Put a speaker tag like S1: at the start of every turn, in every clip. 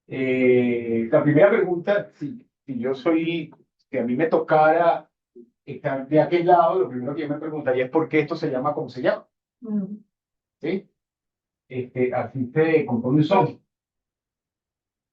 S1: La primera pregunta, si yo soy, si a mí me tocara estar de aquel lado, lo primero que yo me preguntaría es por qué esto se llama como se llama, ¿sí? Así se compone un son.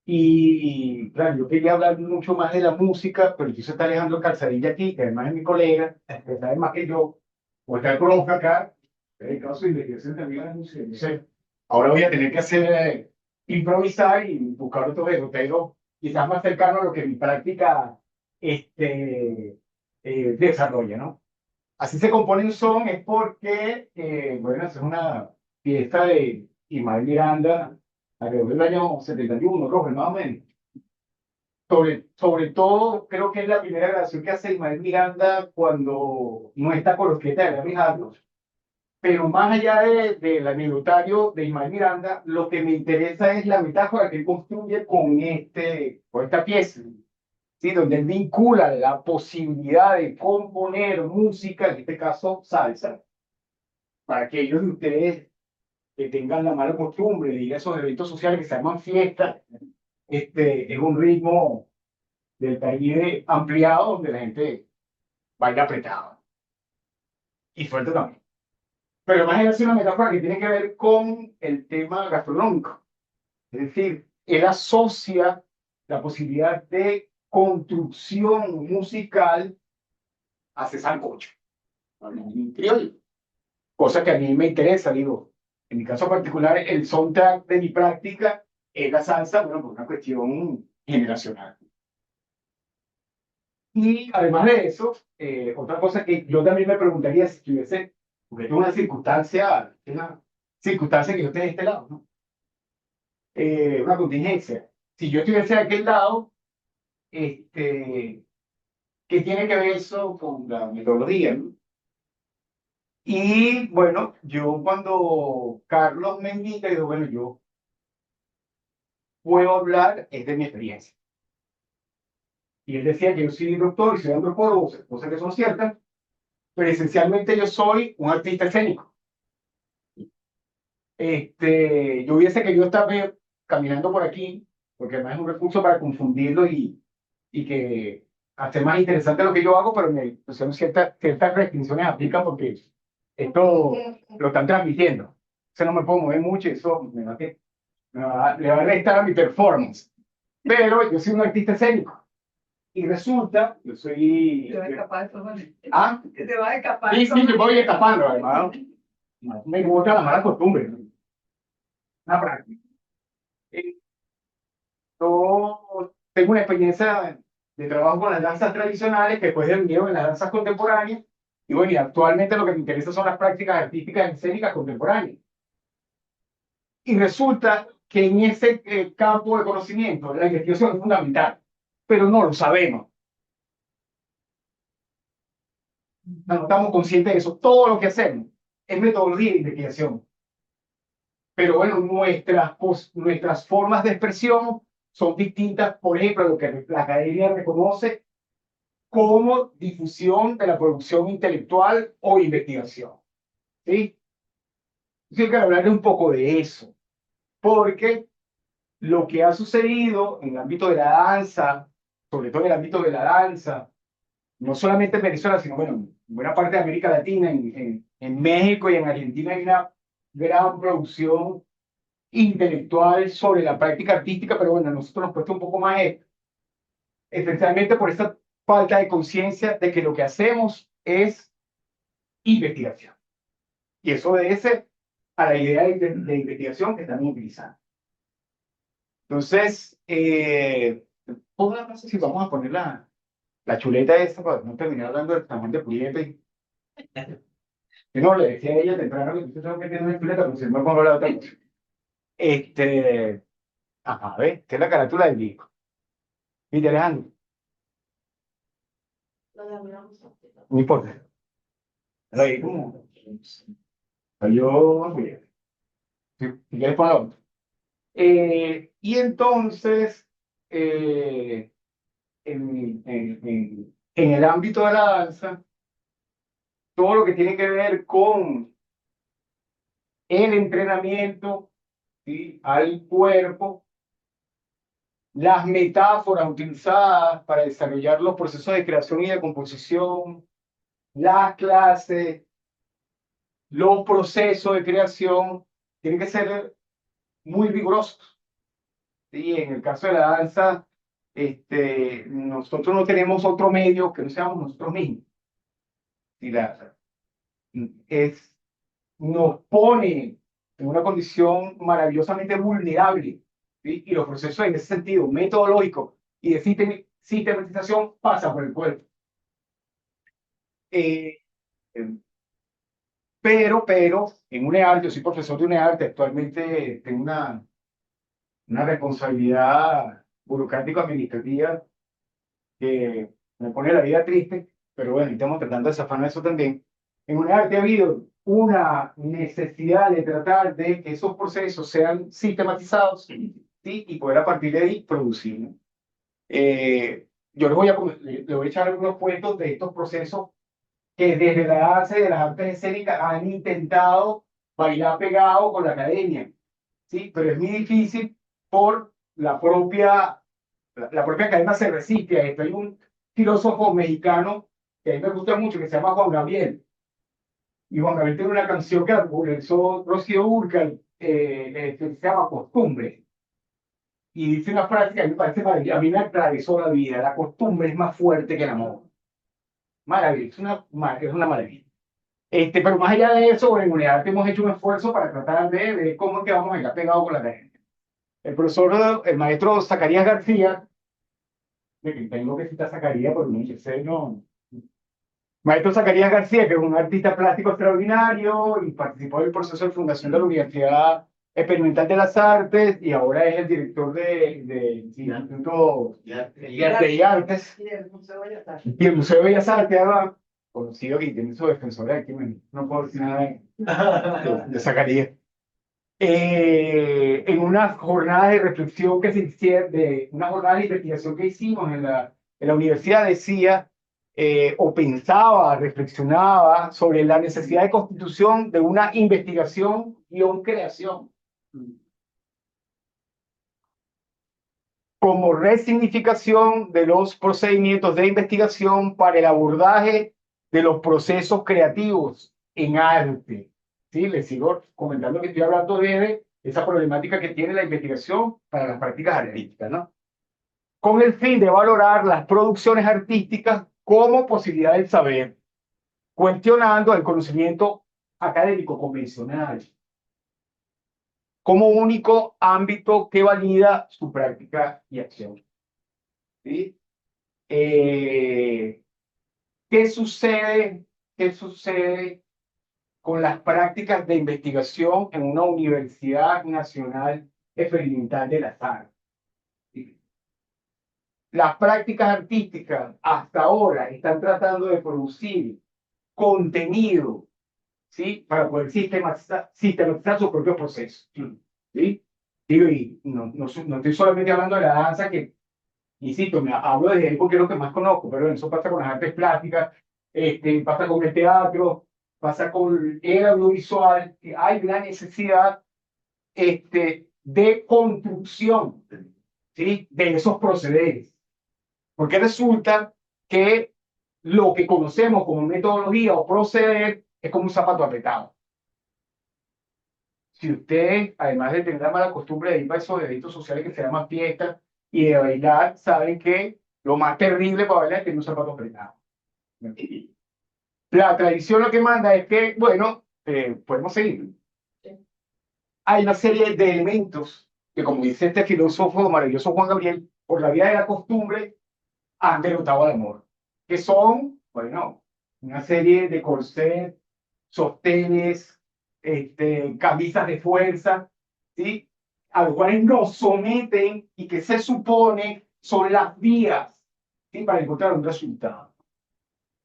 S1: Y claro, yo quería hablar mucho más de la música, pero aquí se está Alejandro Calzadilla aquí, que además es mi colega, que sabe más que yo, o está el profe acá, dedicado a su investigación también a la música. Entonces, ahora voy a tener que hacer, improvisar y buscar otro derrotero, quizás más cercano a lo que mi práctica desarrolla, ¿no? Así se compone un son, es porque, bueno, es una fiesta de Ismael Miranda, alrededor del año 71, Roger, más o menos. Sobre todo, creo que es la primera grabación que hace Ismael Miranda cuando no está con los que de Grammy Harlow. Pero más allá del anecdotario de Ismael Miranda, lo que me interesa es la metáfora que él construye con esta pieza, ¿sí? Donde él vincula la posibilidad de componer música, en este caso salsa, para aquellos de ustedes que tengan la mala costumbre de ir a esos eventos sociales que se llaman fiestas. Es un ritmo del Caribe ampliado donde la gente baila apretado y suelta también. Pero más es una metáfora que tiene que ver con el tema gastronómico. Es decir, él asocia la posibilidad de construcción musical a ese sancocho, en criollo. Cosa que a mí me interesa, digo. En mi caso particular, el soundtrack de mi práctica es la salsa, bueno, por una cuestión generacional. Y además de eso, otra cosa que yo también me preguntaría si tuviese, porque es una circunstancia que yo esté de este lado, ¿no? Una contingencia. Si yo estuviese de aquel lado, este, ¿qué tiene que ver eso con la metodología, ¿no? Y bueno, yo cuando Carlos me invita, digo, bueno, yo puedo hablar es de mi experiencia. Y él decía que yo soy doctor y soy antropólogo, cosas que son ciertas, pero esencialmente yo soy un artista escénico. Yo hubiese querido estar caminando por aquí, porque además es un recurso para confundirlo y que hacer más interesante lo que yo hago, pero me pusieron ciertas restricciones aplican porque esto lo están transmitiendo. Eso no me puedo mover mucho, eso le va a restar a mi performance. Pero yo soy un artista escénico. Y resulta, yo soy... Te va a escapar eso, ¿vale? ¿Ah? Que te va a escapar. Sí, sí, yo voy escapando, además. No me gusta la mala costumbre, ¿no? Una práctica. Eh, Yo tengo una experiencia de trabajo con las danzas tradicionales que después vinieron en las danzas contemporáneas. Y bueno, y actualmente lo que me interesa son las prácticas artísticas escénicas contemporáneas. Y resulta que en ese campo de conocimiento la investigación es fundamental, pero no lo sabemos. No estamos conscientes de eso. Todo lo que hacemos es metodología de investigación. Pero bueno, nuestras formas de expresión son distintas, por ejemplo, a lo que la academia reconoce como difusión de la producción intelectual o investigación. ¿Sí? Yo quiero hablar un poco de eso, porque lo que ha sucedido en el ámbito de la danza, sobre todo en el ámbito de la danza, no solamente en Venezuela, sino bueno, en buena parte de América Latina, en México y en Argentina hay una gran producción intelectual sobre la práctica artística, pero bueno, a nosotros nos cuesta un poco más especialmente por esta falta de conciencia de que lo que hacemos es investigación. Y eso obedece a la idea de investigación que estamos utilizando. Entonces, no sé si vamos a poner la chuleta esta para no terminar hablando del tamaño de puñete. Yo no le decía a ella temprano que yo tengo que tener una chuleta, pero si no me pongo la otra. Este, ajá, a ver, esta es la carátula del disco. ¿Viste, Alejandro? No importa. Ahí, como, yo, si quieres ponlo. Y entonces, eh, en el ámbito de la danza, todo lo que tiene que ver con el entrenamiento, ¿sí? Al cuerpo, las metáforas utilizadas para desarrollar los procesos de creación y de composición, las clases, los procesos de creación, tienen que ser muy rigurosos. ¿Sí? En el caso de la danza, nosotros no tenemos otro medio que no seamos nosotros mismos. Y nos pone en una condición maravillosamente vulnerable. ¿Sí? Y los procesos en ese sentido, metodológicos y de sistematización, pasan por el cuerpo. Eh, pero, en UNEAR, yo soy profesor de UNEAR, actualmente tengo una responsabilidad burocrático-administrativa que me pone la vida triste, pero bueno, estamos tratando de zafarnos eso también. En UNEAR ha habido una necesidad de tratar de que esos procesos sean sistematizados, ¿sí? Y poder a partir de ahí producir, ¿no? Yo le voy a echar algunos cuentos de estos procesos que desde la base de las artes escénicas han intentado bailar pegado con la academia, ¿sí? Pero es muy difícil por la propia academia se resiste a esto. Hay un filósofo mexicano que a mí me gusta mucho que se llama Juan Gabriel. Y Juan Gabriel tiene una canción que popularizó Rocío Dúrcal, que se llama Costumbre. Y dice una frase que a mí me parece maravillosa, a mí me atravesó la vida. La costumbre es más fuerte que el amor. Maravilla, es una maravilla. Pero más allá de eso, en Unidad hemos hecho un esfuerzo para tratar de ver cómo es que vamos a ir pegados con la gente. El maestro Zacarías García, de que tengo que citar a Zacarías porque no sé, no. Maestro Zacarías García, que es un artista plástico extraordinario y participó en el proceso de fundación de la Universidad Experimental de las Artes y ahora es el director del Instituto de Artes y el Museo de Bellas Artes, además, conocido que tiene su defensora aquí, no puedo decir nada de Zacarías. En una jornada de reflexión que se hicieron, de una jornada de investigación que hicimos en la universidad, decía o pensaba, reflexionaba sobre la necesidad de constitución de una investigación-creación como resignificación de los procedimientos de investigación para el abordaje de los procesos creativos en arte. ¿Sí? Les sigo comentando que estoy hablando de esa problemática que tiene la investigación para las prácticas artísticas, ¿no? Con el fin de valorar las producciones artísticas como posibilidad del saber, cuestionando el conocimiento académico convencional como único ámbito que valida su práctica y acción. ¿Sí? ¿Qué sucede? ¿Qué sucede con las prácticas de investigación en una universidad nacional experimental de las artes? ¿Sí? Las prácticas artísticas hasta ahora están tratando de producir contenido, ¿sí? Para poder sistematizar su propio proceso. ¿Sí? Digo, y no estoy solamente hablando de la danza, que insisto, hablo de él porque es lo que más conozco, pero eso pasa con las artes plásticas, pasa con el teatro, pasa con el audiovisual, que hay gran necesidad de construcción, ¿sí? De esos procederes. Porque resulta que lo que conocemos como metodología o proceder es como un zapato apretado. Si usted, además de tener la mala costumbre de ir para esos eventos sociales que se llaman fiestas y de bailar, saben que lo más terrible para bailar es tener un zapato apretado. La tradición lo que manda es que, bueno, podemos seguir. Hay una serie de elementos que, como dice este filósofo maravilloso Juan Gabriel, por la vía de la costumbre, han derrotado al amor. Que son, bueno, una serie de corsets, sostenes, camisas de fuerza, ¿sí? A los cuales nos someten y que se supone son las vías, ¿sí? Para encontrar un resultado.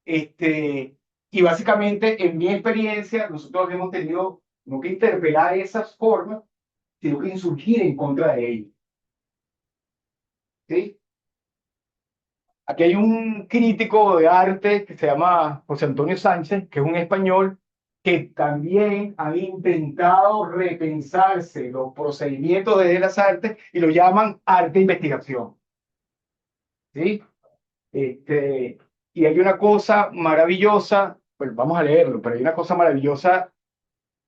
S1: Y básicamente, en mi experiencia, nosotros hemos tenido no que interpelar esas formas, sino que insurgir en contra de ellas. ¿Sí? Aquí hay un crítico de arte que se llama José Antonio Sánchez, que es un español, que también han intentado repensarse los procedimientos de las artes y lo llaman arte e investigación. ¿Sí? Este, y hay una cosa maravillosa, pues vamos a leerlo, pero hay una cosa maravillosa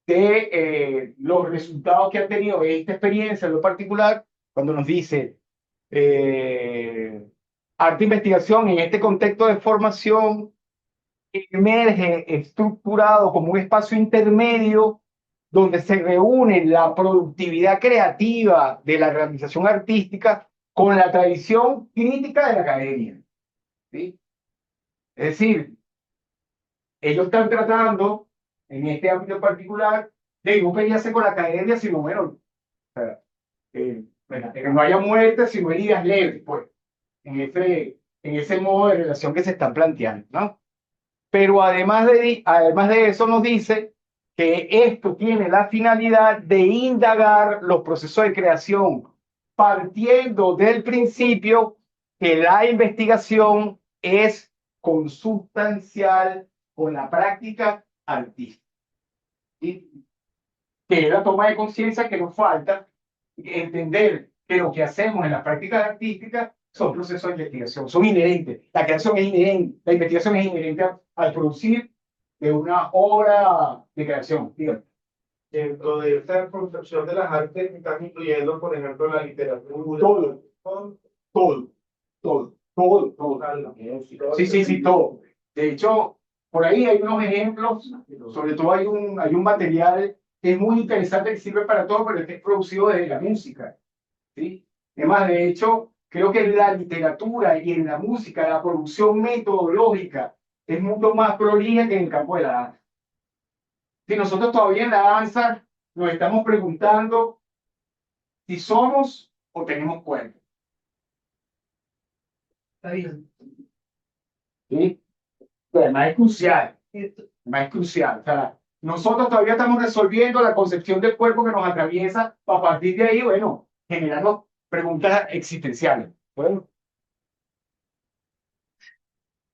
S1: de los resultados que ha tenido esta experiencia en lo particular, cuando nos dice arte e investigación en este contexto de formación emerge estructurado como un espacio intermedio donde se reúne la productividad creativa de la realización artística con la tradición crítica de la academia. ¿Sí? Es decir, ellos están tratando, en este ámbito particular, de no pelearse con la academia, sino, bueno, bueno, que no haya muerte, sino heridas leves, pues, en ese modo de relación que se están planteando, ¿no? Pero además de eso nos dice que esto tiene la finalidad de indagar los procesos de creación, partiendo del principio que la investigación es consubstancial con la práctica artística. ¿Sí? Que es la toma de conciencia que nos falta entender que lo que hacemos en las prácticas artísticas son procesos de investigación, son inherentes. La creación es inherente, la investigación es inherente al producir de una obra de creación. Dígame.
S2: Dentro de esta concepción de las artes, están incluyendo, por ejemplo, la literatura,
S1: Todo, todo, todo, todo, todo.
S2: la música.
S1: Sí, sí, sí, todo. De hecho, por ahí hay unos ejemplos, sobre todo hay un material que es muy interesante que sirve para todo, pero que es producido desde la música. ¿Sí? Además, de hecho, creo que en la literatura y en la música, la producción metodológica es mucho más prolija que en el campo de la danza. Si nosotros todavía en la danza nos estamos preguntando si somos o tenemos cuerpo.
S3: Está bien.
S1: ¿Sí? Pero además es crucial. Además es crucial. O sea, nosotros todavía estamos resolviendo la concepción del cuerpo que nos atraviesa. A partir de ahí, bueno, generando preguntas existenciales. Bueno,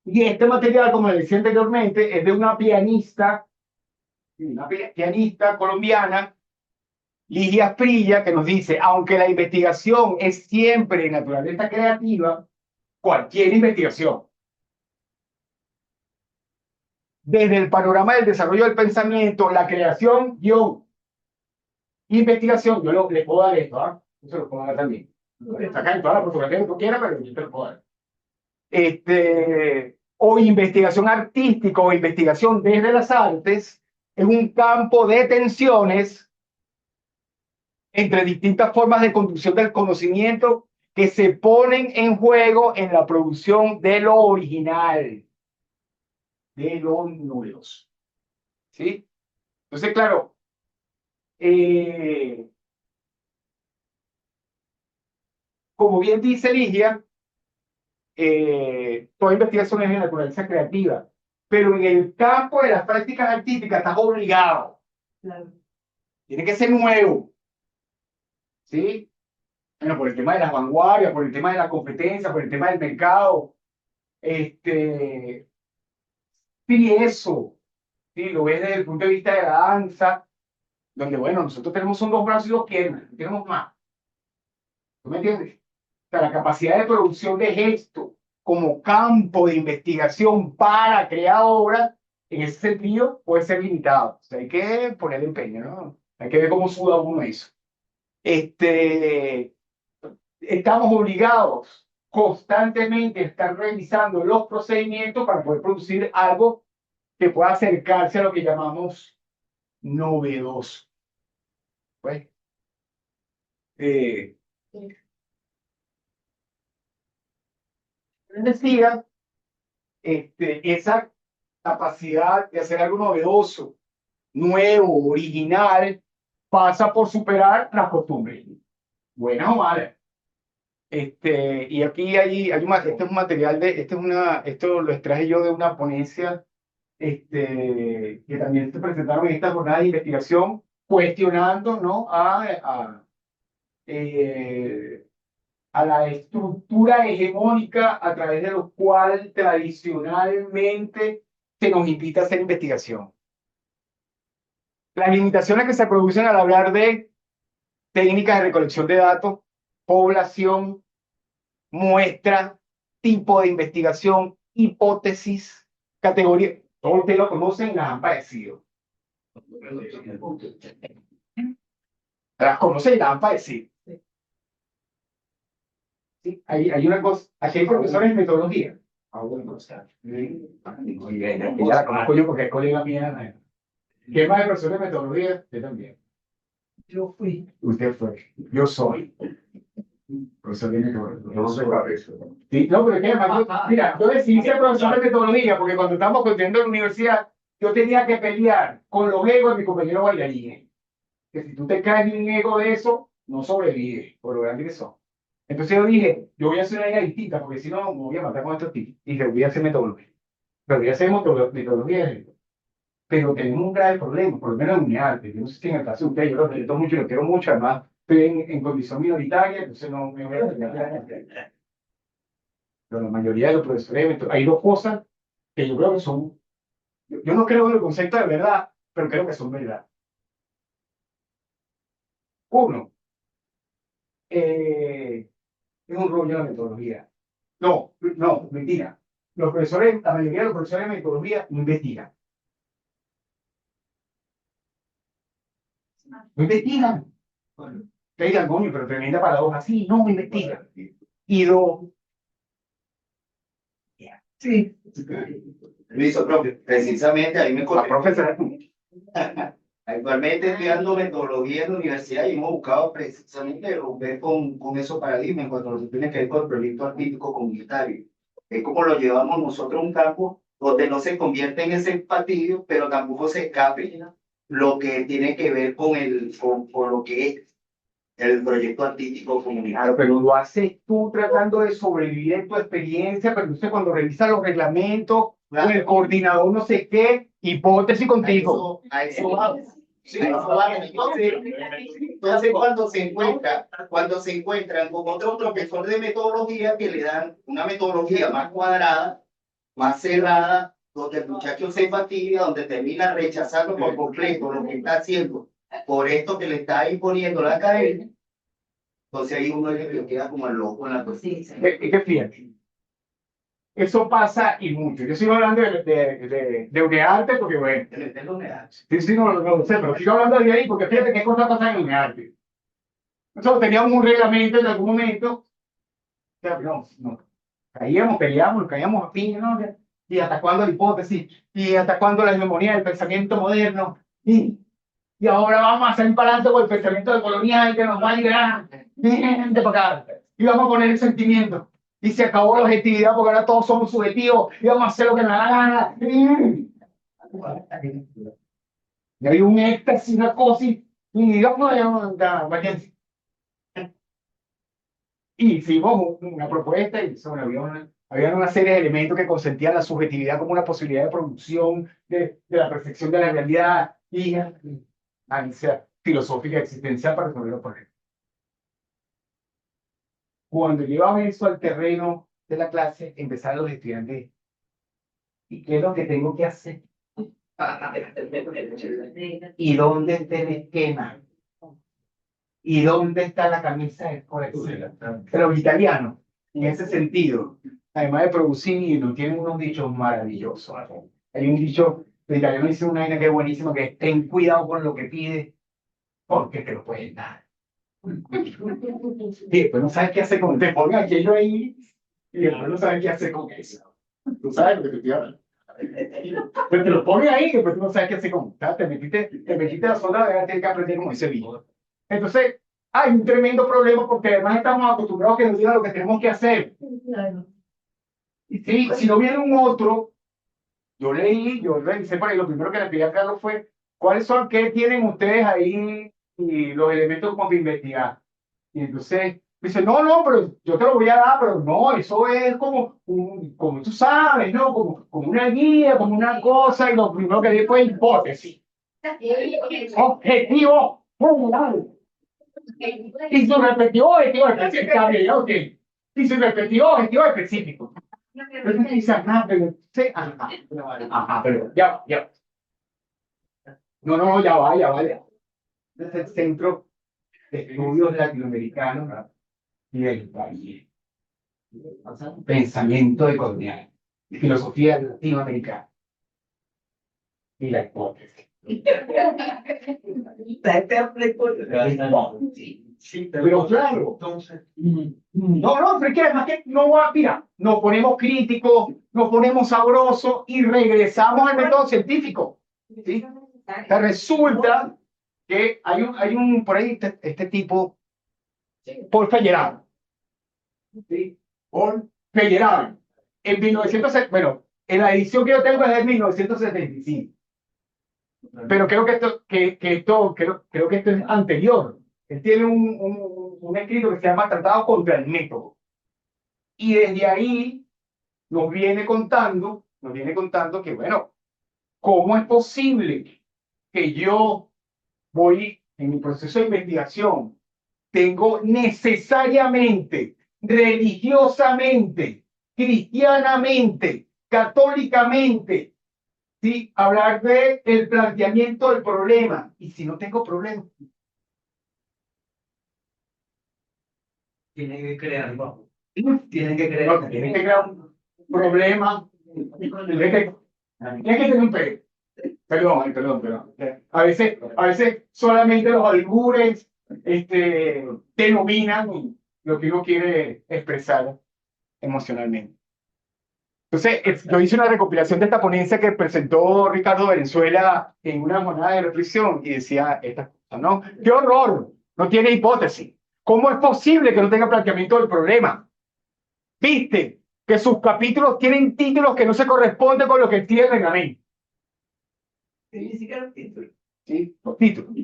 S1: y este material, como le decía anteriormente, es de una pianista colombiana, Ligia Prilla, que nos dice, aunque la investigación es siempre de naturaleza creativa, cualquier investigación, desde el panorama del desarrollo del pensamiento, la creación, guión, investigación, le puedo dar esto, ¿ah? Yo se lo puedo dar también. Está acá en toda la fotografía que tú quieras, pero yo te lo puedo dar. O investigación artística o investigación desde las artes, es un campo de tensiones entre distintas formas de conducción del conocimiento que se ponen en juego en la producción de lo original, de lo novedoso. ¿Sí? Entonces, claro, como bien dice Ligia, toda investigación es de naturaleza creativa, pero en el campo de las prácticas artísticas estás obligado.
S3: Claro.
S1: Tiene que ser nuevo. ¿Sí? Bueno, por el tema de las vanguardias, por el tema de la competencia, por el tema del mercado. Sí, eso. Sí, lo ves desde el punto de vista de la danza, donde, bueno, nosotros tenemos son dos brazos y dos piernas, no tenemos más. ¿Tú me entiendes? O sea, la capacidad de producción de gesto como campo de investigación para crear obras, en ese sentido, puede ser limitado. O sea, hay que ponerle empeño, ¿no? Hay que ver cómo suda uno eso. Estamos obligados constantemente a estar revisando los procedimientos para poder producir algo que pueda acercarse a lo que llamamos novedoso. Pues, decía, esa capacidad de hacer algo novedoso, nuevo, original, pasa por superar las costumbres, buenas o malas. Y aquí este es un material esto lo extraje yo de una ponencia que también se presentaron en esta jornada de investigación, cuestionando, ¿no? Eh, a la estructura hegemónica a través de lo cual tradicionalmente se nos invita a hacer investigación. Las limitaciones que se producen al hablar de técnicas de recolección de datos, población, muestra, tipo de investigación, hipótesis, categoría. Todos ustedes lo conocen, las han padecido. Las conocen y las han padecido. Sí, hay una cosa, aquí hay profesores de metodología. Ah, bueno, está. Muy bien, ya la conozco yo porque es colega mía. ¿Qué más de profesores de metodología? Yo también. Yo fui. Usted fue. Yo soy. Profesor de metodología.
S2: No sé para eso.
S1: Sí, no, pero es que además, mira, yo decidí ser profesor de metodología porque cuando estábamos construyendo la universidad, yo tenía que pelear con los egos de mis compañeros bailarines. Que si tú te caes en un ego de eso, no sobrevives, por lo grande que son. Entonces yo dije, yo voy a hacer una idea distinta, porque si no, me voy a matar con estos tipos. Y dije, voy a hacer metodología. Pero voy a hacer metodología. Pero tenemos un grave problema, por lo menos en mi arte. Yo no sé si en el caso de ustedes, yo lo respeto mucho, lo quiero mucho, además estoy en condición minoritaria, entonces no me voy a pelear. Pero la mayoría de los profesores, hay dos cosas que yo creo que son, yo no creo en el concepto de verdad, pero creo que son verdad. Uno, es un rollo la metodología. No, no, mentira. Los profesores, la mayoría de los profesores de metodología no investigan. No investigan. Te digan, coño, pero tremenda paradoja. Sí, no investigan. Y dos, sí.
S3: Luis, profe, precisamente ahí me
S1: La profesora.
S3: Actualmente estoy dando metodología en la universidad y hemos buscado precisamente romper con esos paradigmas en cuanto a lo que tiene que ver con el proyecto artístico comunitario. Es como lo llevamos nosotros a un campo donde no se convierte en ese partido, pero tampoco se escape lo que tiene que ver con lo que es el proyecto artístico comunitario.
S1: Claro, pero lo haces tú tratando de sobrevivir en tu experiencia, pero entonces cuando revisas los reglamentos, con el coordinador no sé qué, hipótesis contigo.
S3: A eso vamos. Sí, a eso vamos. Entonces cuando se encuentran con otro profesor de metodología que le dan una metodología más cuadrada, más cerrada, donde el muchacho se fatiga, donde termina rechazando por completo lo que está haciendo por esto que le está imponiendo la academia, entonces ahí uno le queda como el loco en la cuestión.
S1: Es que fíjate, eso pasa y mucho. Yo sigo hablando de UNEARTE porque, bueno, sí, sí, no lo sé, pero sigo hablando de ahí porque fíjate qué cosas pasan en UNEARTE. Nosotros teníamos un reglamento en algún momento, o sea, no, caíamos, peleamos, caíamos a piña, ¿no? Y hasta cuándo la hipótesis, y hasta cuándo la hegemonía del pensamiento moderno, y ahora vamos a hacer para adelante con el pensamiento del colonial que nos va a liberar, de para acá, y vamos a poner el sentimiento, y se acabó la objetividad porque ahora todos somos subjetivos, y vamos a hacer lo que nos da la gana. Y hay un éxtasis, una cosa, y digamos, váyanse. Y hicimos una propuesta y había una serie de elementos que consentían la subjetividad como una posibilidad de producción de la perfección de la realidad y ansia filosófica existencial para resolver los problemas. Cuando llevaba eso al terreno de la clase, empezaron los estudiantes. ¿Y qué es lo que tengo que hacer? ¿Y dónde está el esquema? ¿Y dónde está la camisa de fuerza? Pero los italianos, en ese sentido, además de producir libros, tienen unos dichos maravillosos. Hay un dicho, el italiano dice una vaina que es buenísima, que es ten cuidado con lo que pides, porque te lo pueden dar. Y después no sabes qué hacer con te ponen aquello ahí y después no sabes qué hacer con eso. Tú sabes lo que te estoy hablando. Pues te lo ponen ahí y después tú no sabes qué hacer con eso. Te metiste a la zona de tienes que aprender como ese vino. Entonces, hay un tremendo problema porque además estamos acostumbrados a que nos digan lo que tenemos que hacer. Y sí, si no viene un otro, yo revisé por ahí, lo primero que le pedí a Carlos fue, ¿cuáles son, qué tienen ustedes ahí y los elementos como para investigar? Y entonces dice, no, no, pero yo te lo voy a dar, pero no, eso es como tú sabes, ¿no? Como una guía, como una cosa, y lo primero que di fue hipótesis. Objetivo general. Y su respectivo objetivo específico. Y su respectivo objetivo específico. Pero dice, pero ya. No, ya va, ya va. Es el Centro de Estudios Latinoamericanos, ¿verdad? Y del país. Pensamiento colonial, filosofía latinoamericana y la hipótesis. Sí, pero claro, entonces, no, pero es que además que no va, mira, nos ponemos críticos, nos ponemos sabrosos y regresamos al método científico. ¿Sí? O sea, resulta que hay un por ahí, este tipo, Paul Feyerabend, ¿sí? Paul Feyerabend, en 1970, bueno, en la edición que yo tengo es de 1975, pero creo que creo que esto es anterior. Él tiene un escrito que se llama Tratado contra el Método. Y desde ahí nos viene contando que, bueno, ¿cómo es posible que yo voy en mi proceso de investigación, tengo necesariamente, religiosamente, cristianamente, católicamente, ¿sí? Hablar de el planteamiento del problema? Y si no tengo problema,
S4: Tienen que crearlo.
S1: no,
S4: Tienen que crear.
S1: tienen que crear un problema, tienen que tener un pe. Perdón. A veces solamente los albures denominan lo que uno quiere expresar emocionalmente. Entonces, yo hice una recopilación de esta ponencia que presentó Ricardo Valenzuela en una jornada de reflexión y decía estas cosas, ¿no? ¡Qué horror! No tiene hipótesis. ¿Cómo es posible que no tenga planteamiento del problema? ¿Viste? Que sus capítulos tienen títulos que no se corresponden con lo que tiene el reglamento.
S4: Ni siquiera un título.
S1: ¿Sí? Los títulos.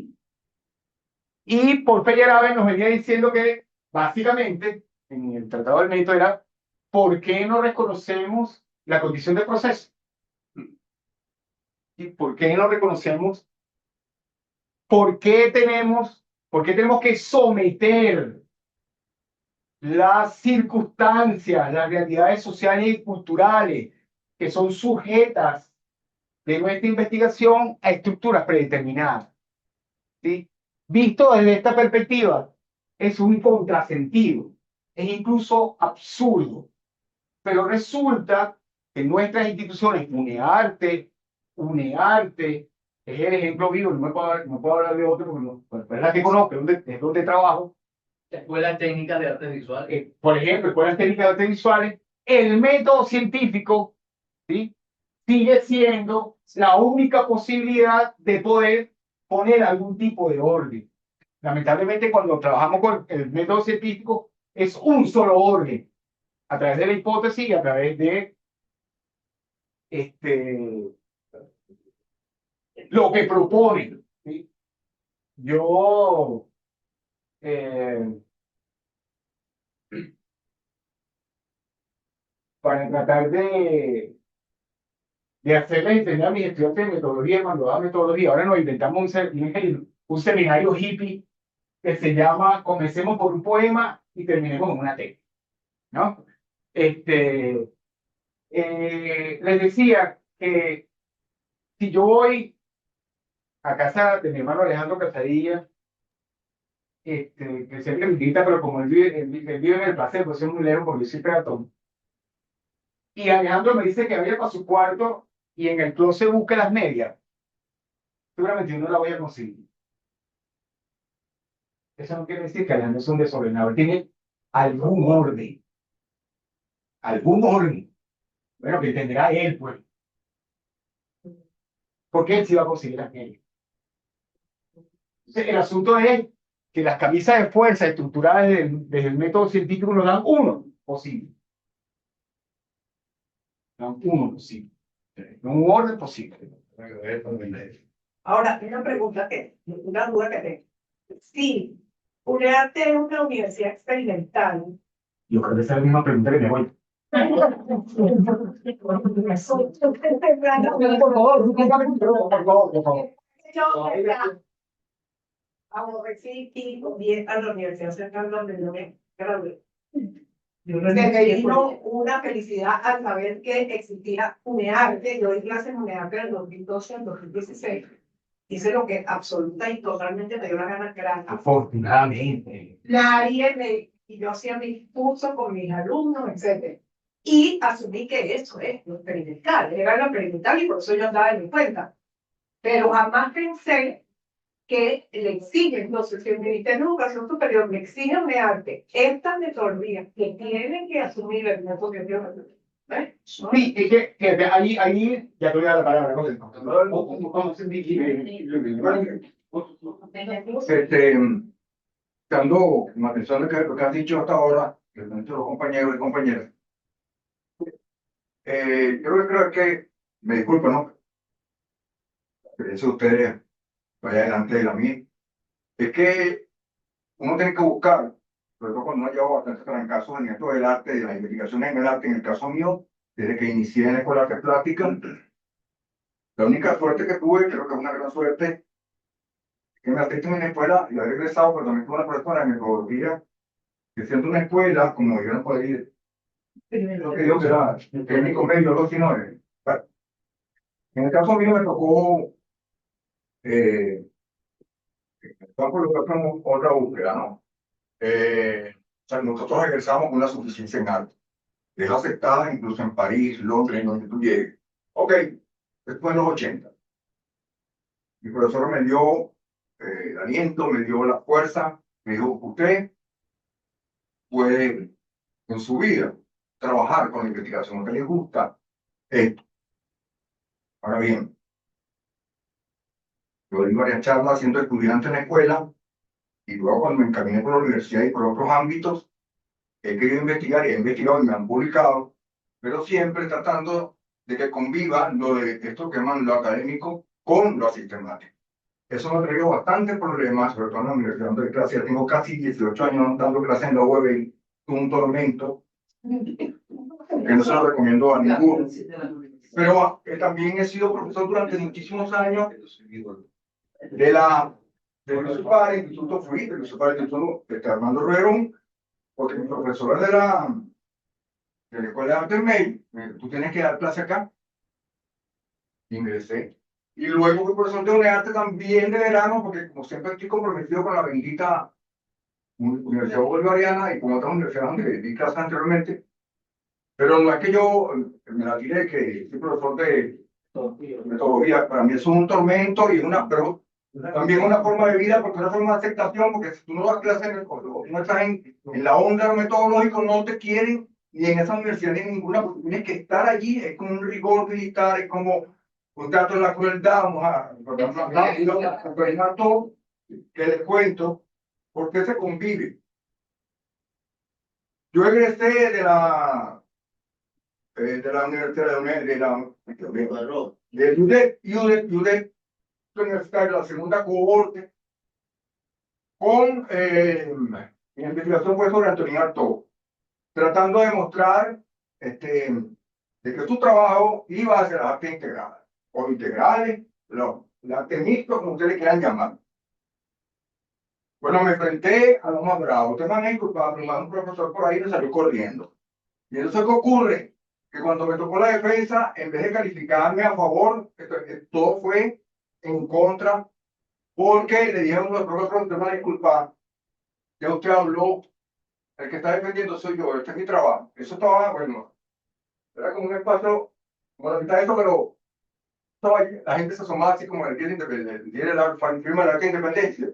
S1: Y Paul Feyerabend nos venía diciendo que, básicamente, en el Tratado del Mérito era, ¿por qué no reconocemos la condición de proceso? ¿Y por qué no reconocemos? Por qué tenemos que someter las circunstancias, las realidades sociales y culturales que son sujetas de nuestra investigación a estructuras predeterminadas? ¿Sí? Visto desde esta perspectiva, es un contrasentido, es incluso absurdo, pero resulta que nuestras instituciones, UNEARTE, es el ejemplo vivo, no puedo hablar de otro, porque es la que conozco, es donde trabajo.
S4: Escuela Técnica de Artes Visuales.
S1: Por ejemplo, escuelas técnicas de artes visuales, el método científico, ¿sí? Sigue siendo la única posibilidad de poder poner algún tipo de orden. Lamentablemente, cuando trabajamos con el método científico, es un solo orden, a través de la hipótesis y a través de este, lo que proponen. ¿Sí? Yo, eh, para tratar de hacerles entender a mis estudiantes de metodología, cuando da metodología, ahora nos inventamos un seminario hippie que se llama Comencemos por un poema y terminemos en una técnica, ¿no? Les decía que si yo voy a casa de mi hermano Alejandro Casadilla, que siempre me invita, pero como él vive en el paseo, pues es muy lejos porque yo soy peatón. Y Alejandro me dice que vaya para su cuarto y en el closet busque las medias. Seguramente yo no la voy a conseguir. Eso no quiere decir que Alejandro es un desordenado. Él tiene algún orden. Algún orden. Bueno, que tendrá él, pues. Porque él sí va a conseguir las medias. Entonces, el asunto es que las camisas de fuerza estructuradas desde el método científico nos dan uno posible. Nos dan uno posible. No un orden posible.
S5: Ahora, una duda que tengo. Sí, UNEARTE es una universidad experimental.
S1: Yo creo que esa es la misma pregunta que me voy. Por favor.
S5: Aborrecí y odié a la Universidad Central donde yo me gradué. Se me vino una felicidad al saber que existía UNEARTE. Yo di clases en UNEARTE en el 2012 al 2016. hice lo que absoluta y totalmente me dio la gana que era.
S4: Afortunadamente.
S5: Y yo hacía mis cursos con mis alumnos, etc. Y asumí que eso es lo experimental, era lo experimental y por eso yo andaba en mi cuenta. Pero jamás pensé que le exigen, entonces, si el Ministerio de Educación Superior me exige un arte, estas metodologías que tienen que asumir el método que yo, ¿ves?
S1: Sí, es que ahí ya te voy a dar la palabra.
S6: Dando la atención de lo que has dicho hasta ahora, los compañeros y compañeras, creo que, me disculpo, ¿no? La experiencia de ustedes vaya adelante de la mía. Es que uno tiene que buscar, sobre todo cuando uno lleva bastantes trancazos en esto del arte, de las investigaciones en el arte, en el caso mío, desde que inicié en la escuela de arte plástica, la única suerte que tuve, creo que es una gran suerte, que me asistí en la escuela y haber egresado, pero también tuve una profesora de metodología, que siendo una escuela, como yo no puedo ir, lo que digo que era técnico medio, algo así, no es. Bueno, en el caso mío me tocó, vamos a colocar como otra búsqueda, ¿no? O sea, nosotros egresamos con una suficiencia en arte. Es aceptada incluso en París, Londres, donde tú llegues. Ok, después en los 80. Mi profesor me dio el aliento, me dio la fuerza, me dijo, usted puede en su vida trabajar con la investigación que le gusta esto. Ahora bien, yo di varias charlas siendo estudiante en la escuela y luego cuando me encaminé por la universidad y por otros ámbitos, he querido investigar y he investigado y me han publicado, pero siempre tratando de que conviva lo de esto que llaman lo académico con lo sistemático. Eso me ha traído bastantes problemas, sobre todo en la universidad donde doy clase. Ya tengo casi 18 años dando clases en la UAB, y un tormento que no se lo recomiendo a ninguno. Pero también he sido profesor durante muchísimos años de la del Instituto FUI, del Instituto Armando Ruberón, porque mi profesor de la Escuela de Arte en May, tú tienes que dar clase acá, ingresé. Y luego fui profesor de UNEARTE también de verano, porque como siempre estoy comprometido con la bendita Universidad Bolivariana y con otras universidades donde di clases anteriormente. Pero no es que yo me la tiré, que soy profesor de metodología. Para mí es un tormento y pero también una forma de vida, porque es una forma de aceptación, porque si tú no das clases en el colegio, no estás en la onda metodológica, no te quieren ni en esa universidad ni en ninguna, porque tienes que estar allí, es como un rigor militar, es como un trato de la crueldad, vamos a todo, que les cuento, porque se convive. Yo egresé de la Universidad de UDEC, Universidad de la segunda cohorte, con mi investigación fue sobre Antonín Artaud, tratando de mostrar de que su trabajo iba hacia las artes integrales, o integrales, las artes mixtas, como ustedes quieran llamar. Bueno, me enfrenté a lo más bravo. Ustedes van a disculpar, pero un profesor por ahí me salió corriendo. Y entonces, ¿qué ocurre? Que cuando me tocó la defensa, en vez de calificarme a favor, todo fue en contra, porque le dijeron a los profesores, usted me va a disculpar, ya usted habló, el que está defendiendo soy yo, este es mi trabajo. Eso estaba, bueno, era como un espacio, como la mitad de eso, pero la gente se asomaba así como el día de independencia, el día de la firma de la acta de independencia,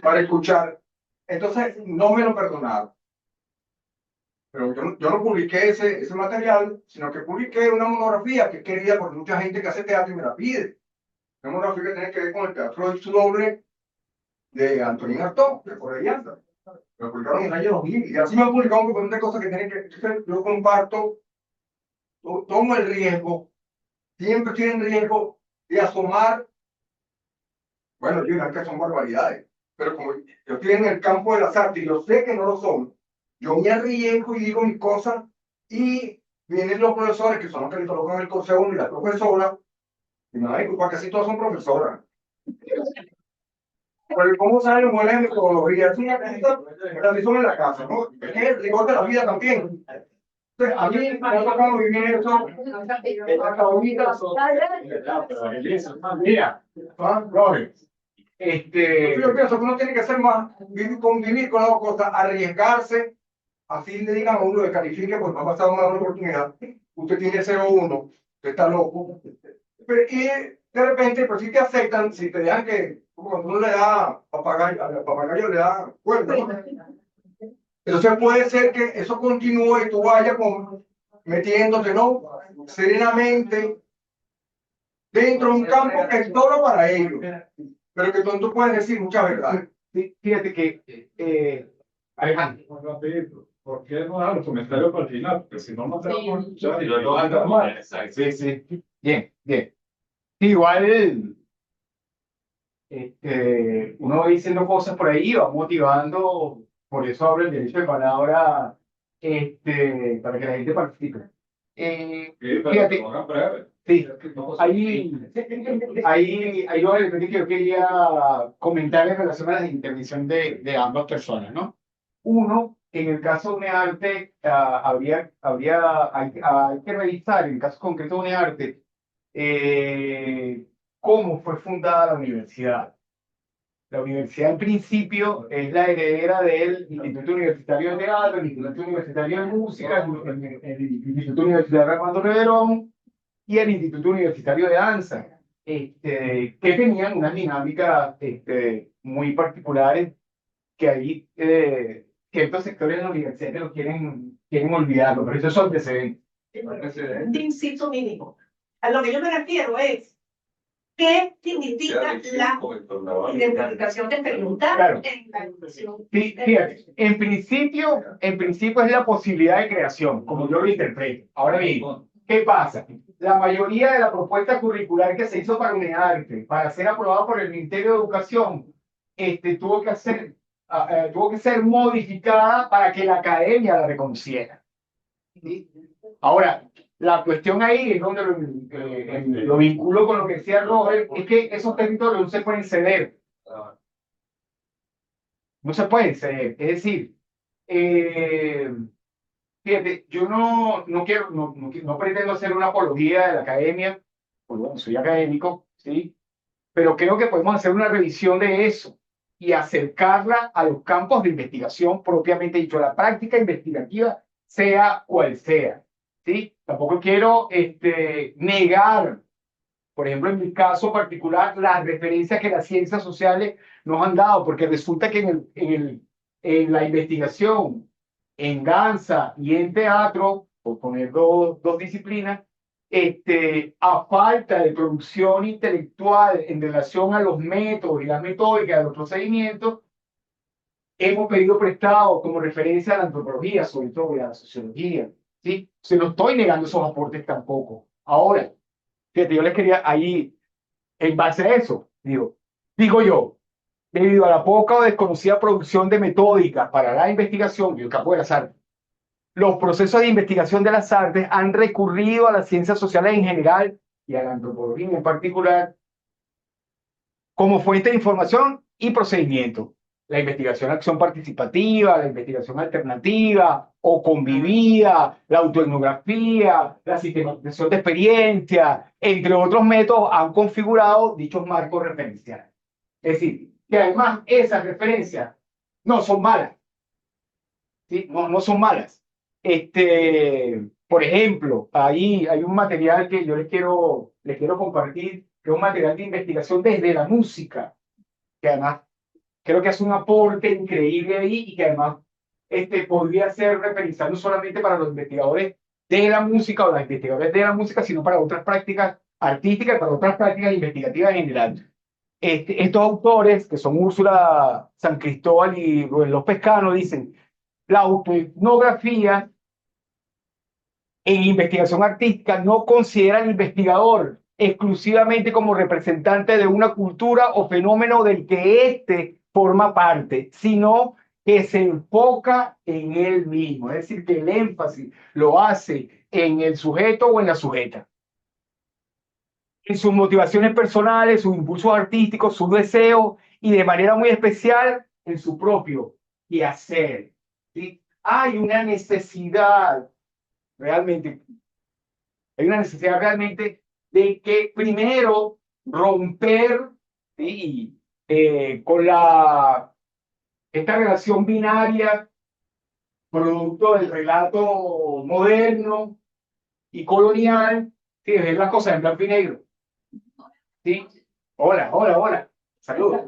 S6: para escuchar. Entonces, no me lo perdonaron. Pero yo no publiqué ese material, sino que publiqué una monografía que quería por mucha gente que hace teatro y me la pide. Una monografía que tiene que ver con el teatro de su doble de Antonín Artaud, de por ahí anda. Lo publicaron en el año 2000 y así me han publicado un montón de cosas que tienen que... Yo comparto, tomo el riesgo, siempre tienen riesgo de asomar. Bueno, yo no que son barbaridades, pero como yo estoy en el campo de las artes y yo sé que no lo son, yo me arriesgo y digo mis cosas y vienen los profesores que son los que le colocan el consejo y la profesora y me van a disculpar, casi todas son profesoras. Pero ¿cómo saben buenas metodologías? Es una cosa, son en la casa, ¿no? Es el rigor de la vida también. Entonces, a mí me ha tocado vivir eso.
S1: Mira, Robert,
S6: Yo pienso que uno tiene que ser más, convivir con las dos cosas, arriesgarse, así le digan a uno de califique, pues no ha pasado una buena oportunidad, usted tiene 0,1, usted está loco, pero, y de repente, pues si te aceptan, si te dejan que, como cuando uno le da papagayo le da cuerda, ¿no? Entonces puede ser que eso continúe y tú vayas metiéndote, ¿no? Serenamente dentro de un campo que es solo para ellos, pero que tú puedes decir mucha verdad.
S1: fíjate que, Alejandro,
S7: ¿Por qué no dan los comentarios para el final? Porque si no, no te vamos a escuchar y
S1: no,
S7: luego
S1: no, no, sí, sí, bien, bien. Igual, uno va diciendo cosas por ahí, va motivando, por eso hablo el derecho de palabra, para que la gente participe. Fíjate, sí, hay dos elementos que yo quería comentar en relación a la intervención de ambas personas, ¿no? Uno, en el caso de UNEARTE, hay que revisar, en el caso concreto de UNEARTE, cómo fue fundada la universidad. La universidad, en principio, es la heredera del Instituto Universitario de Teatro, el Instituto Universitario de Música, el Instituto Universitario Armando Reverón y el Instituto Universitario de Danza, que tenían unas dinámicas muy particulares que ahí ciertos sectores de la universidad que lo quieren olvidarlo, pero eso es antecedente.
S5: Un inciso mínimo. A lo que yo me refiero es, ¿qué significa la identificación experimental
S1: Claro.
S5: en la educación?
S1: Fíjate, en principio es la posibilidad de creación, como yo lo interpreto. Ahora bien, ¿qué pasa? La mayoría de la propuesta curricular que se hizo para UNEARTE, para ser aprobada por el Ministerio de Educación, tuvo que ser modificada para que la academia la reconociera. ¿Sí? Ahora, la cuestión ahí es donde lo vinculo con lo que decía Robert, es que esos territorios no se pueden ceder. No se pueden ceder. Es decir, fíjate, yo no pretendo hacer una apología de la academia, pues bueno, soy académico, ¿sí? Pero creo que podemos hacer una revisión de eso y acercarla a los campos de investigación propiamente dicho, la práctica investigativa, sea cual sea, ¿sí? Tampoco quiero negar, por ejemplo, en mi caso particular, las referencias que las ciencias sociales nos han dado, porque resulta que en la investigación, en danza y en teatro, por poner dos disciplinas, a falta de producción intelectual en relación a los métodos y las metódicas de los procedimientos, hemos pedido prestado como referencia a la antropología, sobre todo y a la sociología, ¿sí? Se no estoy negando esos aportes tampoco. Ahora, fíjate, yo les quería ahí, en base a eso, digo yo, debido a la poca o desconocida producción de metódicas para la investigación y el campo de las artes, los procesos de investigación de las artes han recurrido a las ciencias sociales en general y a la antropología en particular como fuente de información y procedimiento. La investigación acción participativa, la investigación alternativa o convivida, la autoetnografía, la sistematización de experiencia, entre otros métodos, han configurado dichos marcos referenciales. Es decir, que además esas referencias no son malas, ¿sí? No son malas. Por ejemplo, ahí hay un material que yo les quiero compartir, que es un material de investigación desde la música, que además creo que hace un aporte increíble ahí y que además podría ser referencial no solamente para los investigadores de la música o las investigadores de la música, sino para otras prácticas artísticas y para otras prácticas investigativas en general. Estos autores, que son Úrsula San Cristóbal y Rubén López Cano, dicen, la autoetnografía en investigación artística no considera al investigador exclusivamente como representante de una cultura o fenómeno del que éste forma parte, sino que se enfoca en él mismo, es decir, que el énfasis lo hace en el sujeto o en la sujeta, en sus motivaciones personales, sus impulsos artísticos, sus deseos y de manera muy especial en su propio quehacer. ¿Sí? Hay una necesidad realmente, hay una necesidad realmente de que primero romper, ¿sí? Con esta relación binaria, producto del relato moderno y colonial, ¿sí? De ver las cosas en blanco y negro. ¿Sí? Hola, hola, hola. Saludos.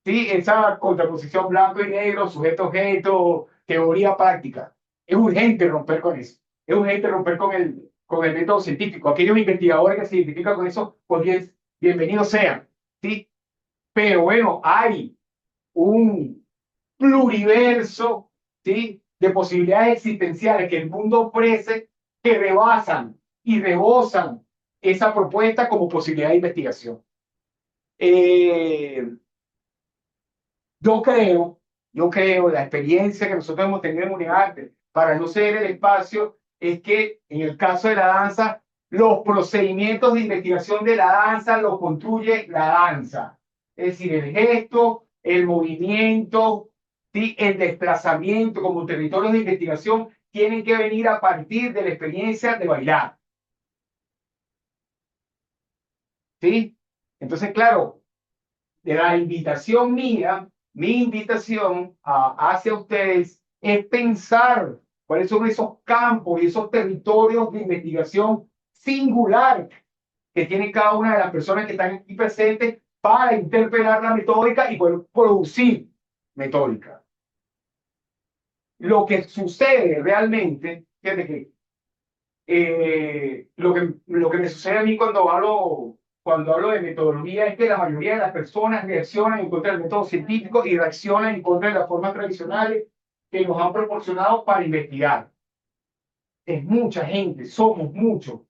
S1: Sí, esa contraposición blanco y negro, sujeto-objeto, teoría práctica. Es urgente romper con eso. Es urgente romper con el método científico. Aquellos investigadores que se identifican con eso, pues bienvenidos sean. ¿Sí? Pero bueno, hay un pluriverso, ¿sí? De posibilidades existenciales que el mundo ofrece que rebasan y rebosan esa propuesta como posibilidad de investigación. Eh, yo creo, la experiencia que nosotros hemos tenido en Uniarte para no ceder el espacio es que en el caso de la danza, los procedimientos de investigación de la danza los construye la danza. Es decir, el gesto, el movimiento, ¿sí? El desplazamiento como territorios de investigación tienen que venir a partir de la experiencia de bailar. ¿Sí? Entonces, claro, de la invitación mía, mi invitación hacia ustedes es pensar cuáles son esos campos y esos territorios de investigación singular que tiene cada una de las personas que están aquí presentes para interpelar la metódica y poder producir metódica. Lo que sucede realmente, fíjate que lo que me sucede a mí cuando hablo de metodología es que la mayoría de las personas reaccionan en contra del método científico y reaccionan en contra de las formas tradicionales que nos han proporcionado para investigar. Es mucha gente, somos muchos,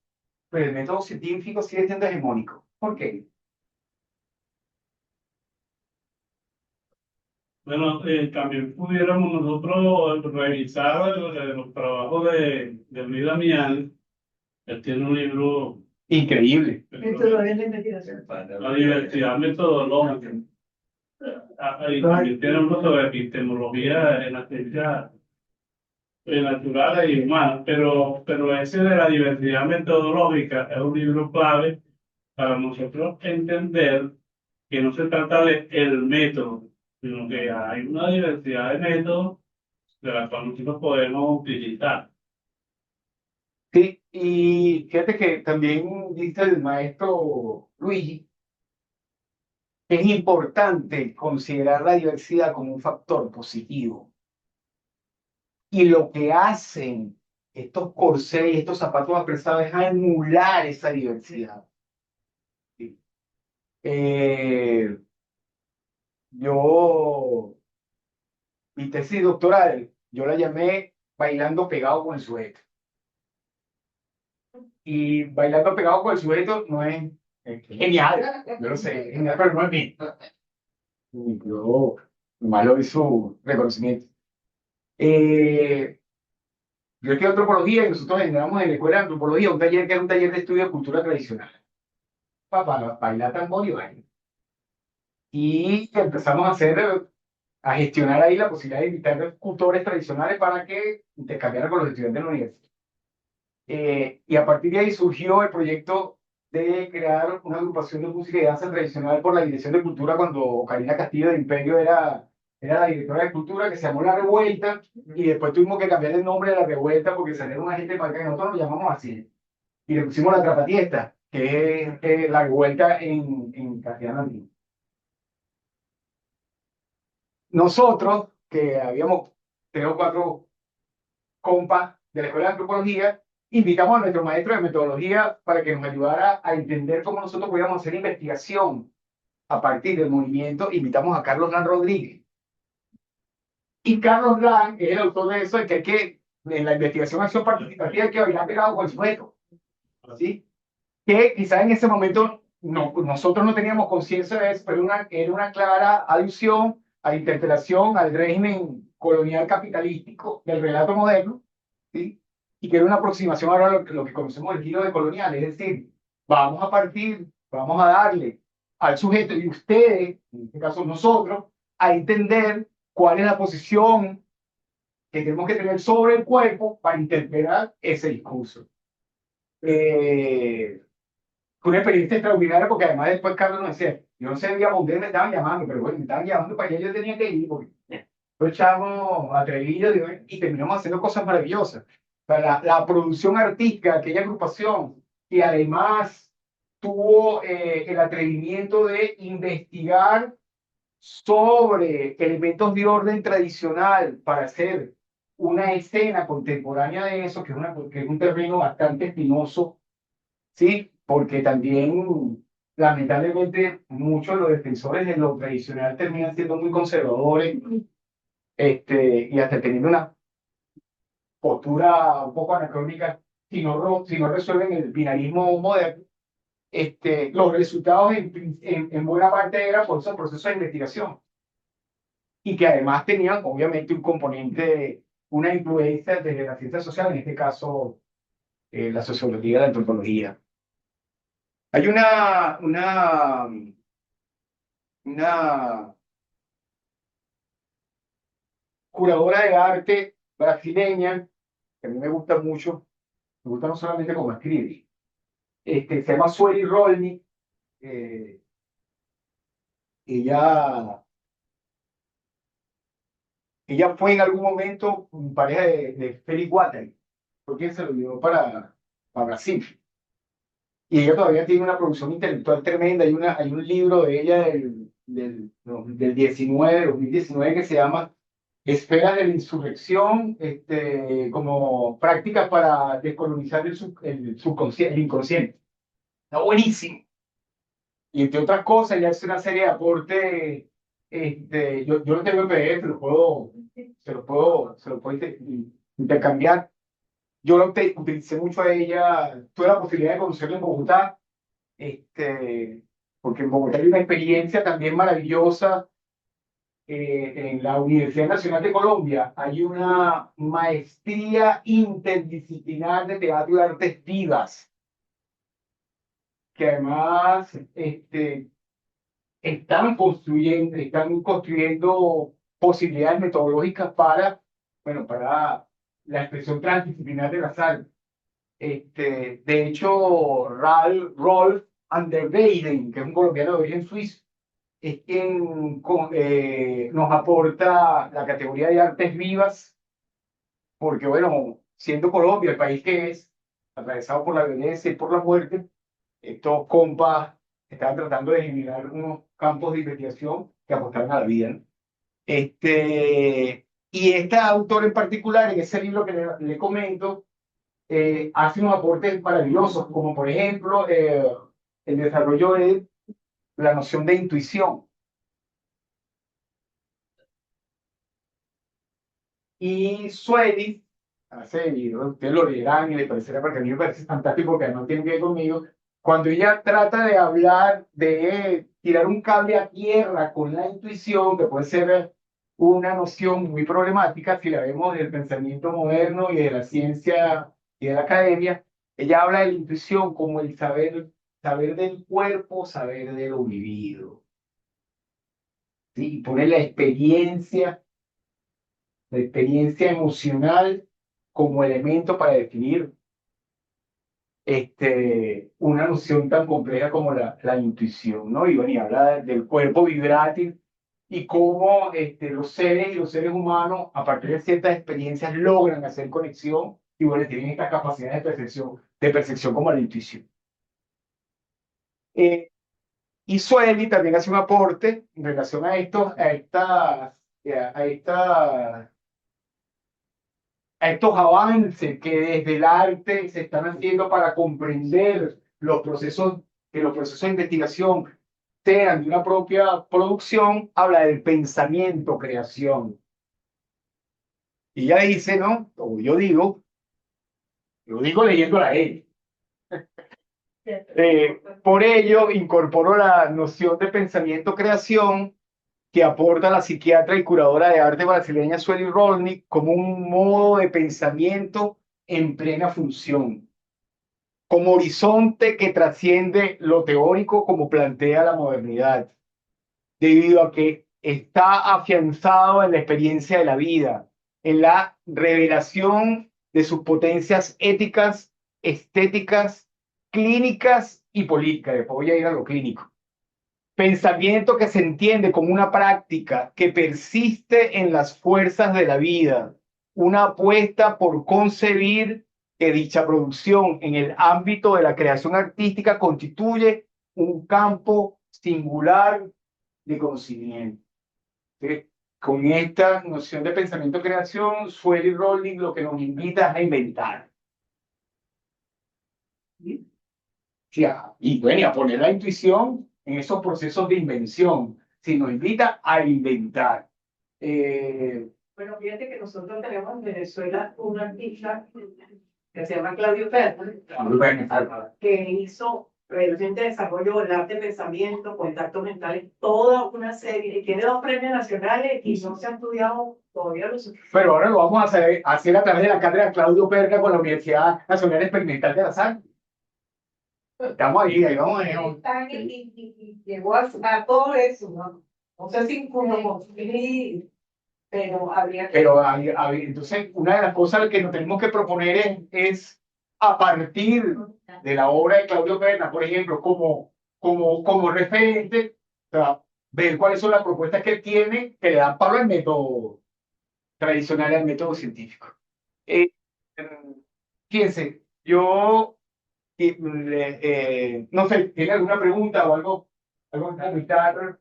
S1: pero el método científico sigue siendo hegemónico. ¿Por qué?
S7: Bueno, también pudiéramos nosotros revisar los trabajos de Luis Damián. Él tiene un libro,
S1: Increíble.
S5: Metodología de investigación.
S7: La diversidad metodológica. Y también tiene uno sobre epistemología en la ciencia naturales y humanas, pero ese de la diversidad metodológica es un libro clave para nosotros entender que no se trata de el método, sino que hay una diversidad de métodos de la cual nosotros podemos utilizar.
S1: Sí, y fíjate que también dice el maestro Luigi que es importante considerar la diversidad como un factor positivo. Y lo que hacen estos corsés y estos zapatos apresados es anular esa diversidad. ¿Sí? Yo, mi tesis doctoral, yo la llamé Bailando pegado con el sujeto. Y bailando pegado con el sujeto no es genial, yo lo sé, es genial, pero no es mío. Yo malo vi su reconocimiento. Yo estudié antropología y nosotros generamos en la escuela de antropología un taller que era un taller de estudio de cultura tradicional. Para bailar tambor y baile. Y empezamos a gestionar ahí la posibilidad de invitar cultores tradicionales para que intercambiaran con los estudiantes de la universidad. Y a partir de ahí surgió el proyecto de crear una agrupación de música y danza tradicional por la Dirección de Cultura cuando Karina Castillo de Imperio era la directora de Cultura, que se llamó La Revuelta, y después tuvimos que cambiar el nombre de La Revuelta porque salieron una gente para acá, y nosotros lo llamamos así. Y le pusimos La Trapatiesta, que es La Revuelta en castellano antiguo. Nosotros, que habíamos 3 o 4 compas de la Escuela de Antropología, invitamos a nuestro maestro de metodología para que nos ayudara a entender cómo nosotros podíamos hacer investigación a partir del movimiento. Invitamos a Carlos Lan Rodríguez. Y Carlos Lan es el autor de eso, de que hay que, en la investigación acción participativa, hay que bailar pegado con el sujeto. ¿Sí? Que quizás en ese momento nosotros no teníamos conciencia de eso, pero era una clara alusión a la interpelación al régimen colonial capitalístico del relato moderno, ¿sí? Y que era una aproximación ahora a lo que conocemos el giro de colonial, es decir, vamos a darle al sujeto y ustedes, en este caso nosotros, a entender cuál es la posición que tenemos que tener sobre el cuerpo para interpretar ese discurso. Fue una experiencia extraordinaria porque además después Carlos nos decía, yo no sabía a dónde me estaban llamando, pero bueno, me estaban llamando para allá, yo tenía que ir porque fue chavo atrevido y terminamos haciendo cosas maravillosas. O sea, la producción artística de aquella agrupación, que además tuvo el atrevimiento de investigar sobre elementos de orden tradicional para hacer una escena contemporánea de eso, que es un terreno bastante espinoso, ¿sí? Porque también, lamentablemente, muchos de los defensores de lo tradicional terminan siendo muy conservadores, y hasta teniendo una postura un poco anacrónica si no resuelven el binarismo moderno. Los resultados en buena parte eran por esos procesos de investigación y que además tenían obviamente un componente, una influencia desde la ciencia social, en este caso la sociología, la antropología. Hay una curadora de arte brasileña que a mí me gusta mucho, me gusta no solamente cómo escribe, se llama Sueli Rolnik. Ella Ella fue en algún momento pareja de Félix Guattari, porque se lo llevó para Brasil. Y ella todavía tiene una producción intelectual tremenda. Hay un libro de ella del 2019, que se llama Esferas de la Insurrección, como prácticas para descolonizar el subconsciente, el inconsciente. Está buenísimo. Y entre otras cosas, ella hace una serie de aportes. Yo no tengo el PDF, se lo puedo intercambiar. Yo la utilicé mucho a ella, tuve la posibilidad de conocerla en Bogotá, porque en Bogotá hay una experiencia también maravillosa. En la Universidad Nacional de Colombia hay una maestría interdisciplinar de teatro y artes vivas, que además están construyendo posibilidades metodológicas para la expresión transdisciplinar de las artes. De hecho, Rolf van der Weyden, que es un colombiano de origen suizo, es quien nos aporta la categoría de artes vivas, porque bueno, siendo Colombia el país que es, atravesado por la violencia y por la muerte, estos compas estaban tratando de eliminar unos campos de investigación que apostaban a la vida, ¿no? Y esta autora en particular, en ese libro que le comento, hace unos aportes maravillosos, como por ejemplo el desarrollo de la noción de intuición. Y Sueli, ustedes lo leerán y les parecerá, porque a mí me parece fantástico, porque no tiene que ver conmigo, cuando ella trata de hablar de tirar un cable a tierra con la intuición, que puede ser una noción muy problemática si la vemos del pensamiento moderno y de la ciencia y de la academia, ella habla de la intuición como el saber del cuerpo, saber de lo vivido. ¿Sí? Y pone la experiencia emocional como elemento para definir una noción tan compleja como la intuición, ¿no? Y bueno, y habla del cuerpo vibrátil y cómo los seres humanos, a partir de ciertas experiencias, logran hacer conexión y bueno, tienen estas capacidades de percepción como la intuición. Y Sueli también hace un aporte en relación a estos avances que desde el arte se están haciendo para comprender que los procesos de investigación sean de una propia producción, habla del pensamiento creación. Y ella dice, ¿no? O yo digo leyéndola a ella. Por ello, incorporó la noción de pensamiento creación que aporta la psiquiatra y curadora de arte brasileña Sueli Rolnik como un modo de pensamiento en plena función, como horizonte que trasciende lo teórico como plantea la modernidad, debido a que está afianzado en la experiencia de la vida en la revelación de sus potencias éticas, estéticas, clínicas y políticas. Después voy a ir a lo clínico. Pensamiento que se entiende como una práctica que persiste en las fuerzas de la vida, una apuesta por concebir que dicha producción en el ámbito de la creación artística constituye un campo singular de conocimiento. ¿Sí? Con esta noción de pensamiento-creación, Swell y Rowling lo que nos invita es a inventar. ¿Sí? Sí, y bueno, y a poner la intuición en esos procesos de invención. Si nos invita a inventar.
S5: Bueno, fíjate que nosotros tenemos en Venezuela un artista que se llama Claudio Fernández, que hizo realmente desarrollo del arte, pensamiento, contacto mental, toda una serie, y tiene 2 premios nacionales y no se ha estudiado todavía lo suficiente.
S1: Pero ahora lo vamos a hacer a través de la cátedra Claudio Perga con la Universidad Nacional Experimental de las Artes. Estamos ahí vamos ahí.
S5: Está y llegó a todo eso, ¿no? No sé si como conseguir, pero habría que...
S1: Pero entonces, una de las cosas que nos tenemos que proponer es a partir de la obra de Claudio Perna, por ejemplo, como referente, o sea, ver cuáles son las propuestas que él tiene que le dan palo al método tradicional, al método científico. Fíjense, yo no sé, ¿tiene alguna pregunta o algo que comentar?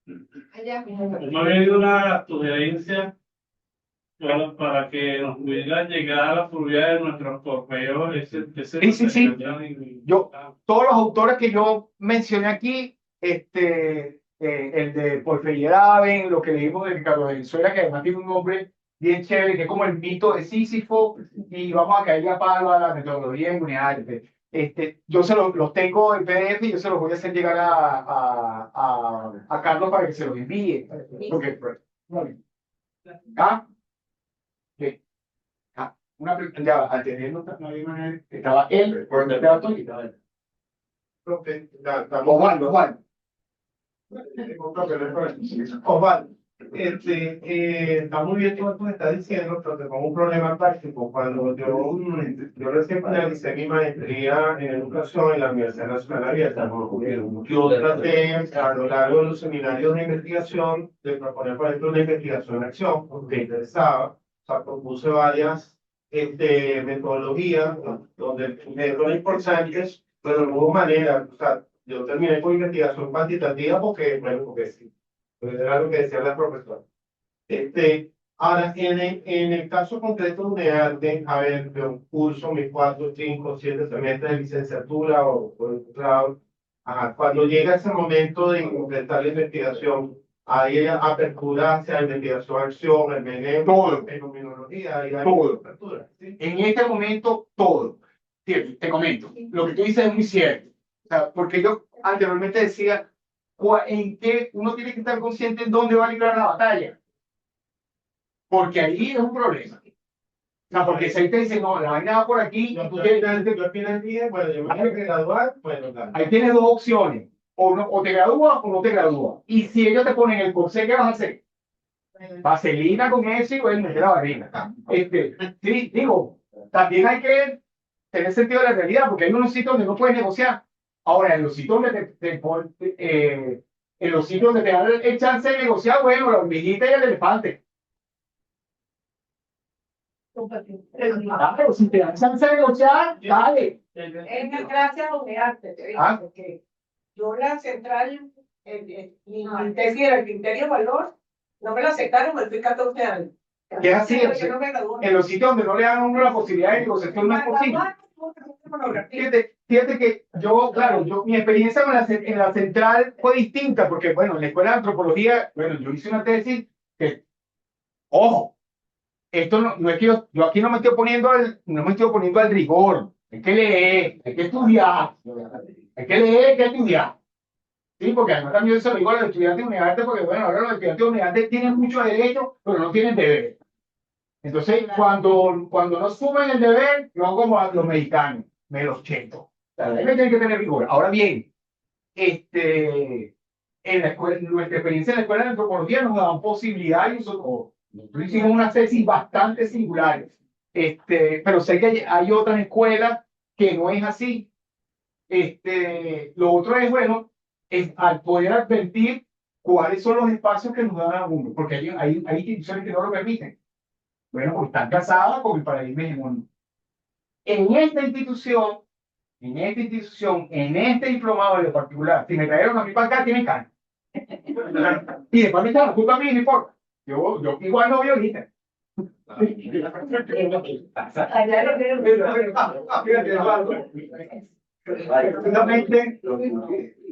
S7: Me ha venido una sugerencia para que nos pudiera llegar a la fluidez de nuestros correos.
S1: Sí. Todos los autores que yo mencioné aquí, el de Porfiriaven, lo que leímos de Ricardo de Venezuela, que además tiene un nombre bien chévere, que es como el mito de Sísifo, y vamos a caerle a palo a la metodología en unidades. Yo los tengo en PDF y yo se los voy a hacer llegar a Carlos para que se los envíe. Porque, ¿ah? ¿Qué? Una pregunta, ya, al tener no había manera, estaba él, por donde estaba todo y estaba él. Juan.
S2: Osvaldo, está muy bien todo lo que está diciendo, pero te pongo un problema práctico. Cuando yo recién finalicé mi maestría en educación en la Universidad Nacional Abierta, yo traté a lo largo de los seminarios de investigación de proponer, por ejemplo, una investigación en acción, porque me interesaba. O sea, propuse varias metodologías donde me fueron importantes, pero no hubo manera. O sea, yo terminé con investigación cuantitativa porque sí, porque era lo que decían las profesoras. Ahora, en el caso concreto de UNEARTE, a ver, de un curso, mis 4, 5, 7 semestres de licenciatura o doctorado, cuando llega ese momento de completar la investigación, hay apertura hacia la investigación, acción, el meneo,
S1: Todo.
S2: fenomenología, hay
S1: Todo.
S2: apertura, ¿sí?
S1: En este momento, todo. Te comento, lo que tú dices es muy cierto. O sea, porque yo anteriormente decía, en qué uno tiene que estar consciente en dónde va a librar la batalla. Porque ahí es un problema. O sea, porque si ahí te dicen, no, la vaina va por aquí,
S2: Yo
S1: y tú
S2: al final dije, bueno, yo me quiero graduar, bueno, dale.
S1: ahí tienes 2 opciones. O te gradúas o no te gradúas. Y si ellos te ponen el corsé, ¿qué vas a hacer? Vaselina con eso y bueno, meter la barriga. Sí, digo, también hay que tener sentido de la realidad, porque hay unos sitios donde no puedes negociar. Ahora, en los sitios donde en los sitios donde te dan el chance de negociar, bueno, la hormiguita y el elefante. Pero si te dan chance de negociar, dale.
S5: Gracias a UNEARTE, te digo,
S1: Ah.
S5: porque yo la central, mi tesis era el criterio valor, no me lo aceptaron, me fui 14 años.
S1: ¿Qué es así?
S5: Yo no me gradué.
S1: En los sitios donde no le dan a uno la posibilidad de negociación no es posible. Fíjate que yo, claro, mi experiencia en la central fue distinta, porque, bueno, en la escuela de antropología, bueno, yo hice una tesis que, ojo, esto no es que yo aquí no me estoy oponiendo al rigor, hay que leer, hay que estudiar, hay que estudiar. Sí, porque además también se lo digo a los estudiantes de UNEARTE, porque, bueno, ahora los estudiantes de UNEARTE tienen mucho derecho, pero no tienen deber. Entonces, cuando no suben el deber, no como a los mexicanos, me los cheto. La ley tiene que tener rigor. Ahora bien, en la escuela, nuestra experiencia en la escuela de antropología nos daban posibilidad y Nosotros hicimos unas tesis bastante singulares, pero sé que hay otras escuelas que no es así. Lo otro es, bueno, es al poder advertir cuáles son los espacios que nos dan a uno, porque hay instituciones que no lo permiten. Bueno, pues están casadas con el paradigma hegemónico. En este diplomado en lo particular, si me trajeron a mí para acá, tienen cara. Y después me echan la culpa a mí, no importa. Yo igual no voy ahorita.
S6: Finalmente,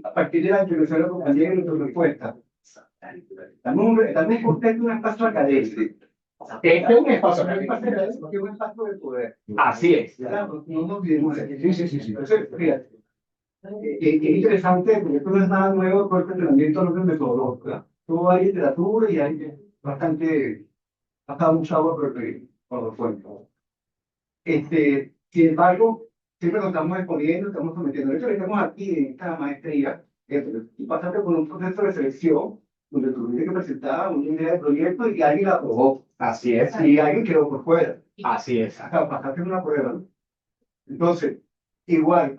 S6: a partir de la introducción de la compañía y tu respuesta, estamos en un contexto de un espacio académico.
S1: Este es un espacio
S6: Es
S1: académico.
S6: un espacio de poder.
S1: Así es.
S6: No nos olvidemos de eso. Sí. Entonces, fíjate, es interesante porque esto no es nada nuevo por el entrenamiento no es metodológico, ¿verdad? Todo hay literatura y hay bastante, ha estado mucho agua por los fuentes. Sin embargo, siempre nos estamos exponiendo, estamos sometiendo. De hecho, estamos aquí en esta maestría y pasando por un proceso de selección donde tú tienes que presentar una idea de proyecto y alguien la aprobó.
S1: Así es.
S6: Y alguien quedó por fuera.
S1: Así es.
S6: Pasaste una prueba, ¿no? Entonces, igual,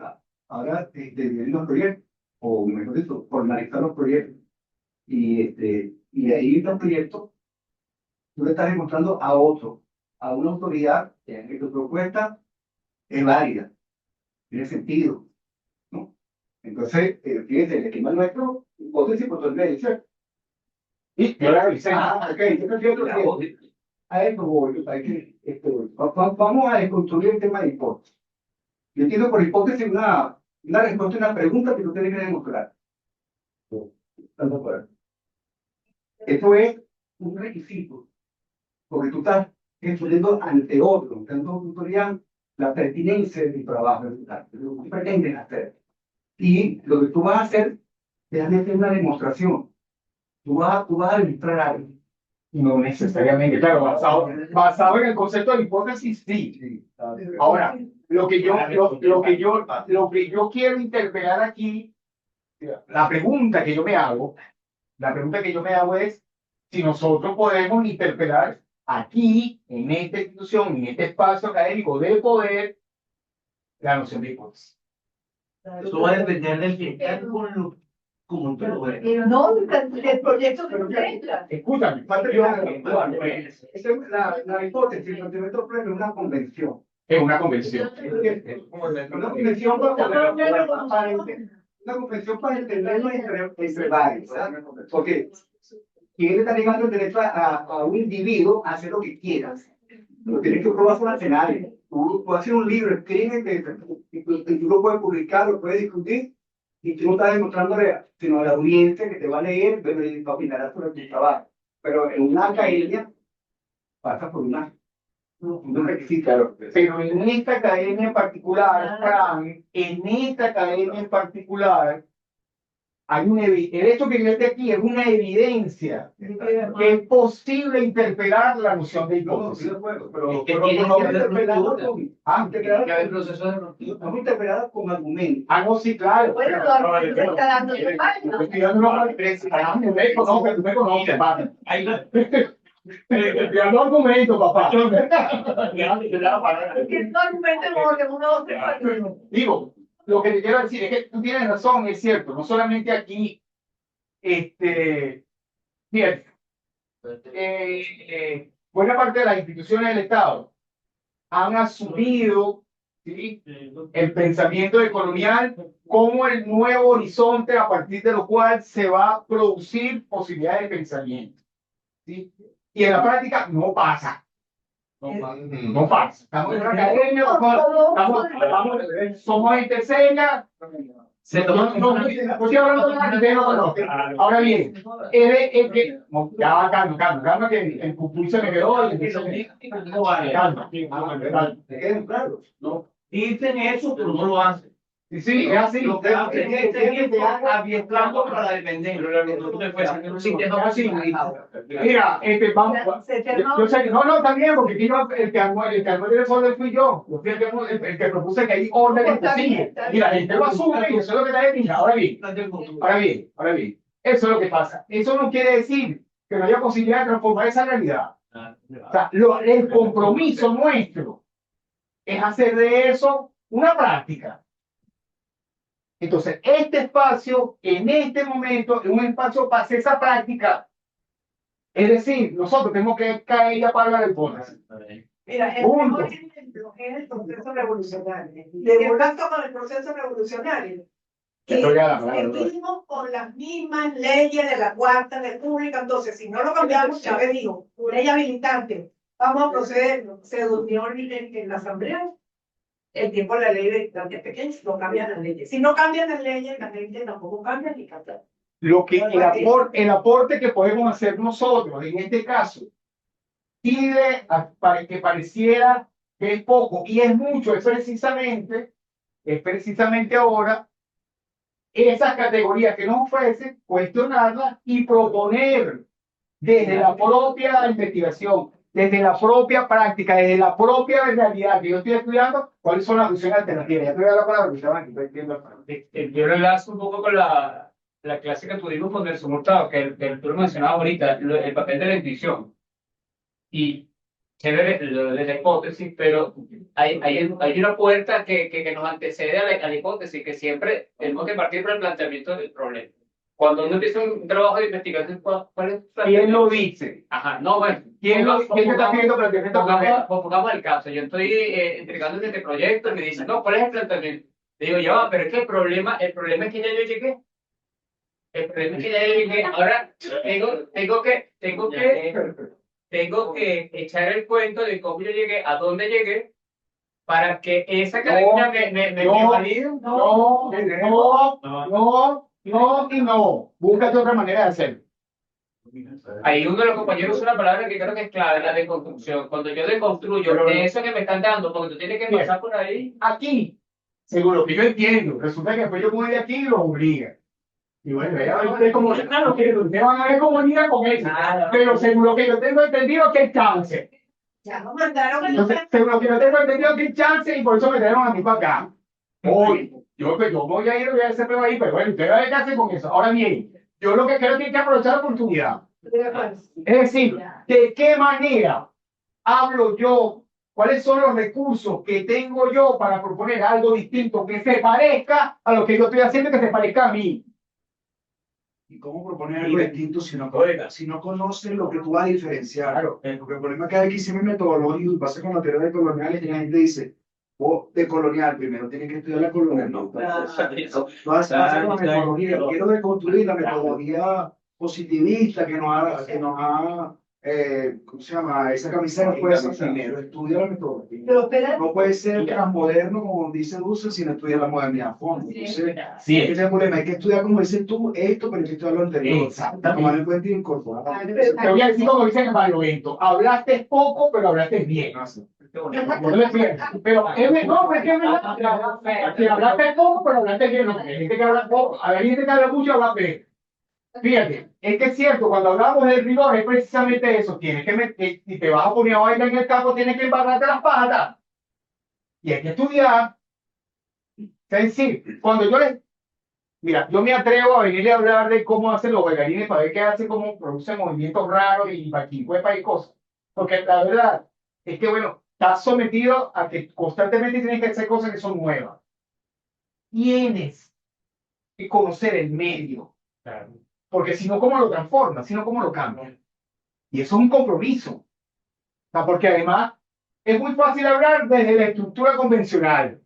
S6: ahora vienen los proyectos, o mejor dicho, formalizar los proyectos. Y de ahí los proyectos, tú le estás demostrando a otro, a una autoridad, que tu propuesta es válida, tiene sentido, ¿no? Entonces, fíjense, el esquema nuestro, hipótesis por todo el medio, ¿cierto?
S1: Y yo la revisé.
S6: Ok, yo prefiero que a esto voy, vamos a desconstruir el tema de hipótesis. Yo entiendo por hipótesis una respuesta a una pregunta que tú tienes que demostrar. ¿Estás de acuerdo? Esto es un requisito, porque tú estás estudiando ante otro, estando tutorial la pertinencia de tu trabajo, lo que tú pretendes hacer. Y lo que tú vas a hacer es hacer una demostración. Tú vas a demostrar algo.
S1: No necesariamente, claro, basado en el concepto de hipótesis, sí. Ahora, lo que yo quiero interpelar aquí, la pregunta que yo me hago es si nosotros podemos interpelar aquí, en esta institución, en este espacio académico de poder, la noción de hipótesis.
S4: Eso va a depender del que como tú lo ves.
S5: Pero no, el proyecto que entra.
S1: Escúchame,
S6: la hipótesis, el planteamiento previo es una convención.
S1: es una convención.
S6: Una convención para entenderlo entre varios, ¿verdad? Porque ¿quién le está negando el derecho a un individuo a hacer lo que quiera? Lo tienes que probar sobre el escenario. Tú puedes hacer un libro, escribe, y tú lo puedes publicar, lo puedes discutir, y tú no estás demostrándole, sino a la audiencia que te va a leer, bueno, y opinará sobre tu trabajo. Pero en una academia pasa por un requisito.
S1: Claro, pero en esta academia en particular, Fran, hay el hecho que yo esté aquí es una evidencia que es posible interpelar la noción de hipótesis.
S6: Pero
S4: que tiene que haber
S6: proceso de ruptura. Estamos interpelados con argumentos.
S1: No, sí, claro.
S5: Bueno, lo está dando de mal,
S1: Estoy dando una referencia. No me conoces, papá. Estoy dando argumentos, papá.
S5: que no argumente porque uno no se puede.
S1: Digo, lo que te quiero decir es que tú tienes razón, es cierto, no solamente aquí, bien, buena parte de las instituciones del Estado han asumido, ¿sí?, el pensamiento colonial como el nuevo horizonte a partir de lo cual se va a producir posibilidades de pensamiento, ¿sí? Y en la práctica no pasa. No pasa. Estamos en una academia, somos gente seria. Ahora bien, calma, que el pupú se me quedó.
S4: Dicen eso, pero no lo hacen.
S1: Sí, es así.
S4: Lo que hacen es seguir adiestrando para defender.
S1: Mira, vamos. Yo sé que no, también, porque aquí el que armó el desorden fui yo. Yo fui el que propuse que hay órdenes posibles. Y la gente lo asume y eso es lo que está de mira. Ahora bien. Eso es lo que pasa. Eso no quiere decir que no haya posibilidad de transformar esa realidad. O sea, el compromiso nuestro es hacer de eso una práctica. Entonces, este espacio, en este momento, es un espacio para hacer esa práctica. Es decir, nosotros tenemos que caer ya para la hipótesis.
S5: Mira, el
S1: Punto.
S5: mejor ejemplo es el proceso revolucionario. ¿Qué pasó con el proceso revolucionario? Que
S1: Esto ya, claro,
S5: seguimos con las mismas leyes de la Cuarta República. Entonces, si no lo cambiamos, Chávez dijo, ley habilitante, vamos a proceder. Se durmió en la Asamblea. El tiempo de la ley de distancias pequeñas, no cambian las leyes. Si no cambian las leyes tampoco cambian ni cambian.
S1: Lo que el aporte que podemos hacer nosotros en este caso pide para que pareciera que es poco y es mucho, es precisamente ahora esas categorías que nos ofrecen, cuestionarlas y proponer desde la propia investigación, desde la propia práctica, desde la propia realidad que yo estoy estudiando, cuáles son las opciones alternativas. Ya te voy a dar la palabra, porque estaban aquí, estoy viendo.
S8: Yo lo enlazo un poco con la clase que tuvimos con Nelson Hurtado, que tú lo mencionabas ahorita, el papel de la intuición. Y chévere lo de la hipótesis, pero hay una puerta que nos antecede a la hipótesis, que siempre tenemos que partir por el planteamiento del problema. Cuando uno empieza un trabajo de investigación, ¿cuál es tu
S1: ¿Quién lo dice?
S8: Ajá, no, bueno.
S1: ¿Quién te está pidiendo planteamiento?
S8: Pongamos el caso, yo estoy entregando este proyecto y me dicen, no, ¿cuál es el planteamiento? Le digo, ya va, pero es que el problema es que ya yo llegué. El problema es que ya yo llegué. Ahora tengo que echar el cuento de cómo yo llegué, a dónde llegué, para que esa cadena me valide.
S1: No y no. Búscate otra manera de hacerlo.
S8: Ahí uno de los compañeros usa una palabra que creo que es clave, la deconstrucción. Cuando yo deconstruyo de eso que me están dando, porque tú tienes que pasar por ahí.
S1: Aquí, según lo que yo entiendo, resulta que después yo voy de aquí y los obliga. Y bueno, ya van a ver cómo, claro, que ustedes van a ver cómo niega con eso. Pero según lo que yo tengo entendido, que hay chance.
S5: Ya nos mandaron
S1: Entonces, según lo que yo tengo entendido, que hay chance y por eso me trajeron a mí para acá. Hoy, yo voy a ir a ese peo ahí, pero bueno, ustedes van a ver qué hacen con eso. Ahora bien, yo lo que creo que hay que aprovechar la oportunidad. Es decir, ¿de qué manera hablo yo? ¿Cuáles son los recursos que tengo yo para proponer algo distinto que se parezca a lo que yo estoy haciendo y que se parezca a mí?
S9: ¿Y cómo proponer algo distinto si no conoces lo que tú vas a diferenciar?
S1: Claro.
S9: Porque el problema es que aquí se me metodológico y pasa con la teoría de coloniales y la gente dice, de colonial, primero tienes que estudiar la colonial. No, pasa con la metodología. Quiero deconstruir la metodología positivista que nos ha ¿cómo se llama? Esa camisa no puede ser primero, estudia la metodología. No puede ser transmoderno, como dice Dulce, sin estudiar la modernidad a fondo. Entonces,
S1: Sí.
S9: ese es el problema. Hay que estudiar, como dices tú, esto, pero hay que estudiar lo anterior.
S1: Exactamente.
S9: Tomar en cuenta y incorporar.
S1: Te voy a decir como dicen en Barlovento, hablaste poco, pero hablaste bien. No le pierdas. Pero es mejor, es que es verdad. Que hablaste poco, pero hablaste bien. No, hay gente que habla poco. Hay gente que habla mucho, habla bien. Fíjate, es que es cierto, cuando hablamos del rigor es precisamente eso. Tienes que meter, si te vas a poner a bailar en el campo, tienes que embarrarte las patas. Y hay que estudiar. Es decir, cuando yo les... Mira, yo me atrevo a venirle a hablar de cómo hacen los bailarines para ver qué hacen, cómo producen movimientos raros y paquicuepa y cosas. Porque la verdad es que, bueno, estás sometido a que constantemente tienes que hacer cosas que son nuevas. Tienes que conocer el medio. Claro. Porque si no, ¿cómo lo transformas? Si no, ¿cómo lo cambias? Y eso es un compromiso. O sea, porque además es muy fácil hablar desde la estructura convencional.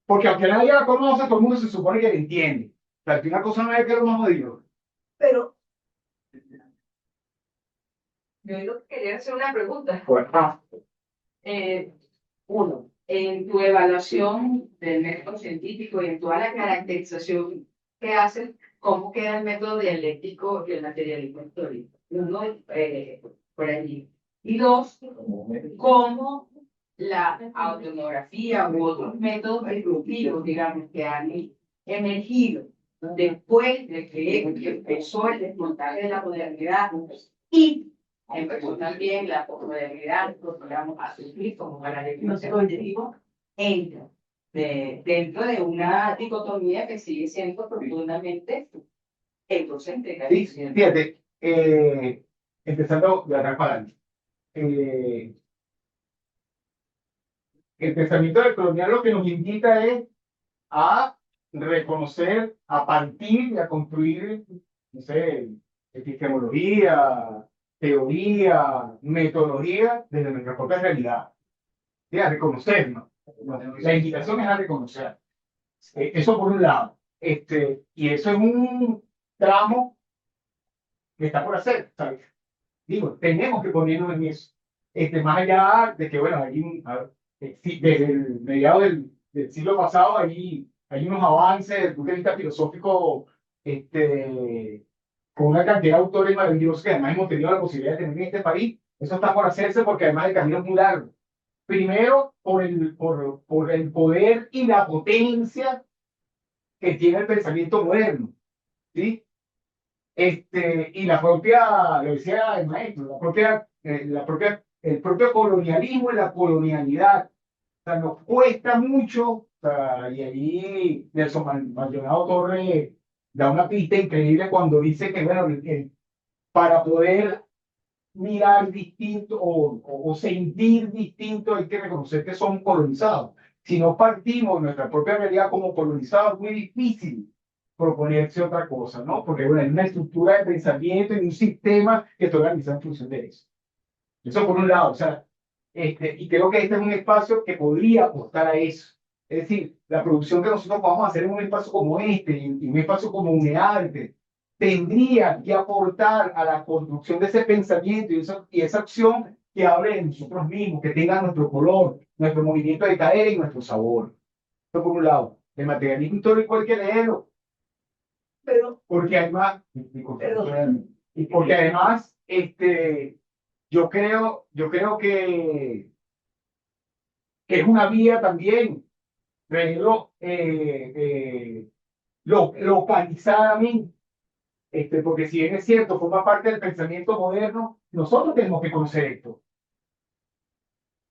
S1: Porque aunque nadie la conoce, todo el mundo se supone que la entiende. O sea, que una cosa no es que lo más jodido.
S5: Pero
S10: yo quería hacer una pregunta.
S1: Pues,
S10: Uno, en tu evaluación del método científico y en toda la caracterización que haces, ¿cómo queda el método dialéctico y el materialismo histórico? Uno, por allí. Y dos, ¿cómo la autonografía u otros métodos disruptivos, digamos, que han emergido después de que empezó el desmontaje de la modernidad y empezó también la posmodernidad, digamos, a surgir como paradigmas objetivo, entra dentro de una dicotomía que sigue siendo profundamente egocéntrica?
S1: sí, fíjate, empezando de atrás para adelante. El pensamiento del colonial lo que nos invita es a reconocer, a partir y a construir, no sé, epistemología, teoría, metodología desde nuestra propia realidad. ¿Sí? A reconocernos. La invitación es a reconocer. Eso por un lado. Y eso es un tramo que está por hacer, ¿sabes? Digo, tenemos que ponernos en eso. Más allá de que, bueno, sí, desde el mediado del siglo pasado hay unos avances desde el punto de vista filosófico, con una cantidad de autores maravillosos que además hemos tenido la posibilidad de tener en este país. Eso está por hacerse porque además el camino es muy largo. Primero, por el poder y la potencia que tiene el pensamiento moderno, ¿sí? Y la propia, lo decía el maestro, el propio colonialismo y la colonialidad. O sea, nos cuesta mucho, o sea, y ahí Nelson Maldonado Torres da una pista increíble cuando dice que, bueno, para poder mirar distinto o sentir distinto hay que reconocer que son colonizados. Si no partimos de nuestra propia realidad como colonizados, es muy difícil proponerse otra cosa, ¿no? Porque bueno, hay una estructura de pensamiento y un sistema que está organizado en función de eso. Eso por un lado, o sea, y creo que este es un espacio que podría aportar a eso. Es decir, la producción que nosotros podamos hacer en un espacio como este, y un espacio como UNEARTE, tendría que aportar a la construcción de ese pensamiento y esa acción que hable de nosotros mismos, que tenga nuestro color, nuestro movimiento de cadera y nuestro sabor. Eso por un lado. El materialismo histórico hay que leerlo,
S5: Pero,
S1: porque además, y porque además, yo creo que es una vía también, leerlo localizadamente, porque si bien es cierto, forma parte del pensamiento moderno, nosotros tenemos que conocer esto. O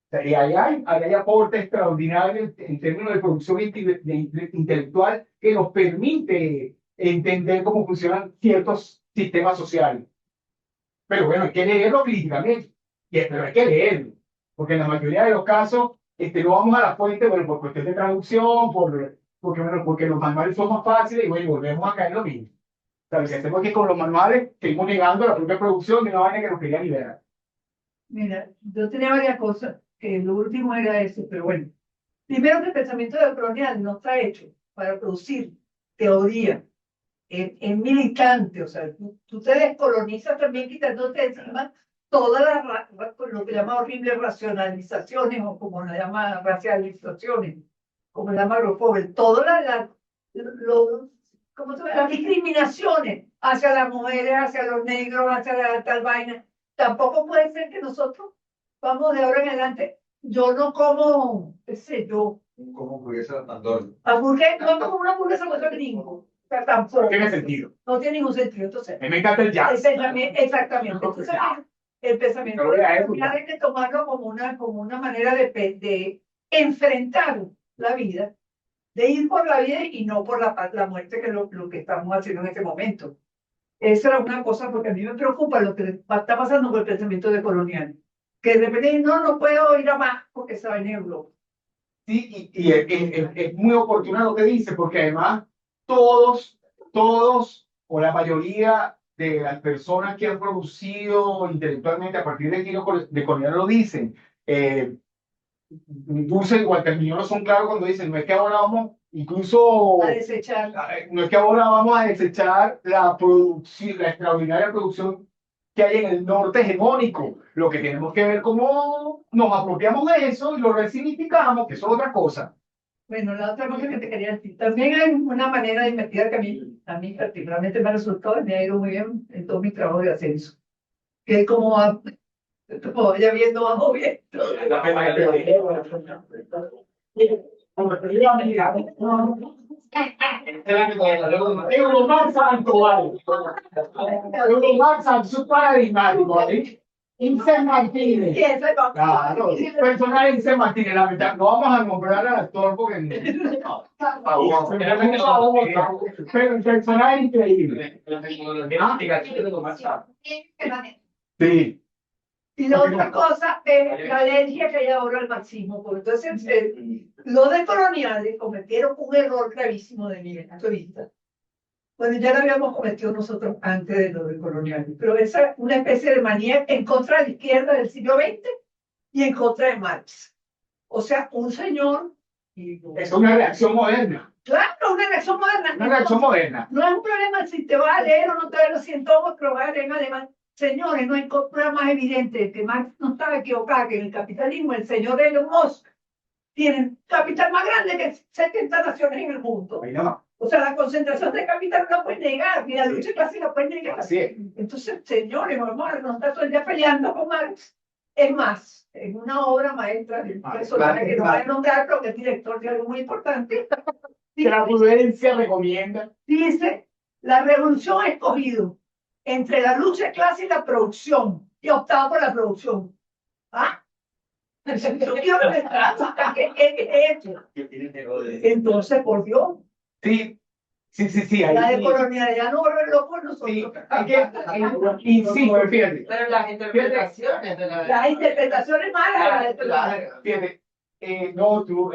S1: sea, y ahí hay aporte extraordinario en términos de producción intelectual que nos permite entender cómo funcionan ciertos sistemas sociales. Pero bueno, hay que leerlo críticamente, pero hay que leerlo, porque en la mayoría de los casos no vamos a la fuente, bueno, por cuestión de traducción, porque los manuales son más fáciles y bueno, volvemos a caer en lo mismo. O sea, lo que hacemos es que con los manuales seguimos negando la propia producción de una vaina que nos quería liberar.
S5: mira, yo tenía varias cosas, que lo último era eso, pero bueno. Primero, que el pensamiento colonial no está hecho para producir teoría, es militante, o sea, tú te descolonizas también quitándote de encima todas lo que llama horribles racionalizaciones o como la llama racializaciones, como la llama Grofobel, todas las discriminaciones hacia las mujeres, hacia los negros, hacia la tal vaina. Tampoco puede ser que nosotros vamos de ahora en adelante. Yo no como, qué sé yo,
S6: Como hamburguesa Pandora.
S5: no como una hamburguesa con otro gringo. O sea, tampoco.
S1: Tiene sentido.
S5: No tiene ningún sentido. Entonces,
S1: A mí me encanta el jazz.
S5: exactamente. Entonces, el pensamiento hay que tomarlo como una manera de enfrentar la vida, de ir por la vida y no por la muerte, que es lo que estamos haciendo en este momento. Esa era una cosa, porque a mí me preocupa lo que está pasando con el pensamiento de colonial. Que de repente no puedo ir a más porque se va en Europa.
S1: Sí, y es muy oportuno lo que dice, porque además todos, o la mayoría de las personas que han producido intelectualmente a partir del giro de colonial lo dicen. Dulce y Walter Miñono son claros cuando dicen, no es que ahora vamos, incluso,
S5: A desechar.
S1: no es que ahora vamos a desechar la extraordinaria producción que hay en el norte hegemónico. Lo que tenemos que ver cómo nos apropiamos de eso y lo resignificamos, que eso es otra cosa.
S5: Bueno, la otra cosa que te quería decir, también hay una manera de investigar que a mí particularmente me ha resultado y me ha ido muy bien en todo mi trabajo de ascenso, que es como vaya viendo bajo viento.
S1: Euromax actual. Euromax su paradigmático. Insel Martínez. Claro, personal Insel Martínez, la verdad, no vamos a nombrar al actor porque no. Pero el personaje es increíble. Sí.
S5: Y la otra cosa es la alergia que hay ahora al marxismo. Porque entonces, los decoloniales cometieron un error gravísimo de mi punto de vista. Bueno, ya lo habíamos cometido nosotros antes de lo decoloniales, pero esa es una especie de manía en contra de la izquierda del siglo XX y en contra de Marx. O sea, un señor...
S1: Es una reacción moderna.
S5: Claro, una reacción moderna.
S1: Una reacción moderna.
S5: No es un problema si te vas a leer o no te vas a leer los síntomas, pero vas a leer en alemán. Señores, no hay prueba más evidente que Marx no estaba equivocado, que en el capitalismo el señor Elon Musk tiene capital más grande que 70 naciones en el mundo.
S1: Ahí no.
S5: O sea, la concentración de capital no puede negar, ni la lucha clásica puede negar.
S1: Así es.
S5: Entonces, señores, vamos a no estar todo el día peleando con Marx. Es más, en una obra maestra de un personaje que no voy a nombrar, pero que es director de algo muy importante,
S1: Que la prudencia recomienda.
S5: dice, la revolución ha escogido entre la lucha clásica y la producción, y ha optado por la producción. ¿Ah? Yo quiero entonces, por Dios,
S1: Sí, sí.
S5: la
S1: Ahí,
S5: decolonialidad no vuelve loco a nosotros.
S1: sí, hay que, insisto, fíjate.
S10: Pero las interpretaciones de la...
S5: Las interpretaciones malas de la decolonialidad.
S1: Fíjate, no, tú,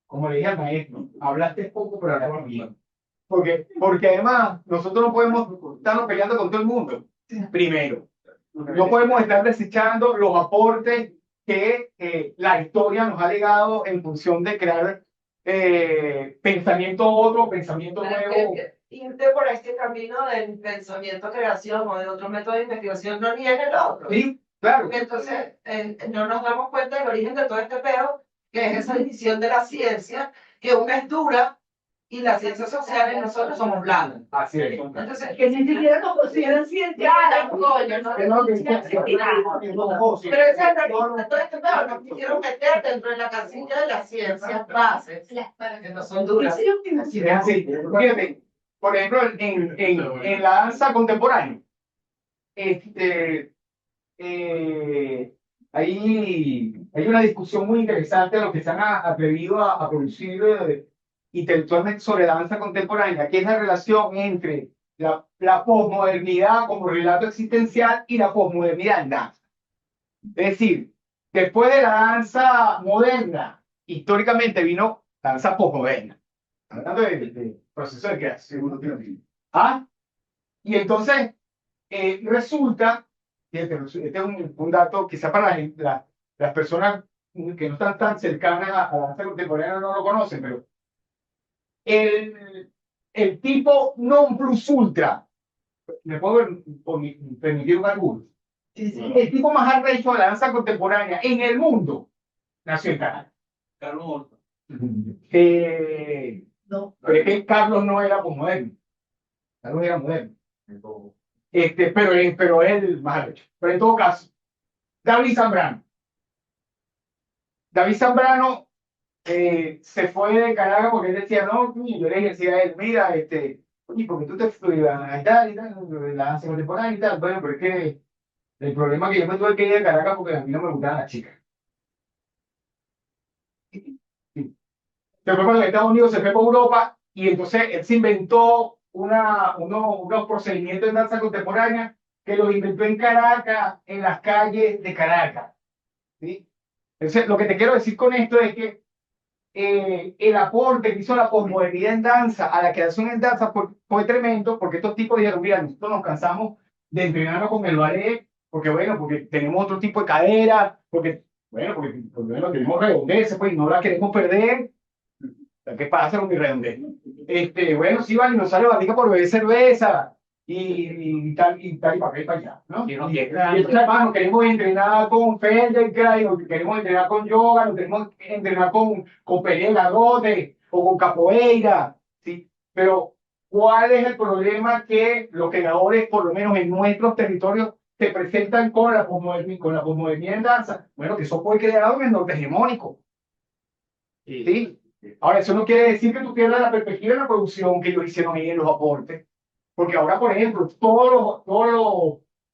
S1: como le dije al maestro, hablaste poco, pero hablaste bien. Porque además, nosotros no podemos estarnos peleando con todo el mundo. Primero, no podemos estar desechando los aportes que la historia nos ha legado en función de crear pensamiento otro, pensamiento nuevo.
S10: Irte por este camino del pensamiento creación o de otro método de investigación no niega el otro.
S1: Sí, claro.
S10: Porque entonces no nos damos cuenta del origen de todo este peo, que es esa división de la ciencia, que una es dura y las ciencias sociales nosotros somos blandas.
S1: Así es.
S10: Entonces,
S5: Que ni siquiera nos consideran ciencia.
S10: ya, coño, no
S1: Que no, que-
S10: pero esa es la todo este peo, no quisieron meter dentro de la casilla de las ciencias bases, que no son duras.
S1: Es así. Fíjate, por ejemplo, en la danza contemporánea, hay una discusión muy interesante de los que se han atrevido a producir intelectualmente sobre la danza contemporánea, que es la relación entre la posmodernidad como relato existencial y la posmodernidad en danza. Es decir, después de la danza moderna, históricamente vino la danza posmoderna. Hablando de proceso de creación. ¿Ah? Y entonces resulta, fíjate, este es un dato quizá para las personas que no están tan cercanas a la danza contemporánea no lo conocen, pero el tipo non plus ultra, ¿me puedo permitir un argumento? El tipo más arrecho de la danza contemporánea en el mundo nació en Caracas.
S4: Carlos Horta.
S5: No.
S1: Pero es que Carlos no era moderno. Carlos era moderno. Pero es el más arrecho. Pero en todo caso, David Zambrano. David Zambrano se fue de Caracas porque él decía, no, yo le decía a él, mira, oye, porque tú te fuiste a tal y tal, la danza contemporánea y tal. Bueno, pero es que el problema es que yo me tuve que ir de Caracas porque a mí no me gustaban las chicas. Se fue para los Estados Unidos, se fue por Europa y entonces él se inventó unos procedimientos de danza contemporánea que los inventó en Caracas, en las calles de Caracas. ¿Sí? Entonces, lo que te quiero decir con esto es que el aporte que hizo la posmodernidad en danza a la creación en danza fue tremendo, porque estos tipos dijeron, mira, nosotros nos cansamos de entrenarnos con el ballet, porque tenemos otro tipo de cadera, porque tenemos redondez, pues, y no la queremos perder. ¿Qué pasa con mi redondez? Bueno, sí, vale, nos sale batica por beber cerveza y tal, y para acá y para allá, ¿no? Y entonces, además, nos queremos entrenar con Feldenkrais, nos queremos entrenar con yoga, nos queremos entrenar con pelea de garrote o con capoeira, ¿sí? Pero, ¿cuál es el problema que los creadores, por lo menos en nuestros territorios, se presentan con la posmodernidad en danza? Bueno, que eso fue creado en el norte hegemónico, ¿sí? Ahora, eso no quiere decir que tú pierdas la perspectiva de la producción que ellos hicieron ahí en los aportes. Porque ahora, por ejemplo, todas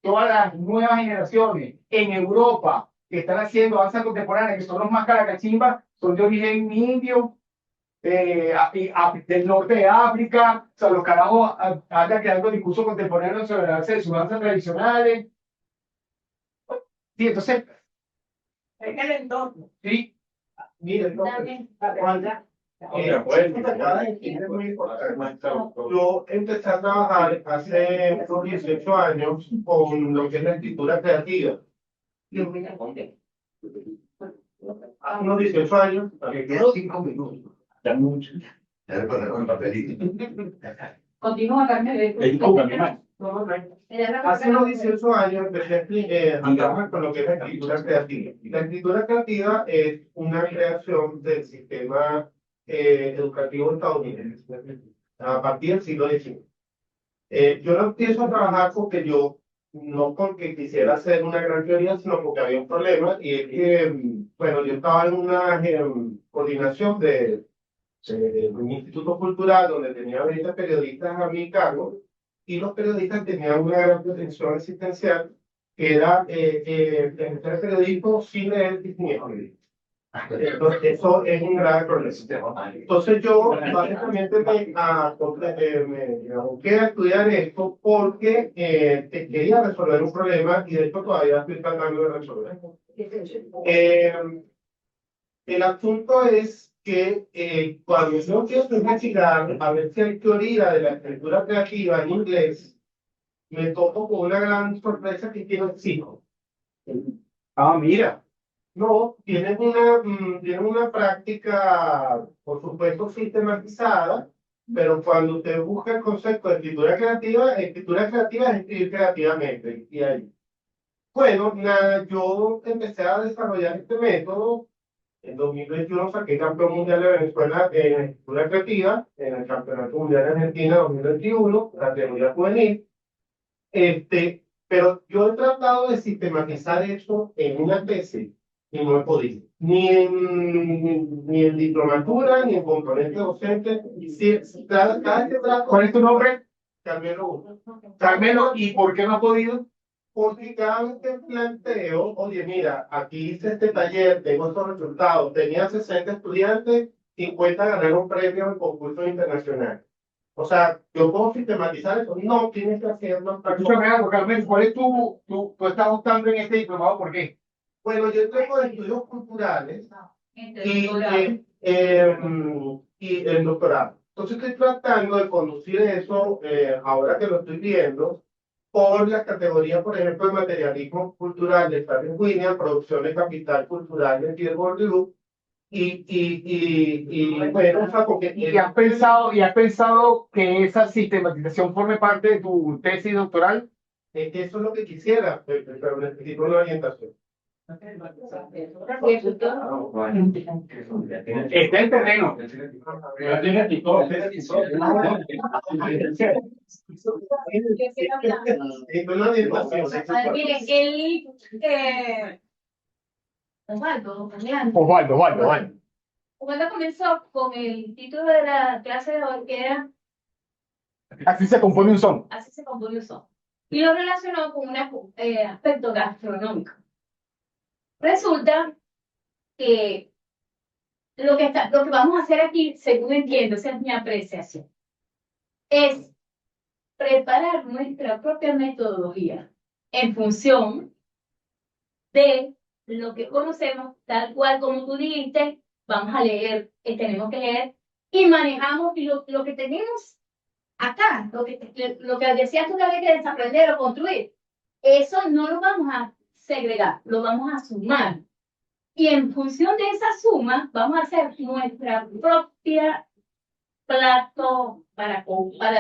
S1: las nuevas generaciones en Europa que están haciendo danza contemporánea, que son los más caracachimbas, son de origen indio, del norte de África. O sea, los carajos andan creando discursos contemporáneos sobre la base de sus danzas tradicionales. Sí, entonces,
S5: Es el entorno.
S1: sí,
S2: Mire, entonces,
S10: También.
S2: es muy importante. Yo empecé a trabajar hace unos 18 años con lo que es la escritura creativa. Hace unos 18 años,
S9: Que quedan 5 minutos.
S1: ya mucho.
S9: Ya le ponemos el papelito.
S10: Continúa, Carmen.
S2: Hace unos 18 años empecé a trabajar con lo que es la escritura creativa. Y la escritura creativa es una creación del sistema educativo estadounidense a partir del siglo XIX. Yo no empiezo a trabajar porque no porque quisiera hacer una gran teoría, sino porque había un problema y es que, bueno, yo estaba en una coordinación de un instituto cultural donde tenía 20 periodistas a mi cargo y los periodistas tenían una gran pretensión existencial que era hacer periodismo sin leer y sin escribir. Entonces, eso es un grave problema. Entonces yo básicamente me aboqué a estudiar esto porque quería resolver un problema y de hecho todavía estoy tratando de resolver. El asunto es que cuando yo empiezo a investigar a ver si hay teoría de la escritura creativa en inglés, me topo con una gran sorpresa que tiene hijos.
S1: Ah, mira.
S2: No, tienen una práctica, por supuesto, sistematizada, pero cuando usted busca el concepto de escritura creativa es escribir creativamente. Y ahí. Bueno, nada, yo empecé a desarrollar este método. En 2021 saqué campeón mundial de Venezuela en escritura creativa, en el Campeonato Mundial de Argentina 2021, categoría juvenil. Pero yo he tratado de sistematizar eso en una tesis y no he podido. Ni en diplomatura, ni en componente docente. Cada vez que trato,
S1: ¿Cuál es tu nombre?
S2: Carmelo,
S1: Carmelo, ¿y por qué no ha podido?
S2: porque cada vez que planteo, oye, mira, aquí hice este taller, tengo estos resultados, tenía 60 estudiantes, 50 ganaron premios en concursos internacionales. O sea, yo puedo sistematizar eso. No, tienes que hacerlo.
S1: Escúchame algo, Carmelo, ¿cuál es tú estás optando en este diplomado? ¿Por qué?
S2: Bueno, yo tengo estudios culturales y el doctorado. Entonces estoy tratando de conducir eso, ahora que lo estoy viendo, por la categoría, por ejemplo, de materialismo cultural de Stanley Williams, producción de capital cultural de Pierre Bourdieu, bueno, o sea, porque
S1: ¿Y has pensado que esa sistematización forme parte de tu tesis doctoral?
S2: eso es lo que quisiera, pero necesito una orientación.
S1: Está en terreno.
S2: Necesito una orientación.
S10: Miren, Osvaldo.
S1: Osvaldo.
S10: Osvaldo comenzó con el título de la clase de hoy, que era
S1: Así se compone un son.
S10: Así se compone un son. Y lo relacionó con un aspecto gastronómico. Resulta que lo que vamos a hacer aquí, según entiendo, esa es mi apreciación, es preparar nuestra propia metodología en función de lo que conocemos, tal cual como tú dijiste, vamos a leer, tenemos que leer, y manejamos lo que tenemos acá, lo que decías tú una vez que desaprender o construir. Eso no lo vamos a segregar, lo vamos a sumar. Y en función de esa suma, vamos a hacer nuestra propia plato para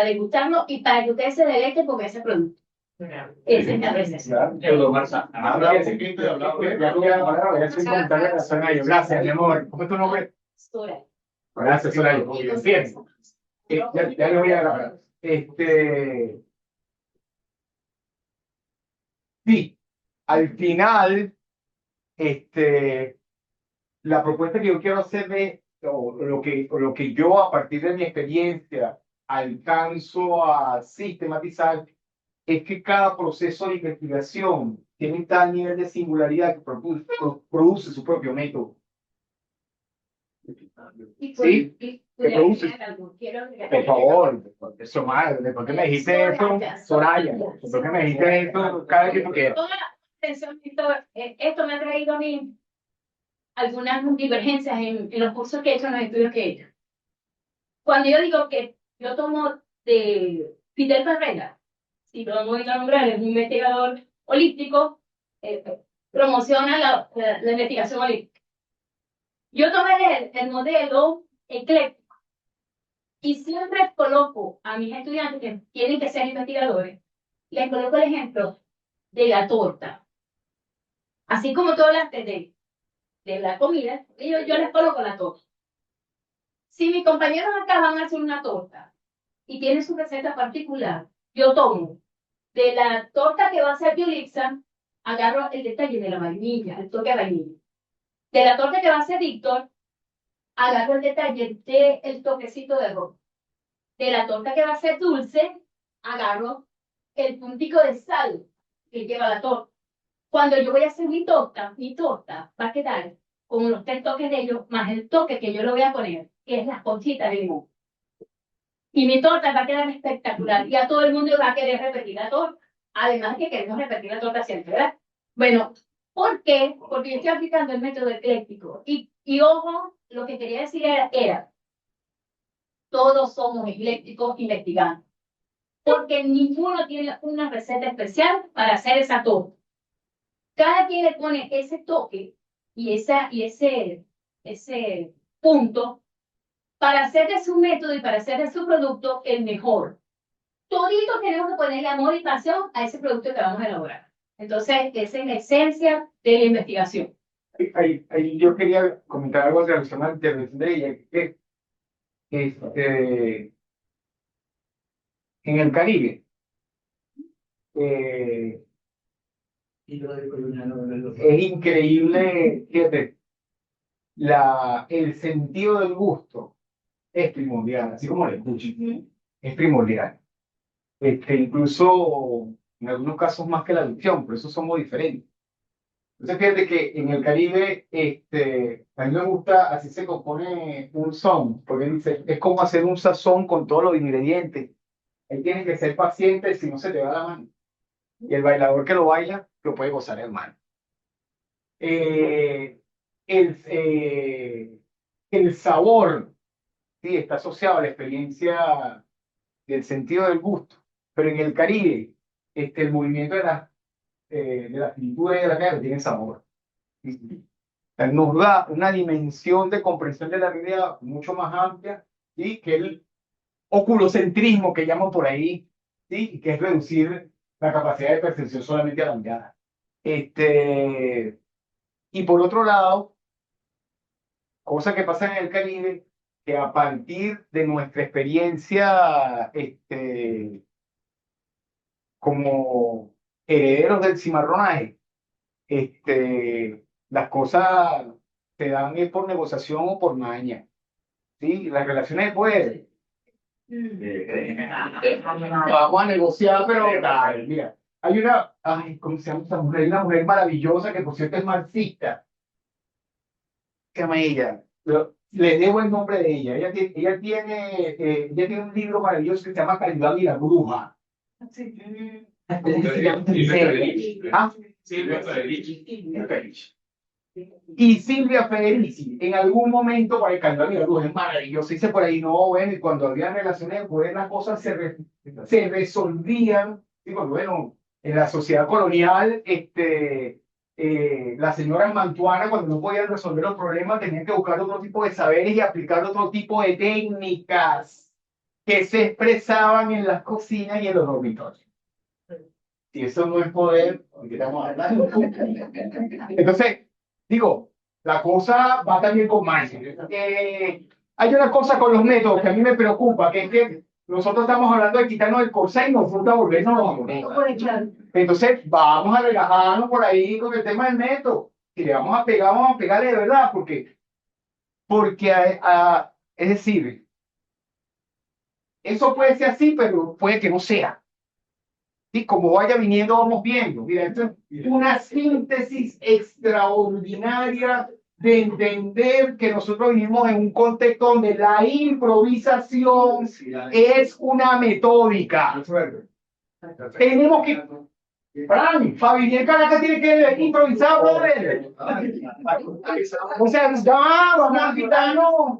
S10: degustarlo y para que ustedes se deleiten con ese producto. Esa es mi apreciación.
S1: Gracias, mi amor. ¿Cómo es tu nombre?
S10: Soraya.
S1: Gracias, Soraya. Bien. Ya le voy a grabar. Sí, al final, la propuesta que yo quiero hacerle, o lo que yo a partir de mi experiencia alcanzo a sistematizar, es que cada proceso de investigación tiene tal nivel de singularidad que produce su propio método. ¿Sí? ¿Qué produce? Por favor, eso madre, ¿por qué me dijiste eso, Soraya? ¿Por qué me dijiste eso cada vez que tú quieras?
S11: atención, esto me ha traído a mí algunas divergencias en los cursos que he hecho, en los estudios que he hecho. Cuando yo digo que yo tomo de Fidel Ferreira, si lo vamos a nombrar, es un investigador holístico, promociona la investigación holística. Yo tomé el modelo ecléctico y siempre coloco a mis estudiantes que tienen que ser investigadores, les coloco el ejemplo de la torta. Así como tú hablaste de la comida, yo les coloco la torta. Si mis compañeros acá van a hacer una torta y tienen su receta particular, yo tomo de la torta que va a hacer Biolixa, agarro el detalle de la vainilla, el toque de vainilla. De la torta que va a hacer Víctor, agarro el detalle del toquecito de arroz. De la torta que va a ser dulce, agarro el puntico de sal que lleva la torta. Cuando yo voy a hacer mi torta va a quedar con los 3 toques de ellos, más el toque que yo le voy a poner, que es las conchitas de limón. Y mi torta va a quedar espectacular. Y a todo el mundo va a querer repetir la torta. Además que queremos repetir la torta siempre, ¿verdad? Bueno, ¿por qué? Porque yo estoy aplicando el método ecléctico. Y ojo, lo que quería decir era todos somos eclécticos investigando. Porque ninguno tiene una receta especial para hacer esa torta. Cada quien le pone ese toque y ese punto para hacer de su método y para hacer de su producto el mejor. Toditos tenemos que ponerle amor y pasión a ese producto que vamos a elaborar. Entonces, esa es la esencia de la investigación.
S1: Ahí yo quería comentar algo en relación a la intervención de ella, que en el Caribe, es increíble, fíjate, el sentido del gusto es primordial, así como el escucho, es primordial. Incluso en algunos casos más que la adicción, por eso somos diferentes. Entonces fíjate que en el Caribe, a mí me gusta, así se compone un son, porque dice, es como hacer un sazón con todos los ingredientes. Ahí tienes que ser paciente si no se te va la mano. Y el bailador que lo baila, lo puede gozar hermano. El sabor, sí, está asociado a la experiencia del sentido del gusto, pero en el Caribe, el movimiento de la pintura y de la carne tiene sabor. Nos da una dimensión de comprensión de la realidad mucho más amplia, ¿sí? Que el oculocentrismo que llaman por ahí, ¿sí? Que es reducir la capacidad de percepción solamente a la mirada. Y por otro lado, cosa que pasa en el Caribe, que a partir de nuestra experiencia como herederos del cimarronaje, las cosas se dan por negociación o por maña. ¿Sí? Las relaciones de poder. Vamos a negociar, pero mira, hay una, ¿cómo se llama esta mujer? Hay una mujer maravillosa que por cierto es marxista. ¿Qué llama ella? Le debo el nombre de ella. Ella tiene un libro maravilloso que se llama Calidad y la Bruja. Silvia Federici. Y Silvia Federici, en algún momento para el Calidad y la Bruja, es maravilloso. Dice por ahí, no, bueno, y cuando había relaciones de poder, las cosas se resolvían. Y bueno, en la sociedad colonial, las señoras mantuanas, cuando no podían resolver los problemas, tenían que buscar otro tipo de saberes y aplicar otro tipo de técnicas que se expresaban en las cocinas y en los dormitorios. Si eso no es poder, ¿de qué estamos hablando? Entonces, digo, la cosa va también con margen. Hay una cosa con los métodos que a mí me preocupa, que es que nosotros estamos hablando de quitarnos el corsé y nos gusta volvernos los. Entonces, vamos a relajarnos por ahí con el tema del método. Si le vamos a pegarle de verdad, porque es decir, eso puede ser así, pero puede que no sea. Y como vaya viniendo, vamos viendo. Mira, esto es una síntesis extraordinaria de entender que nosotros vivimos en un contexto donde la improvisación es una metódica. Tenemos que Fran, para venir Caracas tiene que improvisar, brother. O sea, ya, vamos a quitarnos,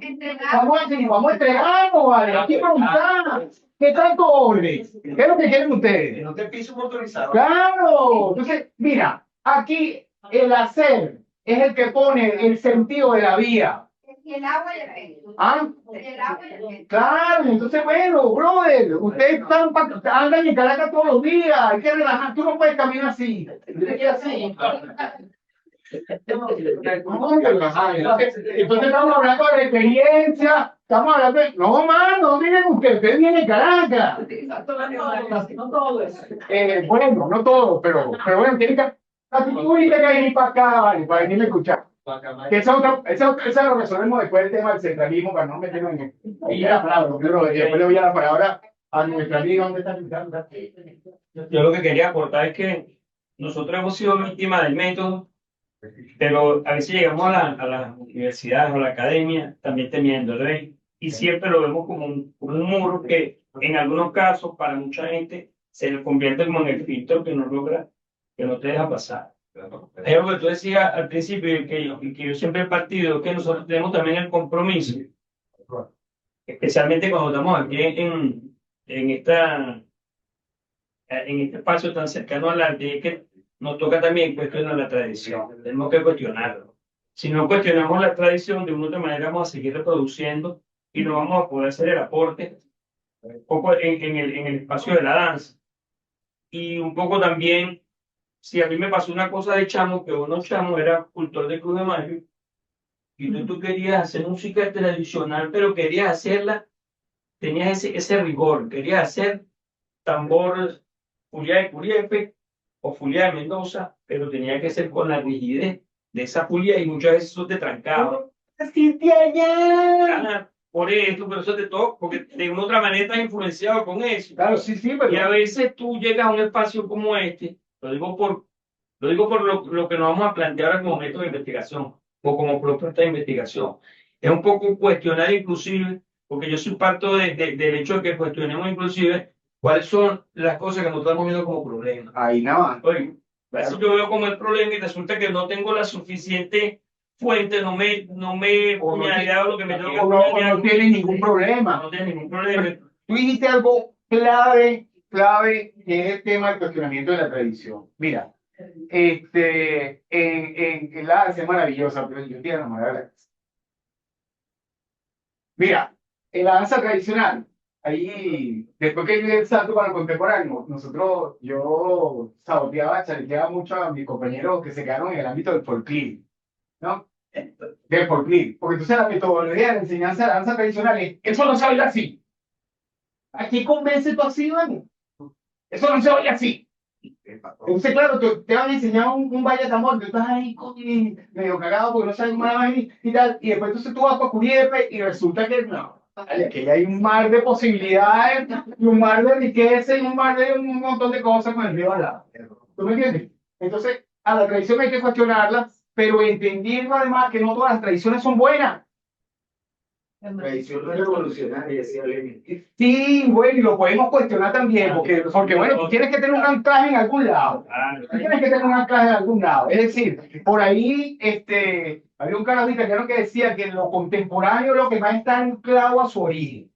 S1: vamos a entregarnos, vale, aquí improvisar. ¿Qué tanto hombre? ¿Qué es lo que quieren ustedes?
S3: No te piso motorizado.
S1: Claro, entonces, mira, aquí el hacer es el que pone el sentido de la vida.
S5: Y el agua y el aire.
S1: ¿Ah?
S5: El agua y el aire.
S1: Claro, entonces, bueno, brother, ustedes andan en Caracas todos los días, hay que relajar, tú no puedes caminar así. Tienes que ir así. Entonces estamos hablando de experiencia, estamos hablando de... No, mano, miren ustedes vienen de Caracas. Bueno, no todo, pero bueno, tienen que... Tú dices que venir para acá, vale, para venirme a escuchar. Que eso lo resolvemos después del tema del centralismo, para no meternos en el... Y ya la palabra, pero después le voy a la palabra a nuestra amiga, ¿dónde está?
S12: Yo lo que quería aportar es que nosotros hemos sido víctimas del método, pero a veces llegamos a las universidades o a la academia también temiendo el rey, y siempre lo vemos como un muro que en algunos casos para mucha gente se le convierte como en el filtro que no logra, que no te deja pasar. Es algo que tú decías al principio y que yo siempre he partido, que nosotros tenemos también el compromiso, especialmente cuando estamos aquí en este espacio tan cercano al arte, es que nos toca también cuestionar la tradición. Tenemos que cuestionarlo. Si no cuestionamos la tradición, de una u otra manera vamos a seguir reproduciendo y no vamos a poder hacer el aporte un poco en el espacio de la danza. Y un poco también, si a mí me pasó una cosa de chamo, que uno chamo era cultor de Cruz de Mayo, y tú querías hacer música tradicional, pero querías hacerla, tenías ese rigor, querías hacer tambor Fulia de Curiepe o Fulia de Mendoza, pero tenía que ser con la rigidez de esa Fulia y muchas veces eso te trancaba. Por esto, pero eso te toca, porque de una u otra manera estás influenciado con eso.
S1: Claro, sí, pero...
S12: Y a veces tú llegas a un espacio como este, lo digo por lo que nos vamos a plantear ahora como método de investigación o como propuesta de investigación. Es un poco cuestionar inclusive, porque yo soy parte del hecho de que cuestionemos inclusive cuáles son las cosas que nos estamos viendo como problemas.
S1: Ahí nada más.
S12: Oye, a veces yo veo como el problema y resulta que no tengo la suficiente fuente, no me he puñaleado lo que me tengo que puñalear.
S1: No tiene ningún problema.
S12: No tiene ningún problema.
S1: Tú dijiste algo clave, que es el tema del cuestionamiento de la tradición. Mira, en la danza es maravillosa, pero yo quiero enamorar la danza. Mira, en la danza tradicional, ahí, después que yo di el salto para lo contemporáneo, yo saboteaba, chalequeaba mucho a mis compañeros que se quedaron en el ámbito del folclore, ¿no? Del folclore. Porque entonces la metodología de enseñanza de la danza tradicional es, eso no se oye así. Aquí convence tu así, ¿vale? Eso no se oye así. Entonces, claro, te van a enseñar un baile de tambor, tú estás ahí medio cagado porque no sabes cómo va a venir y tal, y después entonces tú vas para Curiepe y resulta que no, que hay un mar de posibilidades, y un mar de riqueza y un mar de un montón de cosas con el río al lado. ¿Tú me entiendes? Entonces, a la tradición hay que cuestionarla, pero entendiendo además que no todas las tradiciones son buenas.
S9: Tradición revolucionaria, decía Lenin.
S1: Sí, bueno, y lo podemos cuestionar también, porque bueno, tú tienes que tener un anclaje en algún lado. Tú tienes que tener un anclaje en algún lado. Es decir, por ahí, había un carajo italiano que decía que en lo contemporáneo lo que más está anclado a su origen.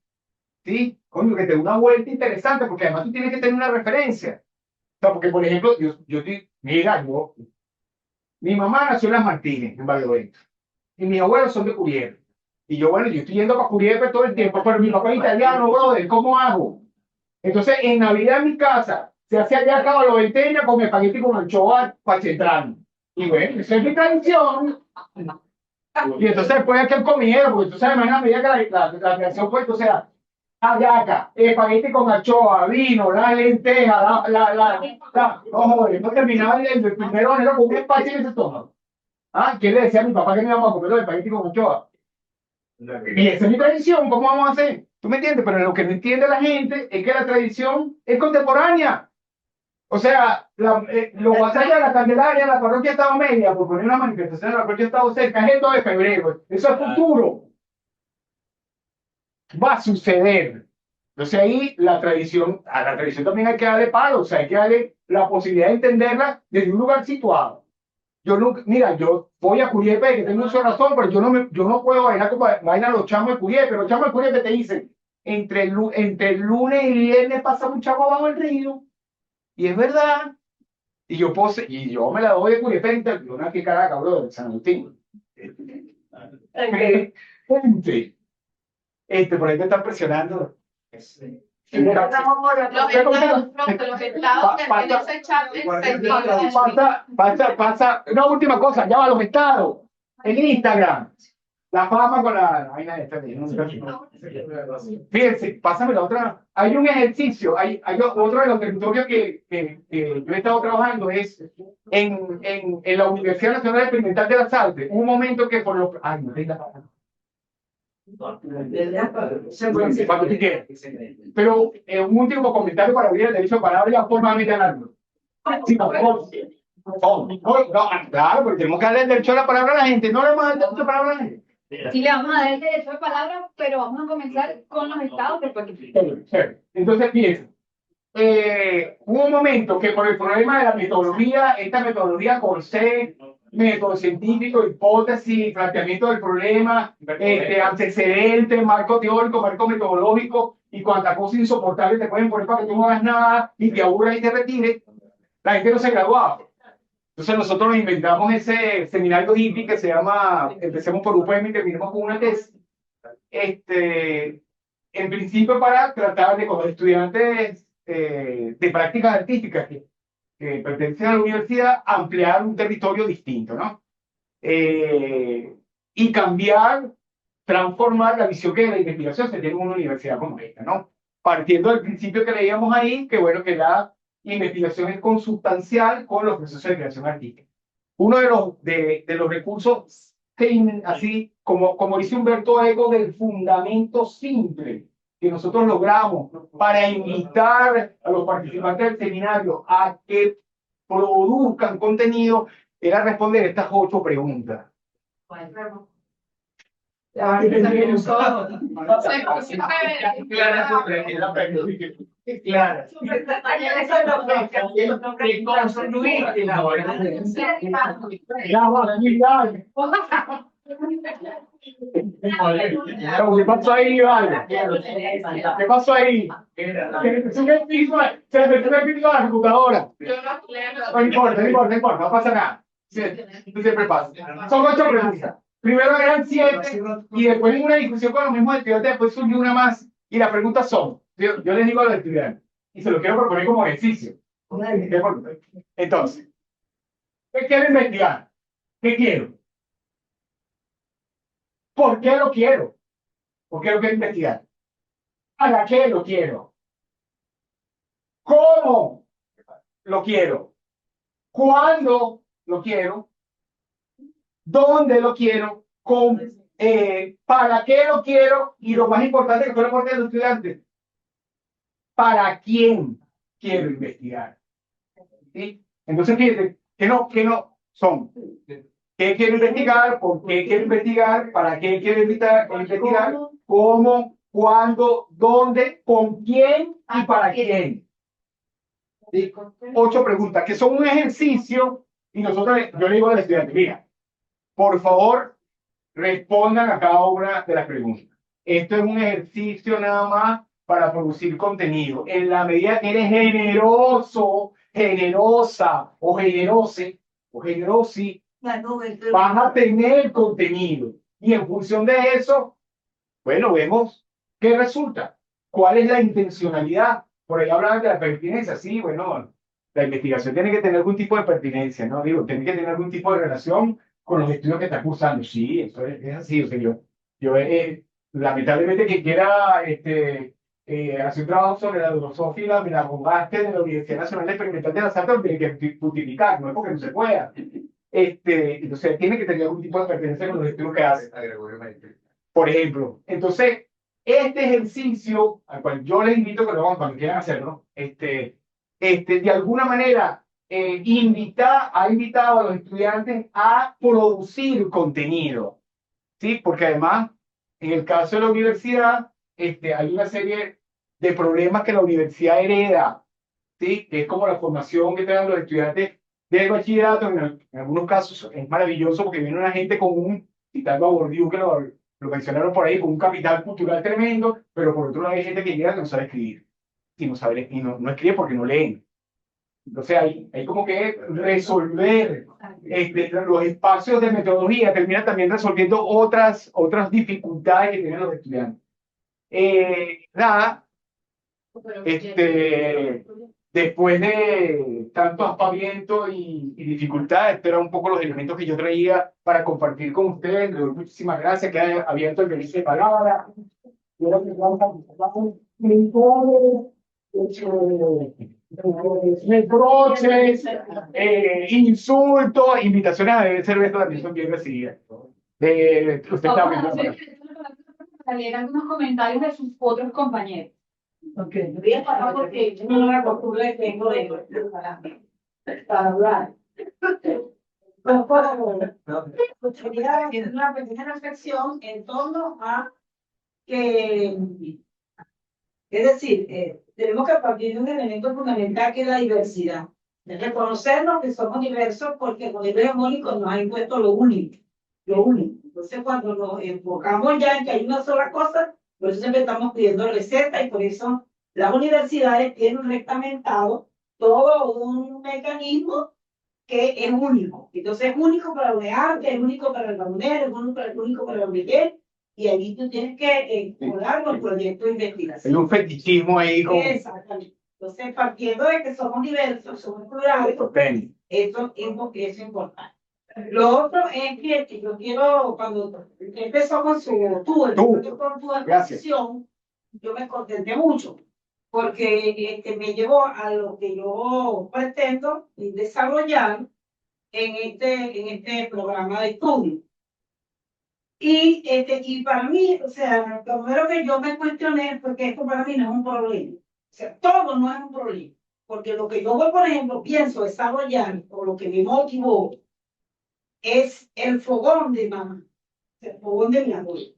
S1: ¿Sí? Coño, que te da una vuelta interesante, porque además tú tienes que tener una referencia. O sea, porque, por ejemplo, mi mamá nació en Las Martínez, en Valladolid, y mis abuelos son de Curiel. Y yo estoy yendo para Curiepe todo el tiempo, pero mi papá es italiano, brother, ¿cómo hago? Entonces, en Navidad en mi casa, se hace allá cada loventeña con espagueti con anchoa para central. Y bueno, esa es mi tradición. Y entonces después es que él comiera, porque tú sabes, en medida que la tradición fue, o sea, hallaca, espagueti con anchoa, vino, la lenteja, no, joder, no terminaba el primero de enero con un espacio en ese estómago. Ah, ¿quién le decía a mi papá que no íbamos a comer los espagueti con anchoa? Y esa es mi tradición, ¿cómo vamos a hacer? ¿Tú me entiendes? Pero lo que no entiende la gente es que la tradición es contemporánea. O sea, los vasallos de la Candelaria, la parroquia Estado Media, por poner una manifestación de la parroquia Estado cerca, es el 2 de febrero. Eso es futuro. Va a suceder. Entonces ahí a la tradición también hay que darle palo, o sea, hay que darle la posibilidad de entenderla desde un lugar situado. Yo nunca, mira, yo voy a Curiepe, que tengo mucha razón, pero yo no puedo bailar como bailan los chamos de Curiepe. Los chamos de Curiepe te dicen, entre el lunes y viernes pasa un chamo bajo el río. Y es verdad. Y yo me la doy de Curiepe, una que cara cabrón, de San Agustín. Gente, por ahí te están presionando.
S10: Los estados que no se
S1: Pasa, una última cosa, ya va los estados. En Instagram, la fama con la vaina esta. Fíjense, pásame la otra. Hay un ejercicio, hay otro de los territorios que yo he estado trabajando, es en la Universidad Nacional Experimental de las Artes. Un momento que por los. Ay, no tengo la cuando tú quieras. Pero un último comentario para abrir el derecho a palabra y la forma de hablarlo. Sí, no, claro, porque tenemos que darle el derecho a la palabra a la gente. No le vamos a dar el derecho a la palabra a la gente.
S11: Sí, le vamos a dar el derecho de palabra, pero vamos a comenzar con los estados del Pacífico.
S1: Entonces, fíjense. Hubo un momento que por el problema de la metodología, esta metodología Corsé, método científico, hipótesis, planteamiento del problema, antecedente, marco teórico, marco metodológico y cuántas cosas insoportables te pueden poner para que tú no hagas nada y te aburras y te retires, la gente no se graduaba. Entonces nosotros nos inventamos ese seminario hippie que se llama, empecemos por UPM y terminamos con una tesis. En principio para tratar de con los estudiantes de prácticas artísticas que pertenecen a la universidad, ampliar un territorio distinto, ¿no? Y cambiar, transformar la visión que la investigación se tiene en una universidad como esta, ¿no? Partiendo del principio que leíamos ahí, que bueno, que la investigación es consubstancial con los procesos de creación artística. Uno de los recursos, así como dice Humberto Eco, del fundamento simple que nosotros logramos para invitar a los participantes del seminario a que produzcan contenido, era responder estas 8 preguntas. ¿Qué pasó ahí, Iván? ¿Qué pasó ahí? Se metió el piso a la computadora. No importa, no pasa nada. Siempre pasa. Son 8 preguntas. Primero eran 7 y después en una discusión con los mismos estudiantes, después surgió una más. Y las preguntas son, yo les digo a los estudiantes, y se lo quiero proponer como ejercicio. Entonces, ¿qué quiero investigar? ¿Qué quiero? ¿Por qué lo quiero? ¿Por qué lo quiero investigar? ¿Para qué lo quiero? ¿Cómo lo quiero? ¿Cuándo lo quiero? ¿Dónde lo quiero? ¿Para qué lo quiero? Y lo más importante que fue la parte de los estudiantes, ¿para quién quiero investigar? ¿Sí? Entonces, fíjense, que no son. ¿Qué quiero investigar? ¿Por qué quiero investigar? ¿Para qué quiero investigar? ¿Cómo? ¿Cuándo? ¿Dónde? ¿Con quién? ¿Y para quién? ¿Sí? 8 preguntas, que son un ejercicio, y yo le digo al estudiante, mira, por favor, respondan a cada una de las preguntas. Esto es un ejercicio nada más para producir contenido. En la medida que eres generoso, generosa o generose o generosi, vas a tener contenido. Y en función de eso, bueno, vemos qué resulta. ¿Cuál es la intencionalidad? Por ahí hablaban de la pertinencia. Sí, bueno, la investigación tiene que tener algún tipo de pertinencia, ¿no? Digo, tiene que tener algún tipo de relación con los estudios que está cursando. Sí, eso es así. O sea, yo lamentablemente que quiera hacer un trabajo sobre la drosófila, me la bombaste de la Universidad Nacional Experimental de las Artes, tiene que justificar, no es porque no se pueda. Entonces tiene que tener algún tipo de pertenencia con los estudios que hace. Por ejemplo, entonces, este ejercicio, al cual yo les invito que lo hagan cuando quieran hacerlo, de alguna manera ha invitado a los estudiantes a producir contenido, ¿sí? Porque además, en el caso de la universidad, hay una serie de problemas que la universidad hereda, ¿sí? Que es como la formación que traen los estudiantes del bachillerato. En algunos casos es maravilloso porque viene una gente con un, citando a Bourdieu, que lo mencionaron por ahí, con un capital cultural tremendo, pero por otro lado hay gente que llega que no sabe escribir, y no sabe, y no escribe porque no leen. Entonces hay como que resolver los espacios de metodología, termina también resolviendo otras dificultades que tienen los estudiantes. Nada, después de tanto aspaviento y dificultades, estos eran un poco los elementos que yo traía para compartir con ustedes. Les doy muchísimas gracias, que hayan abierto el derecho de palabra. Reproches, insultos, invitaciones a beber cerveza también son bien recibidas. Usted está viendo.
S11: Para leer algunos comentarios de sus otros compañeros.
S5: Ok, voy a parar porque yo no la costumbre que tengo para hablar. Quería hacer una pequeña reflexión en torno a que, es decir, tenemos que partir de un elemento fundamental que es la diversidad. De reconocernos que somos diversos porque el modelo hegemónico nos ha impuesto lo único. Lo único. Entonces, cuando nos enfocamos ya en que hay una sola cosa, por eso siempre estamos pidiendo recetas y por eso las universidades tienen reglamentado todo un mecanismo que es único. Entonces es único para los de arte, es único para el bandero, es único para el Miguel, y ahí tú tienes que colar los proyectos de investigación.
S1: Hay un fetichismo ahí con...
S5: Exactamente. Entonces, partiendo de que somos diversos, somos plurales, eso es importante. Lo otro es que yo quiero, cuando empezó con tu exposición, yo me contenté mucho, porque me llevó a lo que yo pretendo desarrollar en este programa de estudio. Y para mí, o sea, lo primero que yo me cuestioné fue que esto para mí no es un problema. O sea, todo no es un problema. Porque lo que yo, por ejemplo, pienso desarrollar, o lo que me motivó, es el fogón de mamá, el fogón de mi abuelo.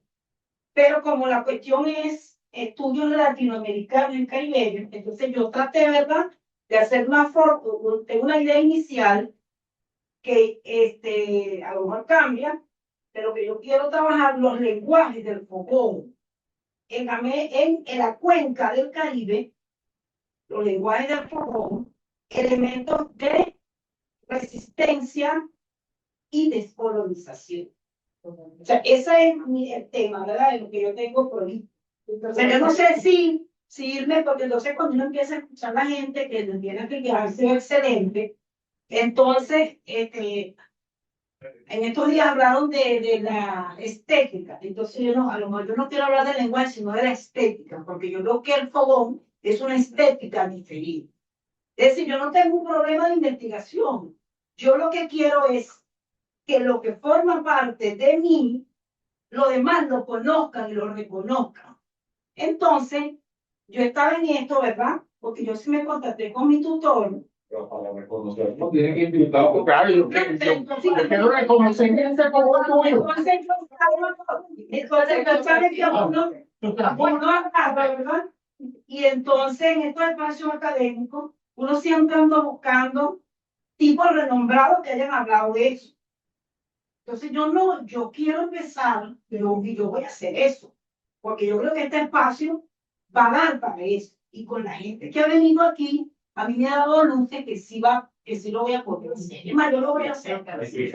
S5: Pero como la cuestión es estudios latinoamericanos y caribeños, entonces yo traté, ¿verdad?, de hacer una idea inicial que a lo mejor cambia, pero que yo quiero trabajar los lenguajes del fogón. En la cuenca del Caribe, los lenguajes del fogón, elementos de resistencia y descolonización. O sea, ese es el tema, ¿verdad? De lo que yo tengo por ahí. Entonces, yo no sé si irme, porque entonces cuando uno empieza a escuchar a la gente que nos viene a explicar, ha sido excelente. Entonces, en estos días hablaron de la estética. Entonces, a lo mejor yo no quiero hablar del lenguaje, sino de la estética, porque yo creo que el fogón es una estética diferente. Es decir, yo no tengo un problema de investigación. Yo lo que quiero es que lo que forma parte de mí, los demás lo conozcan y lo reconozcan. Entonces, yo estaba en esto, ¿verdad? Porque yo sí me contacté con mi tutor.
S1: Pero para reconocerlo, tiene que invitar, claro, yo quiero reconocer que ese fogón tuyo.
S5: Entonces, ¿sabes que uno agarra, ¿verdad? Y entonces, en estos espacios académicos, uno siempre anda buscando tipos renombrados que hayan hablado de eso. Entonces yo quiero empezar, y yo voy a hacer eso, porque yo creo que este espacio va a dar para eso. Y con la gente que ha venido aquí, a mí me ha dado luces que sí lo voy a poder hacer. Es más, yo lo voy a hacer. En vez de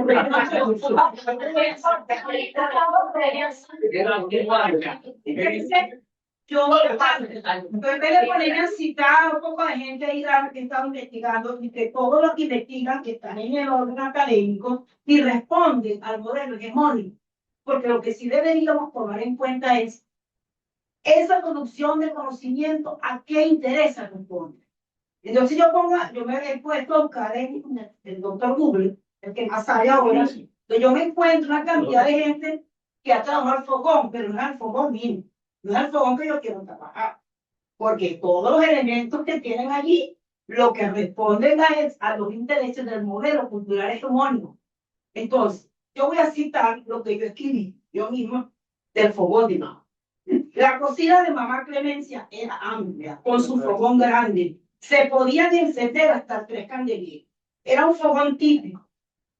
S5: poner a citar un poco de gente ahí que está investigando, y que todos los que investigan que están en el orden académico y responden al modelo hegemónico. Porque lo que sí deberíamos tomar en cuenta es esa producción de conocimiento, ¿a qué interesa responde? Entonces yo me he puesto a buscar en el doctor Google, el que más sabe ahora, entonces yo me encuentro una cantidad de gente que ha trabajado al fogón, pero no es al fogón mío, no es al fogón que yo quiero trabajar, porque todos los elementos que tienen allí, lo que responden a los intereses del modelo cultural hegemónico. Entonces, yo voy a citar lo que yo escribí, yo mismo, del fogón de mamá.
S13: La cocina de mamá Clemencia era amplia, con su fogón grande. Se podían encender hasta 3 candelillos. Era un fogón típico,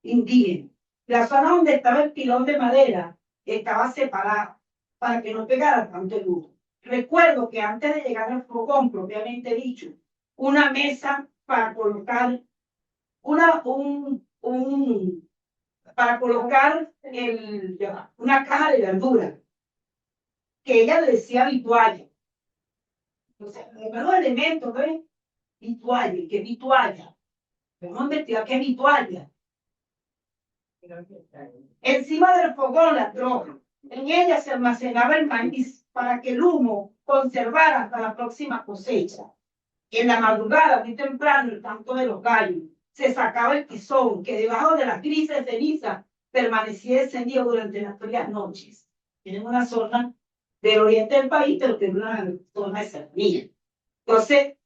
S13: indígena. La zona donde estaba el pilón de madera estaba separada para que no pegara tanto luz. Recuerdo que antes de llegar al fogón, propiamente dicho, una mesa para colocar para colocar una caja de verdura, que ella le decía vitualla. Entonces, los elementos, ¿ves? Vitualla, ¿qué vitualla? Vamos a investigar qué vitualla. Encima del fogón la troja. En ella se almacenaba el maíz para que el humo conservara hasta la próxima cosecha. En la madrugada, muy temprano, el canto de los gallos, se sacaba el tizón que debajo de las grises cenizas permanecía encendido durante las frías noches. Tienen una zona del oriente del país, pero tiene una zona de serranía. Entonces,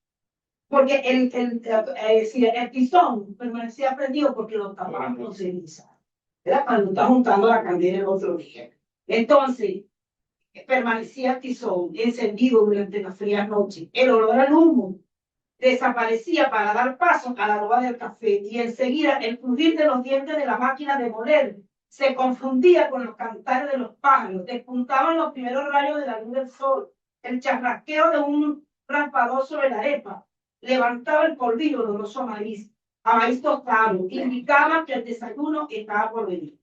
S13: porque el tizón permanecía prendido porque lo tapaban con ceniza. Era cuando está juntando la candela el otro día. Entonces, permanecía el tizón encendido durante las frías noches. El olor al humo desaparecía para dar paso al aroma del café y enseguida el crujir de los dientes de la máquina de moler se confundía con los cantares de los pájaros, despuntaban los primeros rayos de la luz del sol, el charrasqueo de un raspador sobre la arepa levantaba el polvillo oloroso a maíz tostado, indicaba que el desayuno estaba por venir.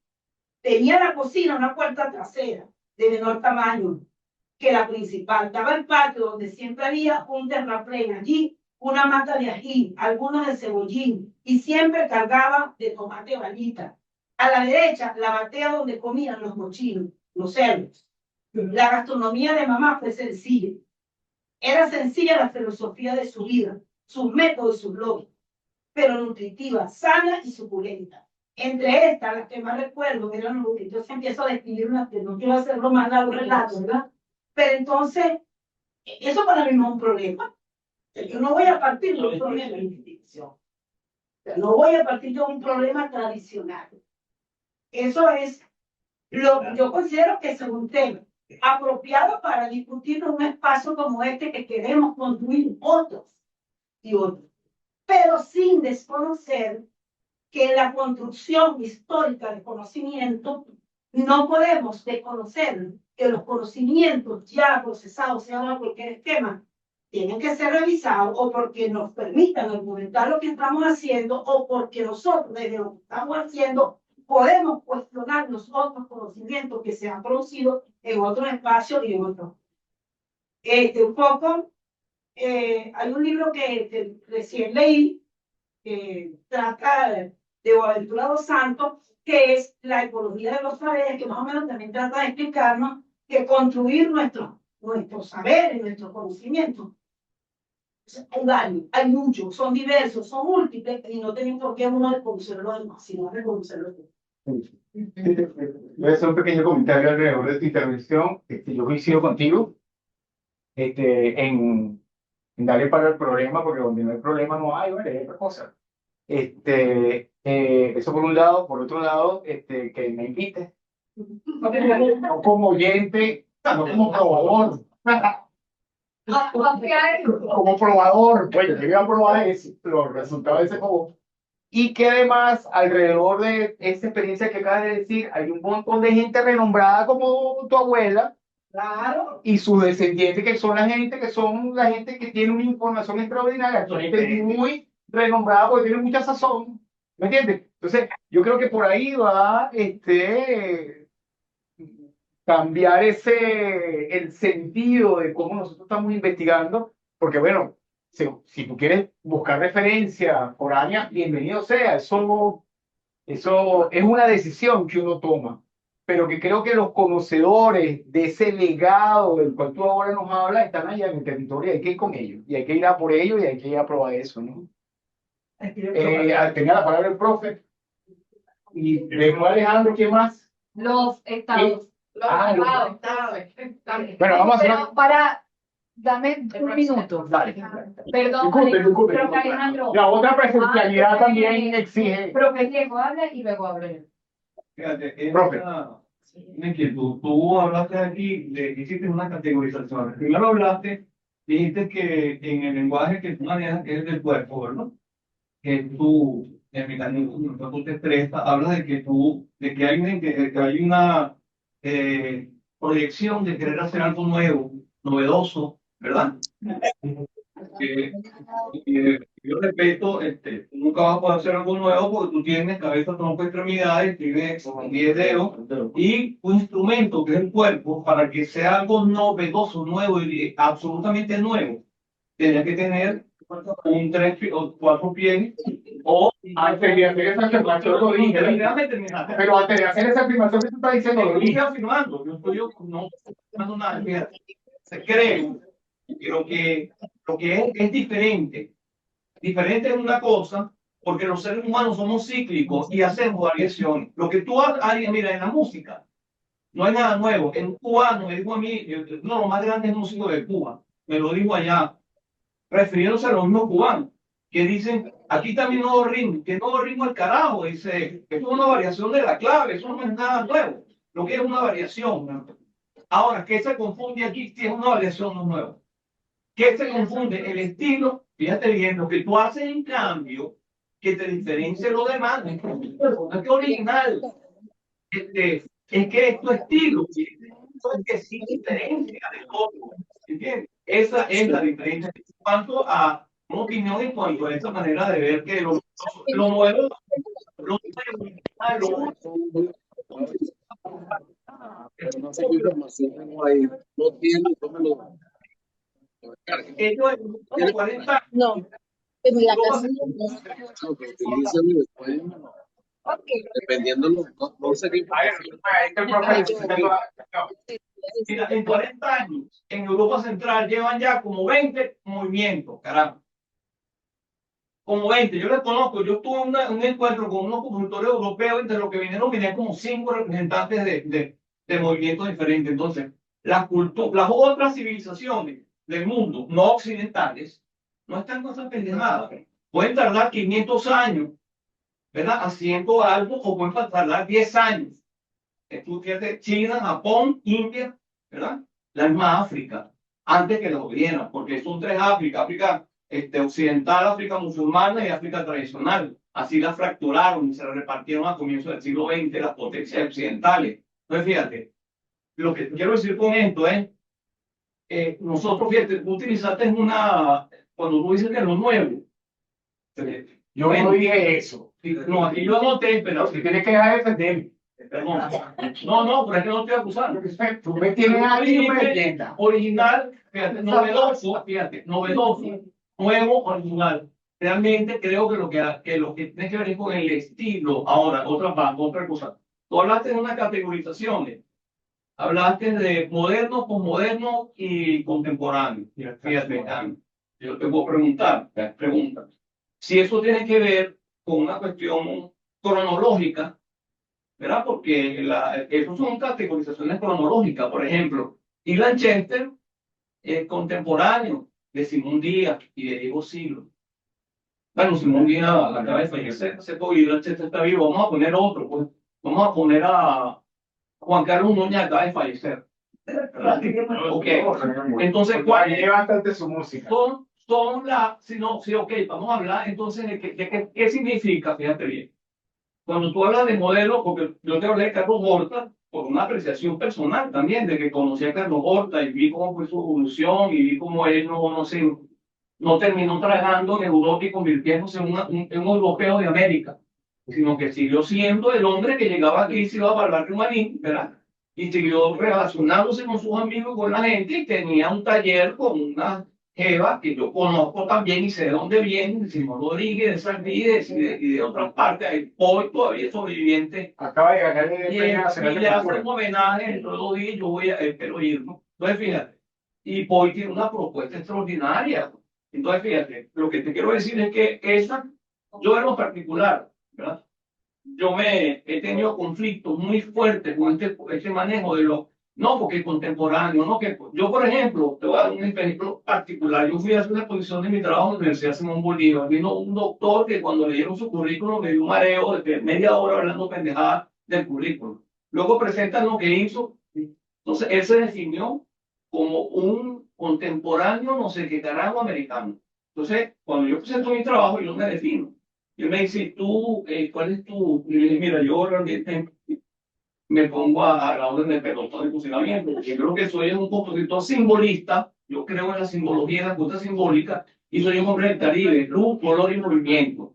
S13: Tenía la cocina una puerta trasera de menor tamaño que la principal, daba el patio donde siempre había un terraplén allí, una mata de ají, algunos de cebollín, y siempre cargaba de tomate valita. A la derecha, la batea donde comían los mochinos, los cerdos. La gastronomía de mamá fue sencilla. Era sencilla la filosofía de su vida, sus métodos y sus lógicas, pero nutritiva, sana y suculenta. Entre estas, las que más recuerdo eran los que yo empiezo a describir unas que no quiero hacerlo más largo relato, ¿verdad? Pero entonces, eso para mí no es un problema. Yo no voy a partir de un problema de investigación. No voy a partir de un problema tradicional. Eso es lo que yo considero que es un tema apropiado para discutir en un espacio como este que queremos construir otros y otros, pero sin desconocer que en la construcción histórica de conocimiento no podemos desconocer que los conocimientos ya procesados, sean a cualquier esquema, tienen que ser revisados o porque nos permitan argumentar lo que estamos haciendo o porque nosotros desde lo que estamos haciendo podemos cuestionar los otros conocimientos que se han producido en otros espacios y en otros. Un poco, hay un libro que recién leí, que trata de Boaventura dos Santos, que es La ecología de los saberes, que más o menos también trata de explicarnos que construir nuestro saber y nuestro conocimiento. Hay varios, hay muchos, son diversos, son múltiples, y no tenemos por qué uno reconocer los demás, sino reconocer los demás.
S1: Voy a hacer un pequeño comentario alrededor de tu intervención. Yo coincido contigo en darle para el problema, porque donde no hay problema no hay, ¿vale? Hay otra cosa. Eso por un lado. Por otro lado, que me invites. No como oyente, no como probador. Como probador. Bueno, yo iba a probar los resultados de ese juego. Y que además, alrededor de esa experiencia que acabas de decir, hay un montón de gente renombrada como tu abuela.
S13: Claro.
S1: Y sus descendientes, que son la gente que tiene una información extraordinaria, son gente muy renombrada porque tiene mucha sazón. ¿Me entiendes? Entonces, yo creo que por ahí va cambiar el sentido de cómo nosotros estamos investigando, porque bueno, si tú quieres buscar referencia foránea, bienvenido sea, eso es una decisión que uno toma, pero que creo que los conocedores de ese legado del cual tú ahora nos hablas están allá en el territorio, hay que ir con ellos, y hay que ir a por ellos, y hay que ir a probar eso, ¿no? Tenía la palabra el profe, y después Alejandro, ¿qué más?
S10: Los estados.
S1: Los
S10: estados.
S1: Bueno, vamos a hacer...
S10: Para, dame un minuto.
S1: Dale.
S10: Perdón,
S1: Disculpe.
S10: pero Alejandro.
S1: La otra presencialidad también exige...
S10: Profe Diego habla y luego hablo yo.
S6: Fíjate,
S1: Profe.
S4: una inquietud. Tú hablaste aquí de que hiciste una categorización. Primero hablaste, dijiste que en el lenguaje que tú manejas, que es del cuerpo, ¿verdad? Que tú, el mecanismo con el cual tú te expresas, hablas de que tú, de que hay que hay una proyección de querer hacer algo nuevo, novedoso, ¿verdad? Que, yo respeto, tú nunca vas a poder hacer algo nuevo porque tú tienes cabeza, tronco, extremidades, tienes 10 dedos y un instrumento que es el cuerpo, para que sea algo novedoso, nuevo y absolutamente nuevo, tenía que tener un 3 o 4 pies o
S1: Antes de hacer esa afirmación lo dije. Pero antes de hacer esa afirmación que tú estás diciendo, lo
S4: estoy
S1: dije.
S4: afirmando, yo no estoy afirmando nada, fíjate. Se cree que lo que es diferente. Diferente es una cosa, porque los seres humanos somos cíclicos y hacemos variaciones. Lo que tú haces, mira, en la música, no hay nada nuevo. En un cubano, me dijo a mí, uno de los más grandes músicos de Cuba, me lo dijo allá, refiriéndose a los mismos cubanos, que dicen, aquí también nuevo ritmo, que nuevo ritmo el carajo, dice, esto es una variación de la clave, eso no es nada nuevo, lo que es una variación, ¿no? Ahora, ¿qué se confunde aquí si es una variación no nueva? ¿Qué se confunde? El estilo, fíjate bien, lo que tú haces en cambio, que te diferencia de lo demás, no es que original, es que es tu estilo, es que sí diferencia de otro, ¿entiendes? Esa es la diferencia en cuanto a una opinión, en cuanto a esa manera de ver que lo nuevo, lo nuevo,
S14: no sé qué información tengo ahí. No tiene, no me lo
S4: ellos en 40
S11: No, en la
S4: Europa
S11: casa
S14: lo que utilizan y después, dependiendo, no sé qué información.
S4: Mira, en 40 años, en Europa Central llevan ya como 20 movimientos, caramba. Como 20, yo les conozco, yo tuve un encuentro con unos compositores europeos, entre los que vinieron como 5 representantes de movimientos diferentes. Entonces, las otras civilizaciones del mundo, no occidentales, no están con esas pendejadas. Pueden tardar 500 años, ¿verdad? Haciendo algo, o pueden tardar 10 años. Tú fíjate, China, Japón, India, ¿verdad? La misma África, antes que lo vieran, porque son 3 África: África occidental, África musulmana y África tradicional. Así la fracturaron y se la repartieron a comienzos del siglo XX las potencias occidentales. Entonces, fíjate, lo que quiero decir con esto es, nosotros, fíjate, tú utilizaste cuando tú dices que es lo nuevo.
S1: Yo no dije eso.
S4: No, aquí yo anoté, pero
S1: Si tienes que dejar de defender.
S4: perdón. No, pero es que no estoy acusando.
S1: Tú me tienes ahí y no me defiendas.
S4: Original, fíjate, novedoso, nuevo, original. Realmente creo que lo que tiene que ver es con el estilo. Ahora, otra cosa. Tú hablaste de unas categorizaciones. Hablaste de moderno, posmoderno y contemporáneo. Fíjate, yo te puedo preguntar, si eso tiene que ver con una cuestión cronológica, ¿verdad? Porque eso son categorizaciones cronológicas. Por ejemplo, Ilan Chester es contemporáneo de Simón Díaz y de Diego Siglo. Bueno, Simón Díaz acaba de fallecer, Ilan Chester está vivo. Vamos a poner otro, pues. Vamos a poner a Juan Carlos Núñez, acaba de fallecer. Okay. Entonces, ¿cuál es
S1: bastante su música?
S4: Sí, ok, vamos a hablar entonces de qué significa, fíjate bien. Cuando tú hablas de modelo, porque yo te hablé de Carlos Horta por una apreciación personal también, de que conocí a Carlos Horta y vi cómo fue su evolución y vi cómo él no terminó trabajando en Europa y convirtiéndose en un europeo de América, sino que siguió siendo el hombre que llegaba aquí y se iba a bailar de Marín, ¿verdad? Y siguió relacionándose con sus amigos, con la gente, y tenía un taller con una jeva que yo conozco también y sé de dónde viene, Simón Rodríguez, de San Vides y de otras partes. Hoy todavía es sobreviviente.
S1: Acaba de ganar el
S4: Y le hace un homenaje dentro de 2 días, yo espero ir, ¿no? Entonces, fíjate, y Poi tiene una propuesta extraordinaria. Entonces, fíjate, lo que te quiero decir es que yo en lo particular, ¿verdad? Yo he tenido conflictos muy fuertes con este manejo no, porque es contemporáneo, no, que yo, por ejemplo, te voy a dar un ejemplo particular. Yo fui a hacer una exposición de mi trabajo en la Universidad Simón Bolívar. Vino un doctor que cuando le dieron su currículum me dio un mareo de media hora hablando pendejadas del currículum. luego presentan lo que hizo. Entonces, él se definió como un contemporáneo, no sé qué carajo, americano. Entonces, cuando yo presento mi trabajo, yo me defino. Y él me dice, tú, ¿cuál es tu? Y yo le dije, mira, yo realmente me pongo a la orden del pelotón de fusilamiento, porque creo que soy un compositor simbolista, yo creo en la simbología, en la cultura simbólica, y soy un hombre del Caribe, luz, color y movimiento.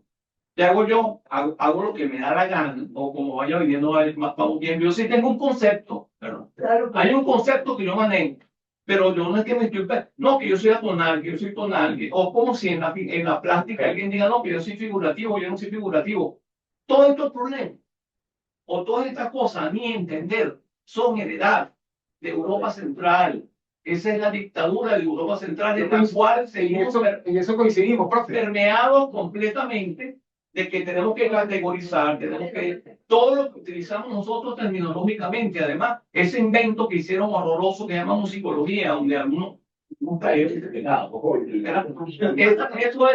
S4: ¿Qué hago yo? Hago lo que me da la gana, o como vaya viniendo vamos bien. Yo sí tengo un concepto, pero hay un concepto que yo manejo, pero yo no es que me estoy, no, que yo soy atonal, que yo soy tonal, o como si en la plástica alguien diga, no, que yo soy figurativo, yo no soy figurativo. Todos estos problemas, o todas estas cosas, a mi entender, son heredad de Europa Central. Esa es la dictadura de Europa Central, en la cual seguimos
S1: En eso coincidimos, profe.
S4: permeados completamente de que tenemos que categorizar, tenemos que, todo lo que utilizamos nosotros terminológicamente, además, ese invento que hicieron horroroso que llaman musicología, donde algunos nunca he pegado. Eso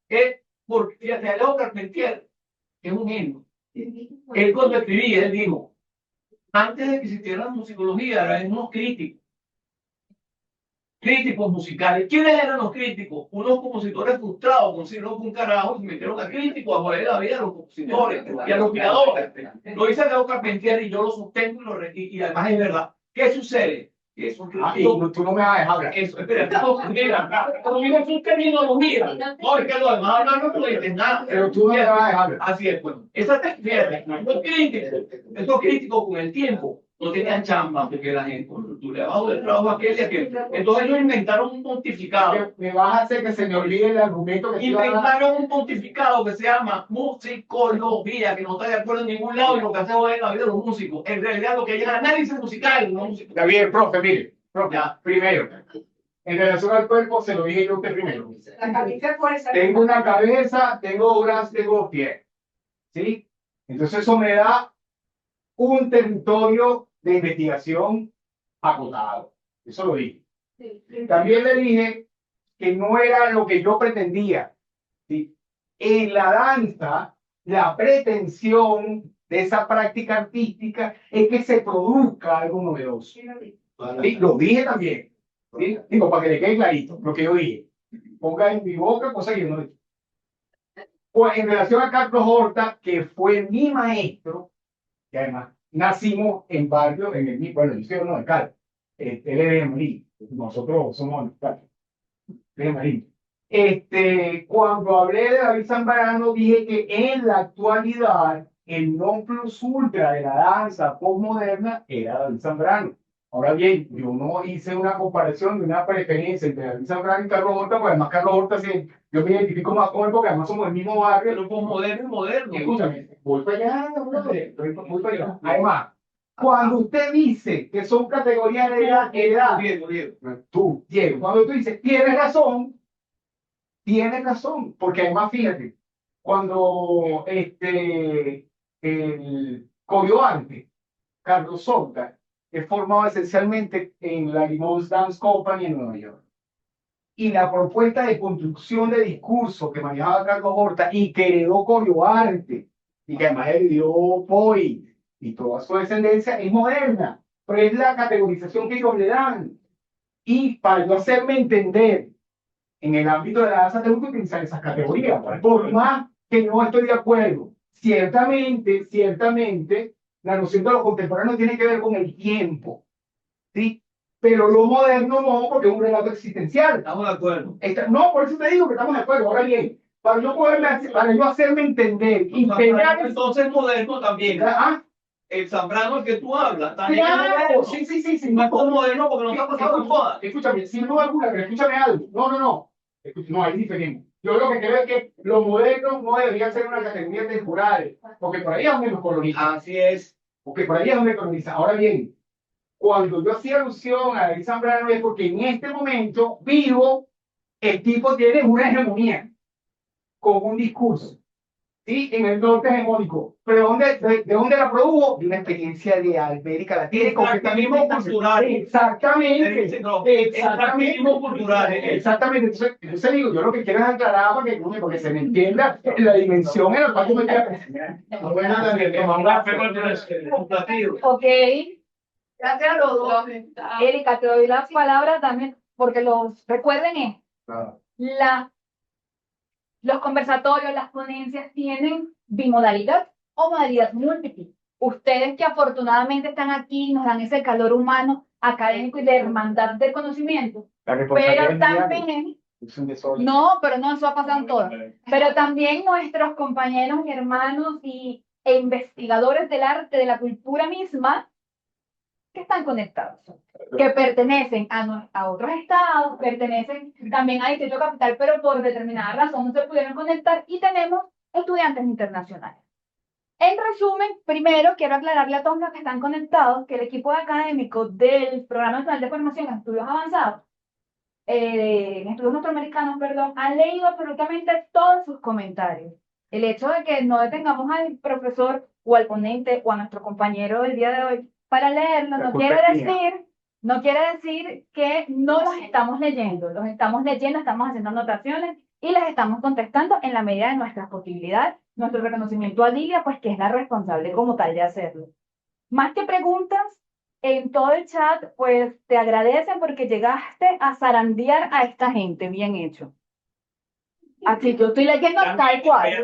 S4: es porque, fíjate, Alejo Carpentier es un genio. Él cuando escribía, él dijo, antes de que existiera la musicología, eran unos críticos musicales. ¿Quiénes eran los críticos? Unos compositores frustrados, consiguieron un carajo y se metieron a críticos a joder la vida a los compositores y a los creadores. Lo dice Leo Carpentier y yo lo sostengo y además es verdad. ¿Qué sucede? Que esos críticos...
S1: tú no me vas a dejar hablar.
S4: Eso, espera, mira, como digo, tú terminología. No, es que lo demás hablar no puedes nada.
S1: Pero tú no me vas a dejar hablar.
S4: Así es, bueno. Estos críticos con el tiempo no tenían chamba porque la gente, tú le vas del trabajo a aquel y aquel. Entonces ellos inventaron un pontificado.
S1: Me vas a hacer que se me olvide el argumento que
S4: Inventaron un pontificado que se llama musicología, que no está de acuerdo en ningún lado y lo que hacemos es la vida de los músicos. En realidad lo que hay es análisis musical, no música.
S1: Está bien, profe, mire. Profe, primero, en relación al cuerpo, se lo dije yo a usted primero.
S5: La cabeza fuerza.
S1: Tengo una cabeza, tengo dos brazos, tengo dos pies. ¿Sí? Entonces eso me da un territorio de investigación acotado. Eso lo dije. También le dije que no era lo que yo pretendía. ¿Sí? En la danza, la pretensión de esa práctica artística es que se produzca algo novedoso. ¿Sí? Lo dije también. ¿Sí? Digo, para que le quede clarito lo que yo dije. Ponga en mi boca cosas que yo no dije. Pues en relación a Carlos Horta, que fue mi maestro, y además nacimos en barrio, en el bueno, yo soy uno de Cali, él es de Marín, nosotros somos de Marín. Cuando hablé de David Zambrano, dije que en la actualidad el non plus ultra de la danza postmoderna era David Zambrano. Ahora bien, yo no hice una comparación de una preferencia entre David Zambrano y Carlos Horta, porque además Carlos Horta, sí, yo me identifico más con él porque además somos del mismo barrio.
S4: Pero postmoderno y moderno.
S1: Escúchame, voy para allá, voy para allá. Además, cuando usted dice que son categorías de edad, tú, Diego, cuando tú dices, tienes razón, porque además, fíjate, cuando el coreógrafo Carlos Horta es formado esencialmente en la Limón Dance Company en Nueva York. Y la propuesta de construcción de discurso que manejaba Carlos Horta y que heredó Corioarte, y que además heredó Poi y toda su descendencia, es moderna, pero es la categorización que ellos le dan. Y para yo hacerme entender en el ámbito de la danza, tengo que utilizar esas categorías, por más que no estoy de acuerdo. Ciertamente, la noción de lo contemporáneo tiene que ver con el tiempo, ¿sí? Pero lo moderno no, porque es un relato existencial.
S4: Estamos de acuerdo.
S1: No, por eso te digo que estamos de acuerdo. Ahora bien, para yo hacerme entender,
S4: entonces moderno también. El Zambrano que tú hablas, también
S1: claro, sí.
S4: No es como moderno porque no está pasando en moda.
S1: Escúchame, sin duda alguna, pero escúchame algo. No. No, ahí diferente. Yo lo que creo es que lo moderno no debería ser una categoría temporal, porque por ahí es donde nos colonizan.
S4: Así es.
S1: Porque por ahí es donde colonizan. Ahora bien, cuando yo hacía alusión a David Zambrano es porque en este momento vivo, el tipo tiene una hegemonía con un discurso y en el norte hegemónico. ¿Pero de dónde la produjo? De una experiencia de América Latina.
S4: Extractivismo cultural.
S1: Exactamente.
S4: Extractivismo cultural.
S1: Exactamente. Entonces digo, yo lo que quiero es aclarar porque se me entienda la dimensión en la cual yo me quiero.
S15: Ok.
S5: Gracias a los dos.
S15: Erika, te doy la palabra también, porque recuerden esto. Los conversatorios, las ponencias tienen bimodalidad o modalidad múltiple. Ustedes que afortunadamente están aquí nos dan ese calor humano, académico y de hermandad de conocimiento. Pero también, pero no, eso va a pasar en todo. Pero también nuestros compañeros y hermanos e investigadores del arte, de la cultura misma, que están conectados, que pertenecen a otros estados, pertenecen también a Distrito Capital, pero por determinada razón no se pudieron conectar y tenemos estudiantes internacionales. En resumen, primero quiero aclararle a todos los que están conectados que el equipo académico del Programa Nacional de Formación en Estudios Avanzados, en Estudios Norteamericanos, perdón, han leído absolutamente todos sus comentarios. El hecho de que no detengamos al profesor o al ponente o a nuestro compañero del día de hoy para leerlo no quiere decir que no los estamos leyendo. Los estamos leyendo, estamos haciendo anotaciones y les estamos contestando en la medida de nuestras posibilidades. Nuestro reconocimiento a Lilia, pues que es la responsable como tal de hacerlo. Más que preguntas, en todo el chat, pues te agradecen porque llegaste a zarandear a esta gente. Bien hecho. Así que yo estoy leyendo tal cual.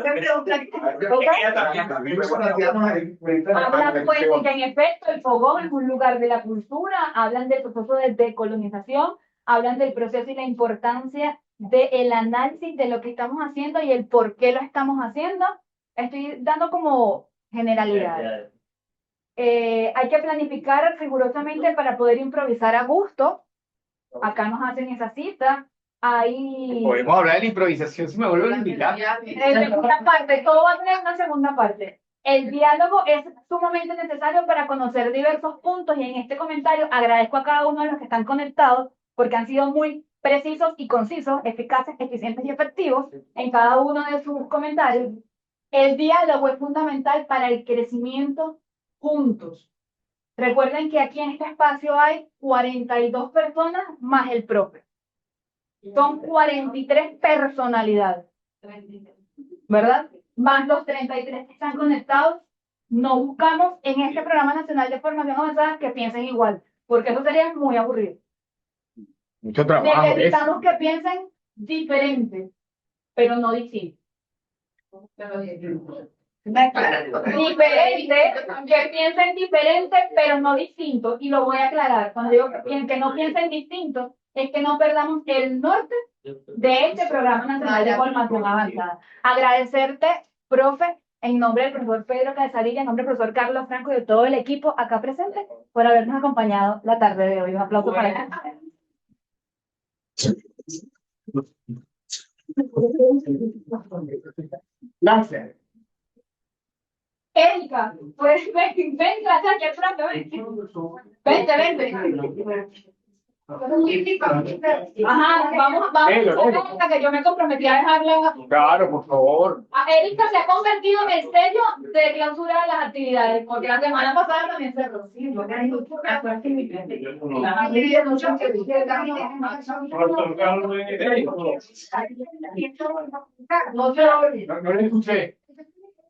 S15: Hablan pues de que en efecto el fogón es un lugar de la cultura, hablan del proceso de decolonización, hablan del proceso y la importancia del análisis de lo que estamos haciendo y el por qué lo estamos haciendo. Estoy dando como generalidades. Hay que planificar rigurosamente para poder improvisar a gusto. Acá nos hacen esa cita.
S1: Podemos hablar de la improvisación si me vuelvo a invitar.
S15: Segunda parte, todo va a tener una segunda parte. El diálogo es sumamente necesario para conocer diversos puntos y en este comentario agradezco a cada uno de los que están conectados porque han sido muy precisos y concisos, eficaces, eficientes y efectivos en cada uno de sus comentarios. El diálogo es fundamental para el crecimiento juntos. Recuerden que aquí en este espacio hay 42 personas más el profe. Son 43 personalidades, ¿verdad? Más los 33 que están conectados. No buscamos en este Programa Nacional de Formación Avanzada que piensen igual, porque eso sería muy aburrido.
S1: Mucho trabajo.
S15: Necesitamos que piensen diferente, pero no distinto. Diferente, que piensen diferente, pero no distinto. Y lo voy a aclarar. Cuando digo que no piensen distinto, es que no perdamos el norte de este Programa Nacional de Formación Avanzada. Agradecerte, profe, en nombre del profesor Pedro Casadilla, en nombre del profesor Carlos Franco y de todo el equipo acá presente, por habernos acompañado la tarde de hoy. Un aplauso para él.
S1: Gracias.
S15: Erika, pues ven, gracias, aquí al frente, vente. Ajá, vamos a que yo me comprometí a dejarla.
S1: Claro, por favor.
S15: Erika se ha convertido en el sello de clausura de las actividades, porque la semana pasada también cerró. Sí, lo que hay
S1: No le escuché.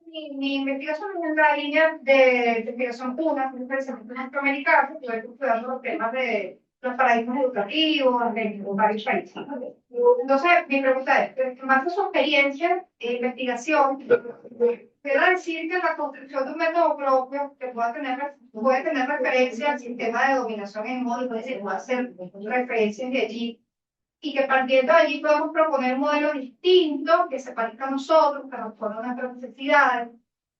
S5: Mi investigación es en la línea de investigación una, que es pensamiento norteamericano, estoy estudiando los temas de los paradigmas educativos en varios países. Entonces, mi pregunta es, en base a su experiencia e investigación, ¿puedo decir que la construcción de un método propio que puede tener referencia al sistema de dominación hegemónico, es decir, puede hacer referencias de allí, y que partiendo de allí podemos proponer un modelo distinto que se parezca a nosotros, que responda a nuestras necesidades,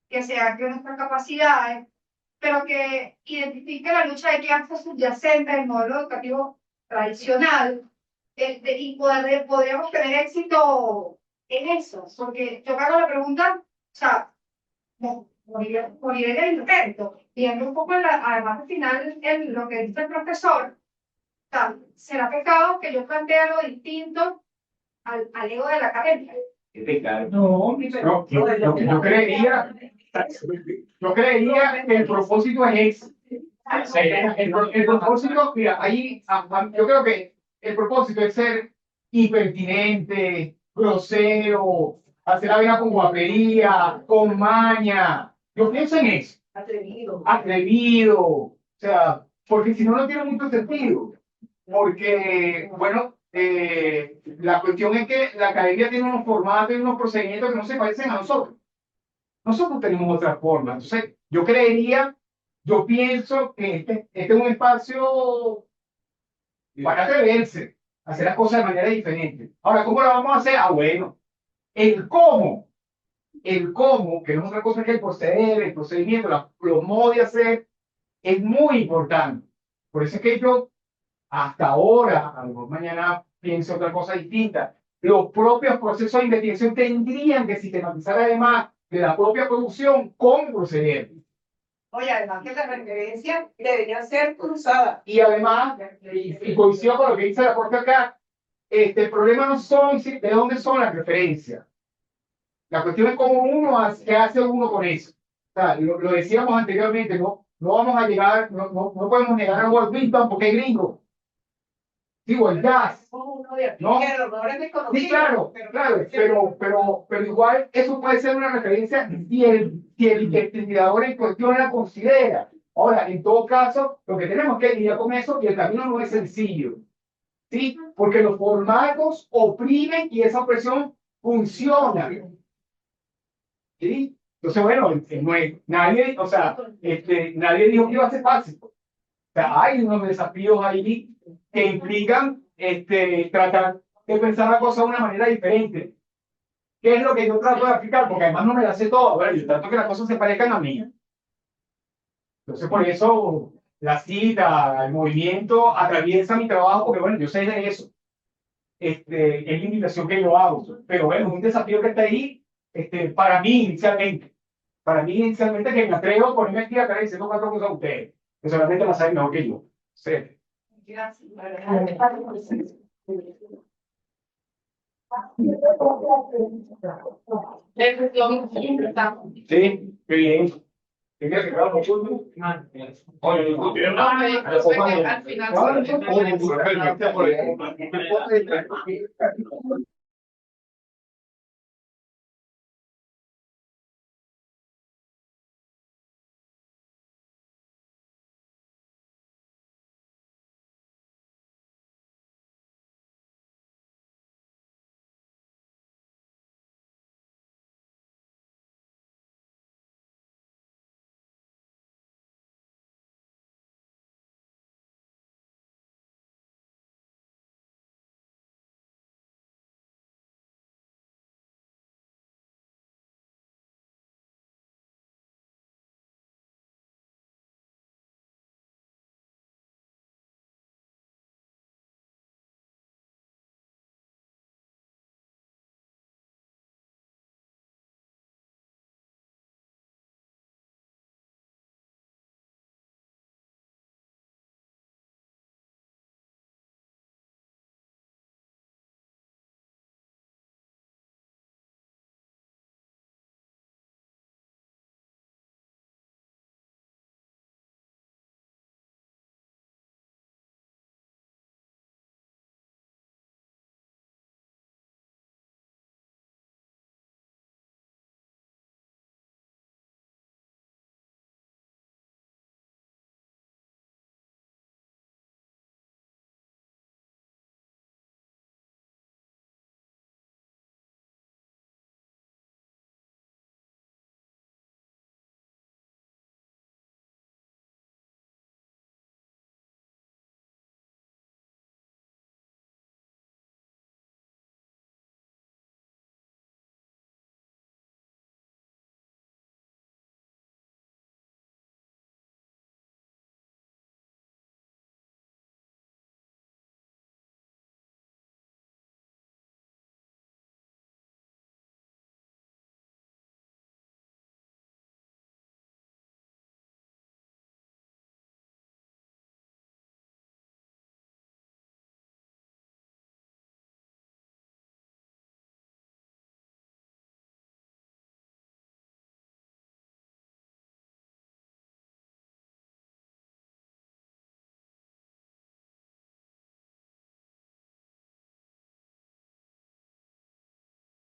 S5: que se ancle nuestras capacidades, pero que identifique la lucha de clases subyacente del modelo educativo tradicional y podríamos tener éxito en eso? Porque yo me hago la pregunta, o sea, moriré en el intento, viendo un poco además al final lo que dice el profesor. ¿Será pecado que yo plantee algo distinto al ego de la academia?
S1: Yo creería que el propósito es ese. El propósito, mira, ahí yo creo que el propósito es ser impertinente, grosero, hacer la vida con guapería, con maña. Yo pienso en eso. Atrevido. O sea, porque si no, no tiene mucho sentido. Porque, bueno, la cuestión es que la academia tiene unos formatos y unos procedimientos que no se parecen a nosotros. Nosotros tenemos otra forma. Entonces, yo pienso que este es un espacio para atreverse, a hacer las cosas de manera diferente. Ahora, ¿cómo lo vamos a hacer? Ah, bueno, el cómo, que no es otra cosa que el proceder, el procedimiento, los modos de hacer, es muy importante. Por eso es que yo, hasta ahora, a lo mejor mañana pienso otra cosa distinta, los propios procesos de investigación tendrían que sistematizar además de la propia producción cómo proceder.
S5: Oye, además que las referencias deberían ser cruzadas.
S1: Y además, y coincido con lo que dice la corte acá, el problema no son de dónde son las referencias. La cuestión es cómo qué hace uno con eso. O sea, lo decíamos anteriormente, no vamos a llegar, no podemos negar a Walt Whitman porque es gringo. Digo, el jazz. ¿No? Sí, claro, pero igual eso puede ser una referencia si el investigador en cuestión la considera. Ahora, en todo caso, lo que tenemos que lidiar con eso y el camino no es sencillo. ¿Sí? Porque los formatos oprimen y esa opresión funciona. ¿Sí? Entonces, bueno, nadie, o sea, nadie dijo que iba a ser fácil. O sea, hay unos desafíos ahí que implican tratar de pensar la cosa de una manera diferente. ¿Qué es lo que yo trato de aplicar? Porque además no me la sé todo. Bueno, yo trato que las cosas se parezcan a mí. Entonces, por eso la cita, el movimiento atraviesa mi trabajo, porque bueno, yo sé de eso. Es la invitación que yo hago. Pero bueno, es un desafío que está ahí para mí inicialmente. Para mí inicialmente que me atrevo a ponerme aquí a diciendo 4 cosas a ustedes, que solamente las saben mejor que yo. Sí. Sí, qué bien. Tenía que quedar mucho. Oye, al final.